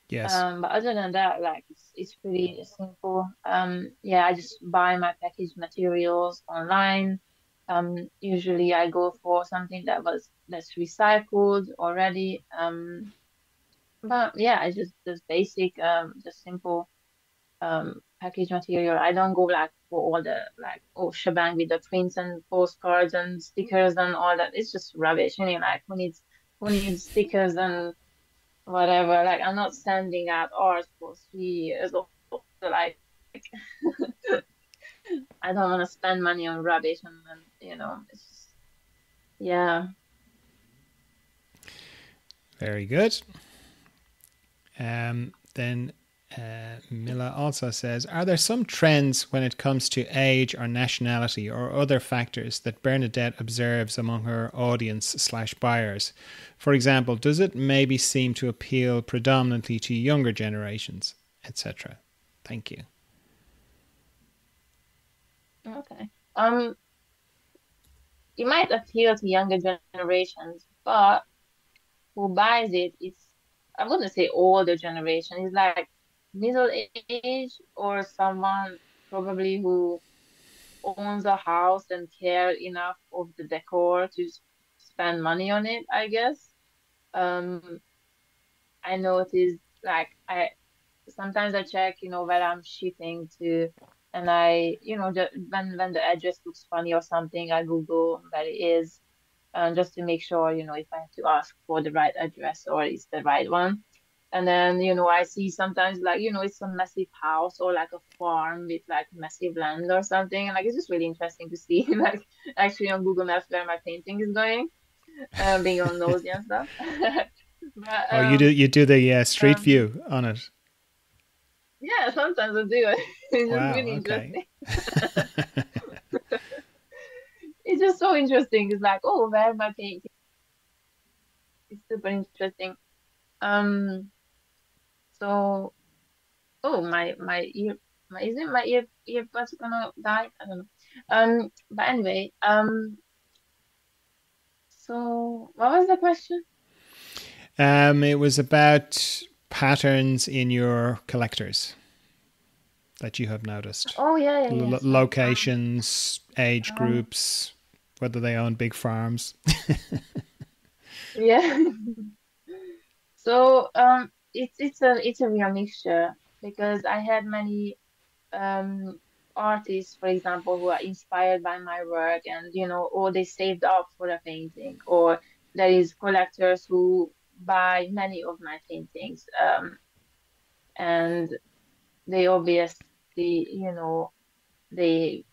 S3: Yes.
S2: But other than that, like it's pretty simple. Yeah, I just buy my packaged materials online. Usually I go for something that's recycled already. But yeah, I just basic, just simple package material. I don't go like for all the like shebang with the prints and postcards and stickers and all that. It's just rubbish. Like who needs stickers and whatever. Like I'm not sending out art for 3 years or like I don't want to spend money on rubbish, and then it's just, yeah.
S3: Very good. Then Mila also says, are there some trends when it comes to age or nationality or other factors that Bernadette observes among her audience/buyers? For example, does it maybe seem to appeal predominantly to younger generations, etc.? Thank you.
S2: Okay. It might appeal to younger generations, but who buys it, I wouldn't say older generation. It's like middle age, or someone probably who owns a house and care enough of the decor to spend money on it, I guess. Um, I noticed like I sometimes I check, where I'm shipping to, and when the address looks funny or something, I Google where it is, just to make sure, if I have to ask for the right address or it's the right one. And then, I see sometimes like, it's a massive house or like a farm with like massive land or something. And like, it's just really interesting to see like actually on Google Maps where my painting is going, being all nosy and stuff. But
S3: Oh, you do the street
S2: um,
S3: view on it.
S2: Yeah, sometimes I do. It's just
S3: Wow.
S2: really
S3: Okay.
S2: interesting. It's just so interesting. It's like, oh, where am I painting? It's super interesting. Um, so oh, my is it my earbuds gonna die? I don't know. But anyway, so what was the question?
S3: It was about patterns in your collectors that you have noticed.
S2: Oh yeah, yeah, yeah. So
S3: Locations, age
S2: um,
S3: groups, whether they own big farms.
S2: yeah. So it's a real mixture because I had many um artists, for example, who are inspired by my work, and or they saved up for a painting, or there is collectors who buy many of my paintings, and they obviously, they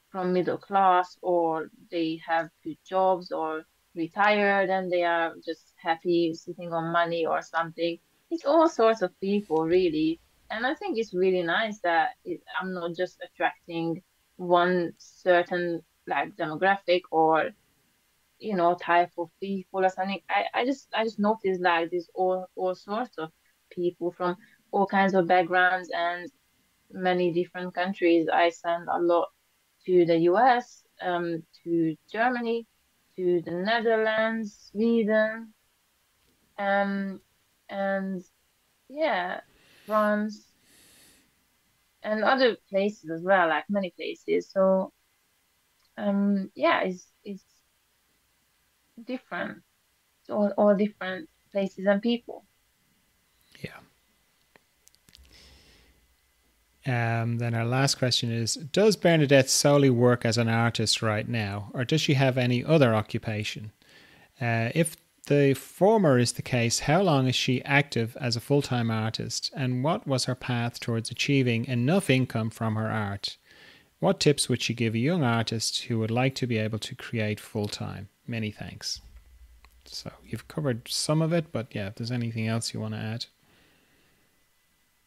S2: from middle class, or they have good jobs, or retired, and they are just happy sitting on money or something. It's all sorts of people, really. And I think it's really nice that I'm not just attracting one certain like demographic, or type of people or something. I just noticed like there's all sorts of people from all kinds of backgrounds and many different countries. I send a lot to the US, to Germany, to the Netherlands, Sweden, um, and yeah, France, and other places as well, like many places. So, yeah, it's different. It's all different places and people.
S3: Yeah. Then our last question is: does Bernadette solely work as an artist right now, or does she have any other occupation? If the former is the case, how long is she active as a full time artist, and what was her path towards achieving enough income from her art? What tips would she give a young artist who would like to be able to create full time? Many thanks. So you've covered some of it, but yeah, if there's anything else you want to add.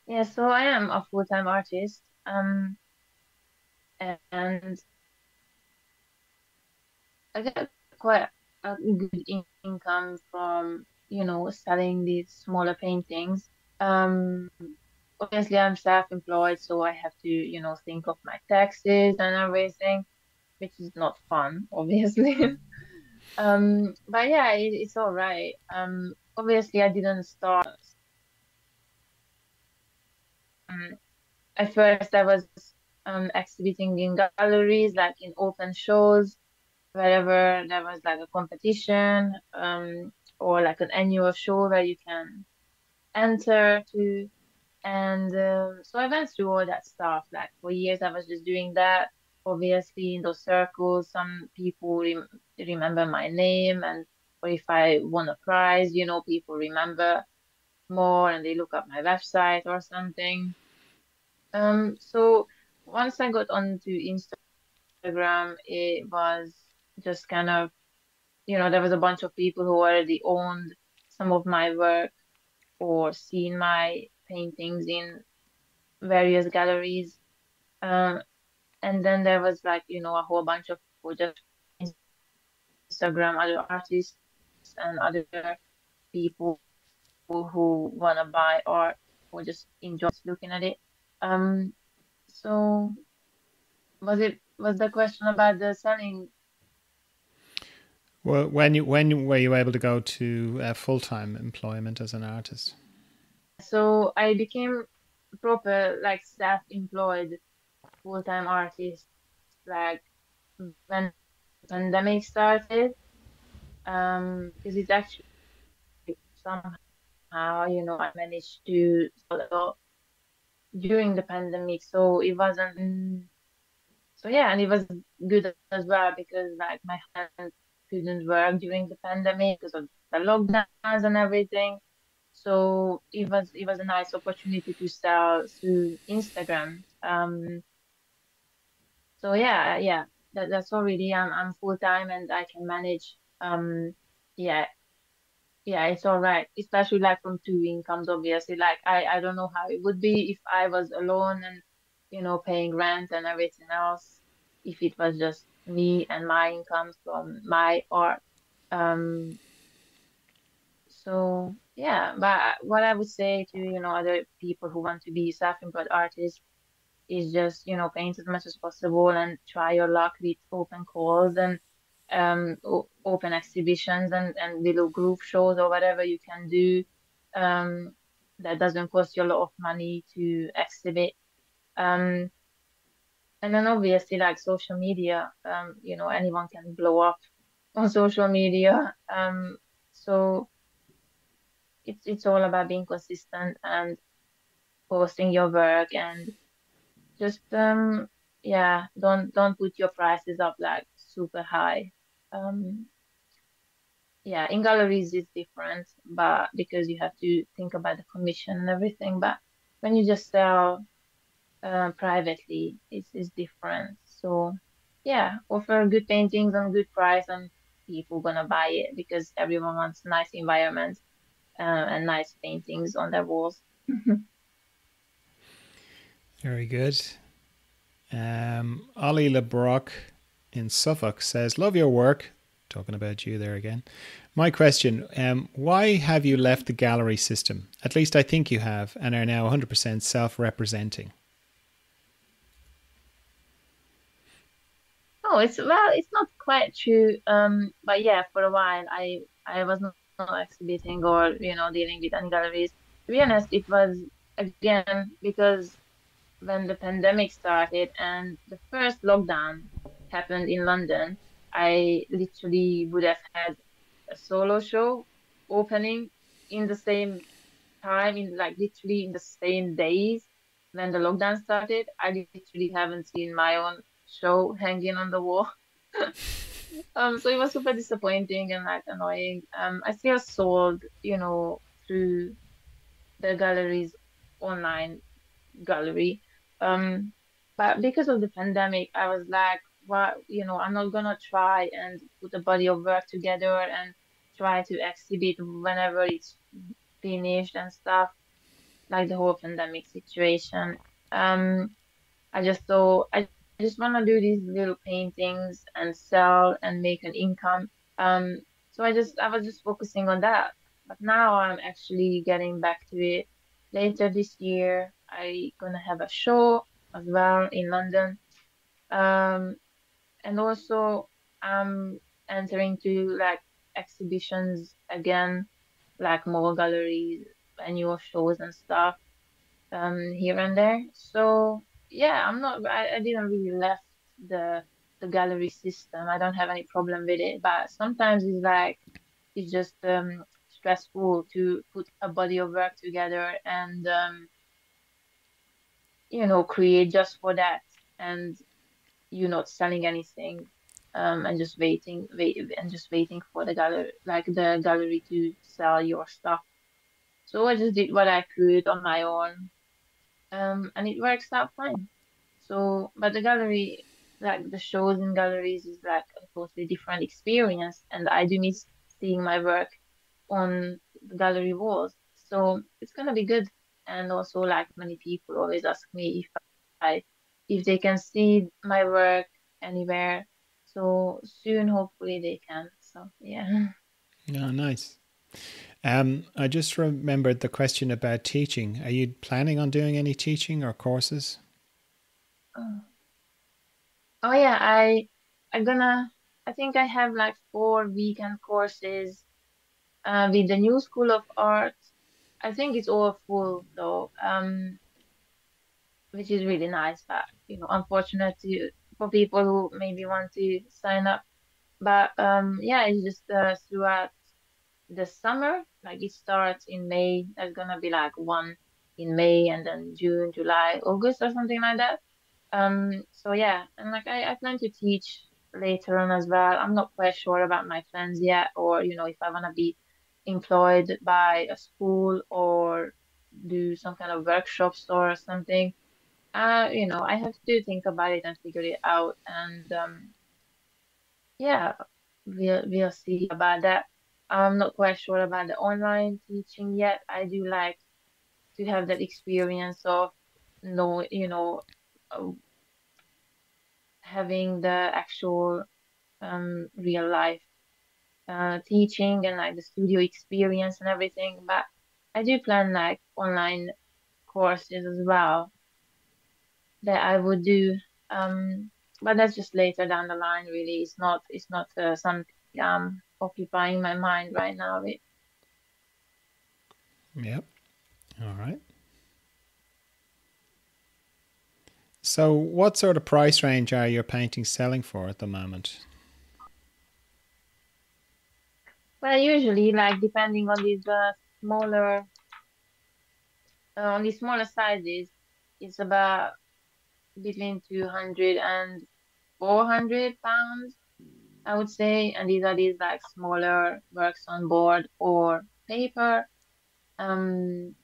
S2: Yeah, so I am a full-time artist, and I get quite a good income from, selling these smaller paintings. Um, Obviously, I'm self-employed, so I have to, think of my taxes and everything, which is not fun, obviously. But yeah, it's all right. Obviously, I didn't start. Um, at first, I was exhibiting in galleries, like in open shows, wherever there was like a competition, or like an annual show where you can enter to. And so I went through all that stuff. Like for years, I was just doing that. Obviously, in those circles, some people remember my name, and or if I won a prize, people remember more, and they look up my website or something. So once I got onto Instagram, it was just kind of, there was a bunch of people who already owned some of my work, or seen my paintings in various galleries. Um, and then there was like, a whole bunch of people just Instagram, other artists and other people who wanna buy art or just enjoy looking at it. Um, so was the question about the selling?
S3: Well, when were you able to go to full time employment as an artist?
S2: So I became proper like self-employed full-time artist like when the pandemic started. Because it's actually somehow, I managed to sell a lot during the pandemic. So it wasn't, so yeah, and it was good as well because like my husband couldn't work during the pandemic because of the lockdowns and everything. So it was a nice opportunity to sell through Instagram. So yeah, yeah, that's already I'm full time and I can manage. Yeah, Yeah, it's all right. Especially like from two incomes, obviously. Like I don't know how it would be if I was alone and paying rent and everything else. If it was just me and my incomes from my art. Um, so yeah, but what I would say to, other people who want to be self-employed artists is just, paint as much as possible and try your luck with open calls and o open exhibitions and little group shows or whatever you can do um, that doesn't cost you a lot of money to exhibit. Um, and then obviously like social media, anyone can blow up on social media. So it's all about being consistent and posting your work and just yeah, don't put your prices up like super high. Um yeah, in galleries it's different, but because you have to think about the commission and everything. But when you just sell privately, it's different. So yeah, offer good paintings on good price and people gonna buy it because everyone wants nice environment and nice paintings on their walls.
S3: Very good. Ollie LeBrock in Suffolk says, "Love your work." Talking about you there again. My question: why have you left the gallery system? At least I think you have, and are now 100% self-representing.
S2: Oh, it's not quite true. But yeah, for a while I was not exhibiting or dealing with any galleries. To be honest, it was again because when the pandemic started and the first lockdown happened in London, I literally would have had a solo show opening in the same time, in like literally in the same days when the lockdown started. I literally haven't seen my own show hanging on the wall. So it was super disappointing and like annoying. I still sold, through the gallery's online gallery. Um, but because of the pandemic, I was like, what, I'm not gonna try and put a body of work together and try to exhibit whenever it's finished and stuff, like the whole pandemic situation. Um, I just want to do these little paintings and sell and make an income. Um, so I was just focusing on that. But now I'm actually getting back to it. Later this year, I gonna have a show as well in London. Um, and also I'm entering to like exhibitions again, like more galleries, annual shows and stuff here and there. So yeah, I didn't really left the the gallery system. I don't have any problem with it, but sometimes it's just stressful to put a body of work together and create just for that and you not selling anything and just waiting for the gallery to sell your stuff. So I just did what I could on my own and it works out fine. So, but the gallery, like the shows in galleries, is like a totally different experience, and I do miss seeing my work on the gallery walls. So it's gonna be good. And also, like many people always ask me I if they can see my work anywhere. So soon, hopefully, they can. So yeah.
S3: Oh, nice. I just remembered the question about teaching. Are you planning on doing any teaching or courses?
S2: Oh yeah, I'm gonna. I think I have like 4 weekend courses with the new School of Art. I think it's all full though, which is really nice. But unfortunate for people who maybe want to sign up. But yeah, it's just throughout the summer. Like it starts in May. There's gonna be like one in May, and then June, July, August, or something like that. So yeah, and like I plan to teach later on as well. I'm not quite sure about my plans yet, or if I wanna be employed by a school or do some kind of workshops or something. I have to think about it and figure it out. And yeah, we'll see about that. I'm not quite sure about the online teaching yet. I do like to have that experience of know, uh, having the actual real life teaching and like the studio experience and everything. But I do plan like online courses as well that I would do. Um, but that's just later down the line, really. It's not something occupying my mind right now.
S3: Yep. All right. So, what sort of price range are your paintings selling for at the moment?
S2: Well, usually, like depending on these smaller sizes, it's about between 200 and 400 pounds, I would say. And these are these like smaller works on board or paper. Um,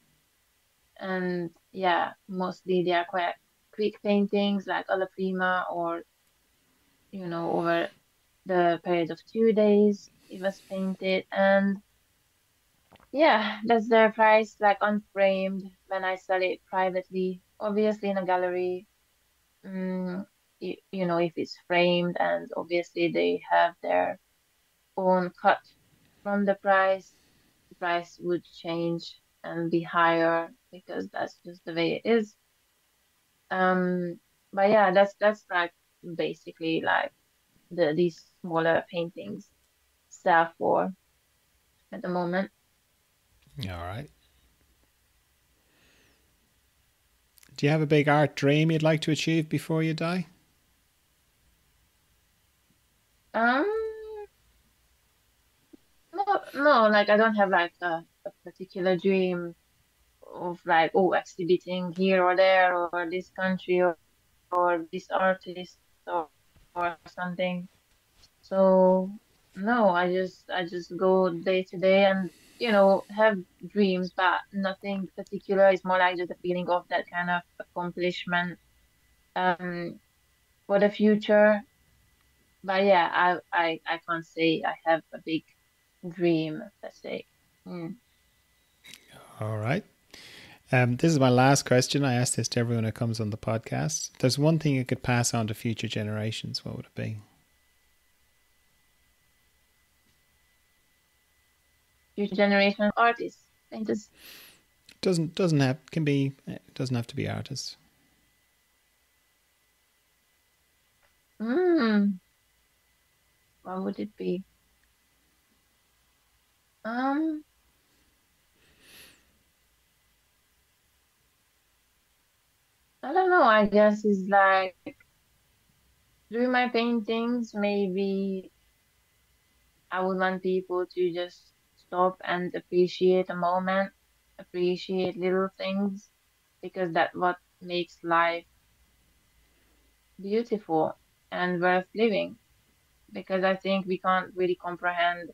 S2: and yeah, mostly they are quite quick paintings like alla prima or, over the period of 2 days it was painted. And yeah, that's their price, like unframed when I sell it privately. Obviously in a gallery, if it's framed and obviously they have their own cut from the price would change and be higher because that's just the way it is. Um, but yeah, that's like basically like these smaller paintings sell for at the moment.
S3: All right. Do you have a big art dream you'd like to achieve before you die?
S2: Um, no, no, like I don't have like a particular dream of like, oh, exhibiting here or there or this country or this artist or something. So no, I just go day to day and have dreams, but nothing particular. It's more like just a feeling of that kind of accomplishment um for the future. But yeah, I can't say I have a big dream, let's say. Mm.
S3: All right. This is my last question. I ask this to everyone who comes on the podcast. If there's one thing you could pass on to future generations, what would it be?
S2: Future generation artists, painters.
S3: Doesn't have can be doesn't have to be artists.
S2: Mm, what would it be? Um, I don't know. I guess it's like through my paintings, maybe I would want people to just stop and appreciate a moment, appreciate little things, because that's what makes life beautiful and worth living. Because I think we can't really comprehend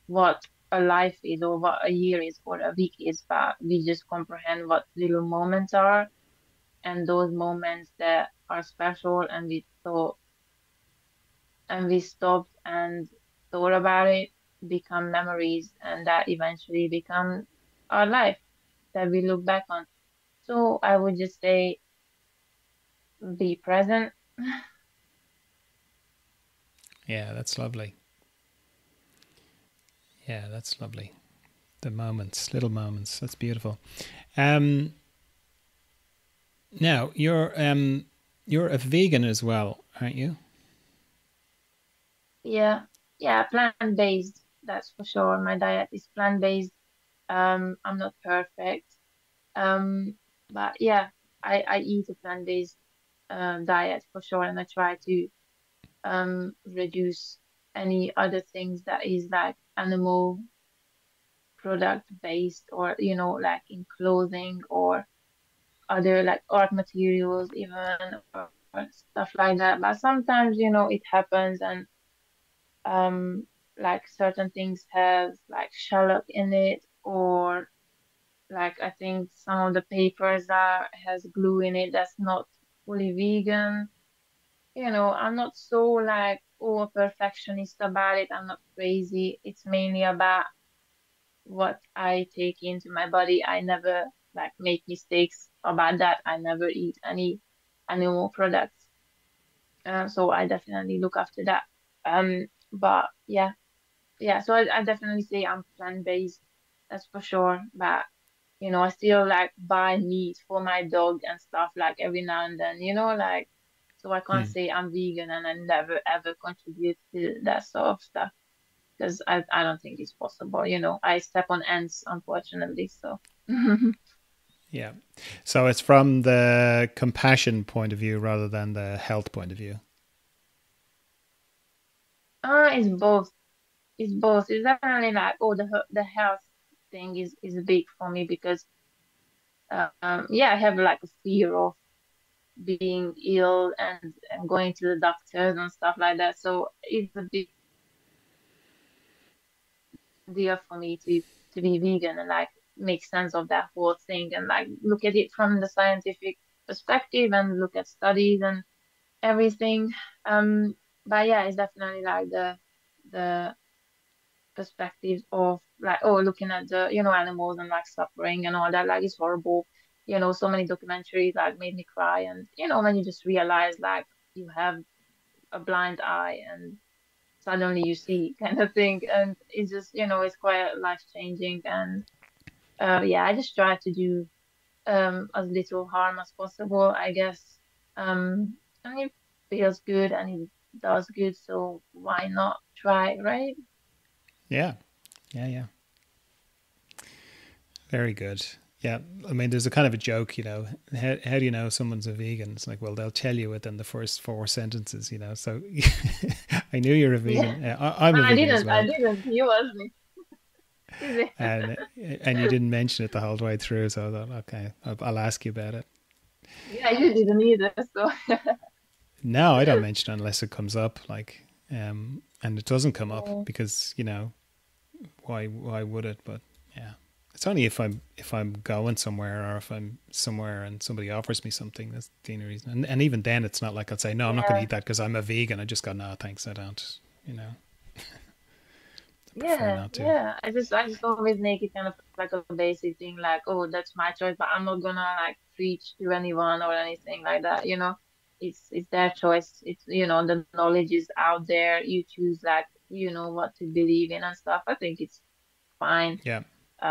S2: what a life is or what a year is or a week is, but we just comprehend what little moments are and those moments that are special and we stopped and thought about it become memories and that eventually become our life that we look back on. So I would just say be present.
S3: Yeah, that's lovely. Yeah, that's lovely. The moments, little moments. That's beautiful. Um, Now you're a vegan as well, aren't you?
S2: Yeah, yeah, plant-based, that's for sure. My diet is plant-based. I'm not perfect. Um, but yeah, I eat a plant-based diet for sure, and I try to reduce any other things that is like animal product based or like in clothing or other like art materials even or stuff like that. But sometimes it happens and like certain things have like shallot in it or like I think some of the papers are has glue in it that's not fully vegan. I'm not so like oh perfectionist about it. I'm not crazy. It's mainly about what I take into my body. I never like make mistakes about that. I never eat any animal products. So I definitely look after that. But yeah, yeah. So I definitely say I'm plant-based. That's for sure. But I still like buy meat for my dog and stuff like every now and then. Like so I can't
S3: Hmm.
S2: say I'm vegan and I never ever contribute to that sort of stuff because I don't think it's possible. I step on ants, unfortunately. So,
S3: Yeah. So it's from the compassion point of view rather than the health point of view.
S2: it's both. It's both. It's definitely like, oh, the health thing is big for me because, yeah, I have like a fear of being ill and going to the doctors and stuff like that. So it's a big deal for me to be vegan and like make sense of that whole thing and like look at it from the scientific perspective and look at studies and everything. But yeah, it's definitely like the perspective of like, oh, looking at the animals and like suffering and all that, like it's horrible. So many documentaries like made me cry, and when you just realize like you have a blind eye and suddenly you see kind of thing, and it's just it's quite life changing. And yeah, I just try to do as little harm as possible, I guess. And it feels good and it does good, so why not try, right?
S3: Yeah. Yeah. Yeah. Very good. Yeah. I mean, there's a kind of a joke, how do you know someone's a vegan? It's like, well, they'll tell you within the first four sentences, So I knew you're a
S2: Yeah.
S3: vegan. I'm a
S2: I
S3: vegan as
S2: didn't. I
S3: well.
S2: didn't. You asked me. Is it?
S3: And you didn't mention it the whole way through. So I thought, okay, I'll ask you about it.
S2: Yeah, you didn't either. So
S3: No, I don't mention it unless it comes up, and it doesn't come up
S2: yeah,
S3: because why would it? But yeah, it's only if I'm going somewhere or if I'm somewhere and somebody offers me something. That's the only reason. And even then, it's not like I'd say no, I'm not going to
S2: yeah,
S3: eat that because I'm a vegan. I just go no, thanks, I don't. I prefer
S2: yeah,
S3: not to.
S2: yeah. I just always make it kind of like a basic thing, like, oh, that's my choice, but I'm not gonna like preach to anyone or anything like that. It's their choice. It's the knowledge is out there. You choose like what to believe in and stuff. I think it's fine.
S3: Yeah,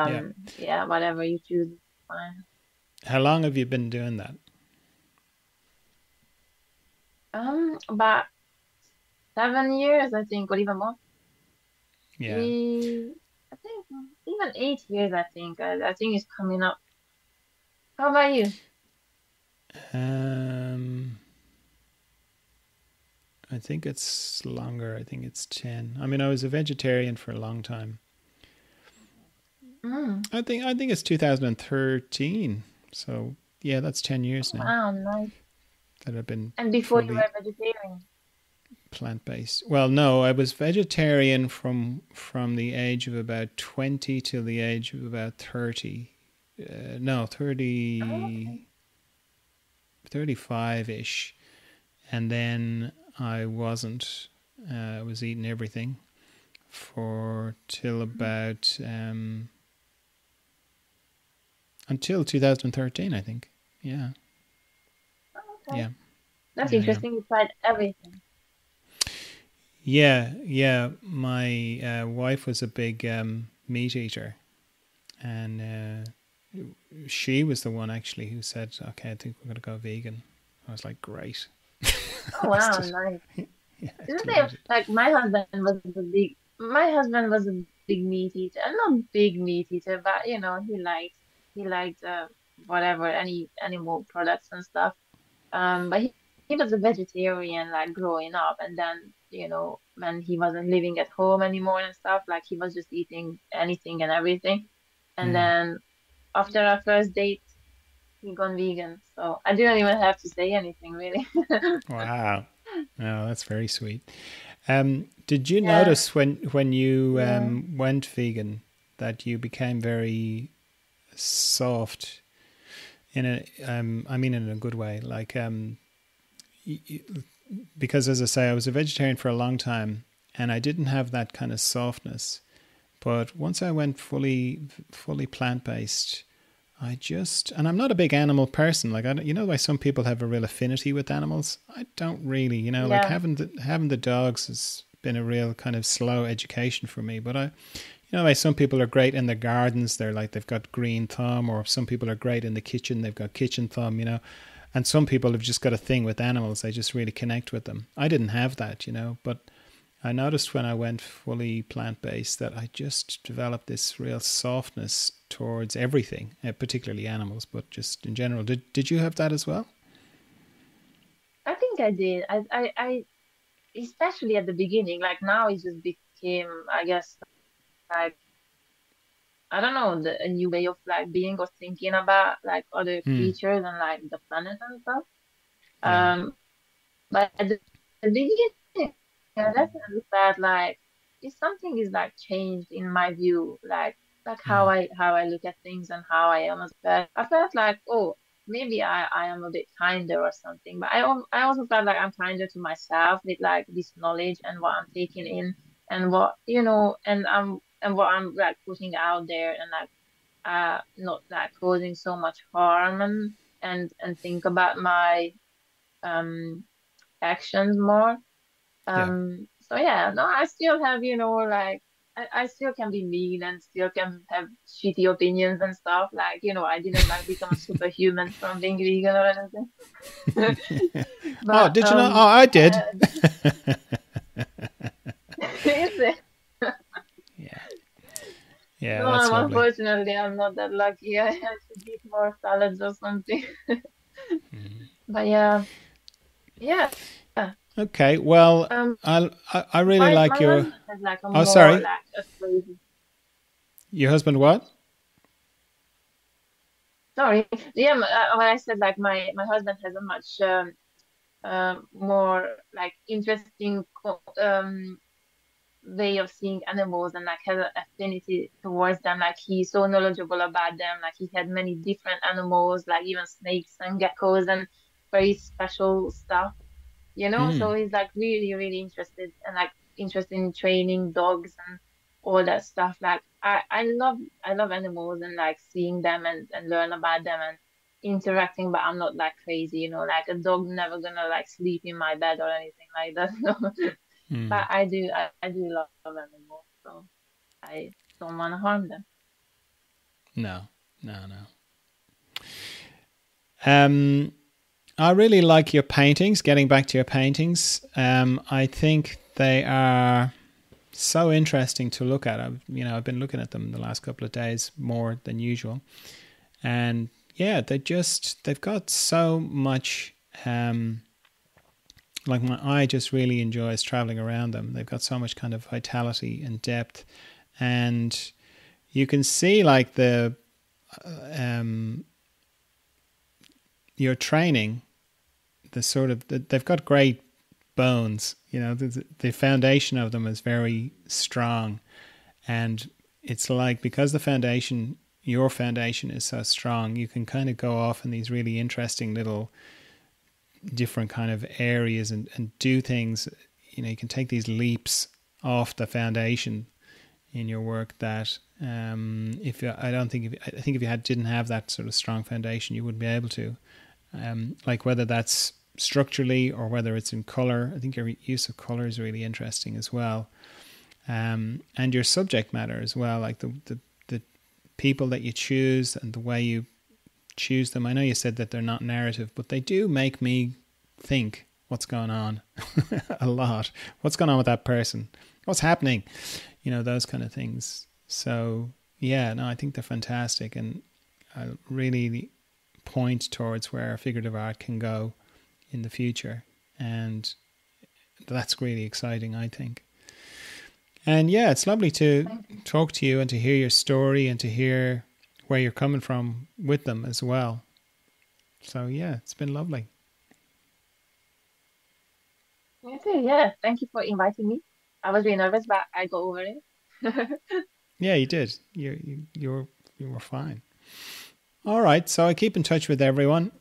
S3: yeah.
S2: Yeah, whatever you choose is fine.
S3: How long have you been doing that?
S2: About 7 years, I think, or even more.
S3: Yeah.
S2: I think even 8 years. I think. I think it's coming up. How about you?
S3: Um, I think it's longer. I think it's 10. I mean, I was a vegetarian for a long time.
S2: Mm.
S3: I think it's 2013. So yeah, that's 10 years now
S2: Wow, nice.
S3: that I've been
S2: And before you
S3: fully
S2: were vegetarian.
S3: plant based. Well, no, I was vegetarian from the age of about 20 till the age of about 30. No,
S2: Oh, okay.
S3: 35 ish, and then I wasn't. I was eating everything for till
S2: Mhm.
S3: about until 2013, I think. Yeah,
S2: Oh, okay.
S3: yeah,
S2: That's
S3: yeah, yeah.
S2: interesting. You tried everything.
S3: Yeah, yeah. My wife was a big meat eater, and she was the one actually who said, "Okay, I think we're going to go vegan." I was like, "Great."
S2: Oh,
S3: I
S2: wow,
S3: stood,
S2: nice.
S3: yeah, I
S2: Isn't
S3: did
S2: there
S3: it.
S2: like my husband was a big meat eater. Not big meat eater, but he liked whatever any animal products and stuff. But he was a vegetarian like growing up, and then when he wasn't living at home anymore and stuff, like he was just eating anything and everything. And
S3: Hmm.
S2: then after our first date, he gone vegan. So I didn't even have to say anything really.
S3: Wow. Oh, that's very sweet. Did you
S2: Yeah,
S3: notice when you
S2: yeah.
S3: went vegan that you became very soft in a I mean in a good way, like because, as I say, I was a vegetarian for a long time, and I didn't have that kind of softness. But once I went fully plant based, and I'm not a big animal person. Like, you know, why some people have a real affinity with animals. I don't really, you know, like
S2: Yeah.
S3: having the dogs has been a real kind of slow education for me. But you know, like some people are great in their gardens. They've got green thumb, or some people are great in the kitchen. They've got kitchen thumb, you know. And some people have just got a thing with animals. They just really connect with them. I didn't have that, you know, but I noticed when I went fully plant-based that I just developed this real softness towards everything, particularly animals, but just in general. Did you have that as well?
S2: I think I did. Especially at the beginning, like now it just became, I guess, like, I don't know, a new way of like being or thinking about like other
S3: Hmm.
S2: creatures and like the planet and stuff.
S3: Yeah.
S2: Um, but at the beginning, I definitely felt like if something is like changed in my view, like
S3: Hmm.
S2: how I look at things and how I am as a person. I felt like, oh, maybe I am a bit kinder or something. But I also felt like I'm kinder to myself with like this knowledge and what I'm taking in and what and what I'm like putting out there and like not like causing so much harm and think about my um actions more.
S3: Yeah.
S2: So yeah, no, I still have, like I still can be mean and still can have shitty opinions and stuff. Like, I didn't like become a superhuman from being vegan or anything.
S3: Oh,
S2: But
S3: did you know? Oh, I did.
S2: yeah, is it?
S3: Yeah. Yeah,
S2: No,
S3: that's lovely.
S2: unfortunately I'm not that lucky. I should eat more salads or something. But yeah, yeah.
S3: Okay. Well,
S2: Um,
S3: I really
S2: my
S3: like your.
S2: husband has like a
S3: Oh,
S2: more
S3: sorry.
S2: like a crazy.
S3: Your husband what?
S2: Sorry, yeah. When I said like my husband has a much more like interesting way of seeing animals and like has an affinity towards them. Like he's so knowledgeable about them. Like he had many different animals, like even snakes and geckos and very special stuff.
S3: Hmm.
S2: So he's like really, really interested and like interested in training dogs and all that stuff. Like I love animals and like seeing them and learn about them and interacting, but I'm not like crazy, like a dog never gonna like sleep in my bed or anything like that. No.
S3: Hmm.
S2: But I do love animals, so I don't want to harm them.
S3: No. No. No. Um. I really like your paintings. Getting back to your paintings, I think they are so interesting to look at. I've been looking at them the last couple of days more than usual, and yeah, they've got so much. Like my eye just really enjoys traveling around them. They've got so much kind of vitality and depth, and you can see like um, your training. They've got great bones. The foundation of them is very strong, and it's like because your foundation is so strong, you can kind of go off in these really interesting little different kind of areas and do things. You can take these leaps off the foundation in your work that if you, I don't think if, I think if you didn't have that sort of strong foundation, you wouldn't be able to. Like whether that's structurally or whether it's in color. I think your use of color is really interesting as well, and your subject matter as well, like the people that you choose and the way you choose them. I know you said that they're not narrative, but they do make me think what's going on a lot. What's going on with that person? What's happening? Those kind of things. So yeah, no, I think they're fantastic, and I really point towards where figurative art can go in the future, and that's really exciting, I think. And yeah, it's lovely to
S2: Thank you.
S3: talk to you and to hear your story and to hear where you're coming from with them as well. So yeah, it's been lovely.
S2: You too, yeah. Thank you for inviting me. I was really nervous, but I got over it.
S3: Yeah, you did. You were fine. All right, so I keep in touch with everyone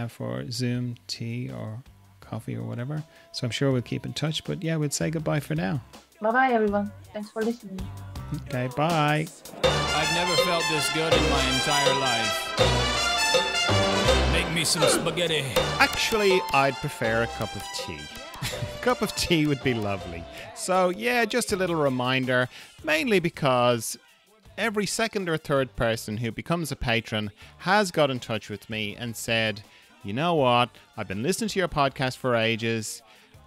S3: for Zoom, tea, or coffee or whatever. So I'm sure we'll keep in touch. But yeah, we'd say goodbye for now.
S2: Bye-bye, everyone. Thanks for listening.
S3: Okay, bye.
S1: I've never felt this good in my entire life. Make me some spaghetti.
S3: Actually, I'd prefer a cup of tea. A cup of tea would be lovely. So yeah, just a little reminder, mainly because every second or third person who becomes a patron has got in touch with me and said, you know what, I've been listening to your podcast for ages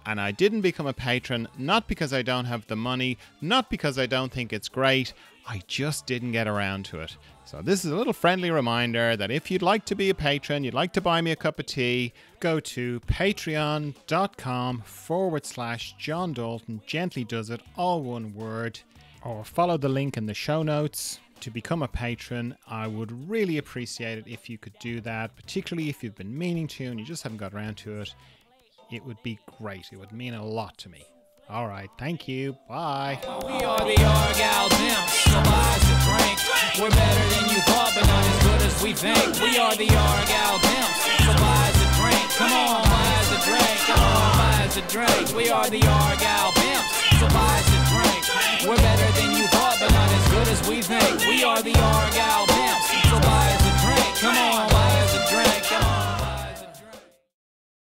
S3: and I didn't become a patron, not because I don't have the money, not because I don't think it's great, I just didn't get around to it. So this is a little friendly reminder that if you'd like to be a patron, you'd like to buy me a cup of tea, go to patreon.com/John Dalton, gently does it, all one word, or follow the link in the show notes to become a patron. I would really appreciate it if you could do that, particularly if you've been meaning to and you just haven't got around to it. It would be great. It would mean a lot to me. All right, thank you. Bye.
S1: We are the Argyle Pimps. So buy us a drink. We're better than you thought, but not as good as we think. We are the Argyle Pimps. So buy us a drink. Come on, buy us a drink. Come on, buy us a drink. We are the Argyle Pimps. So buy us a drink. We're better than you thought, but not as good as we think. We are the Argyle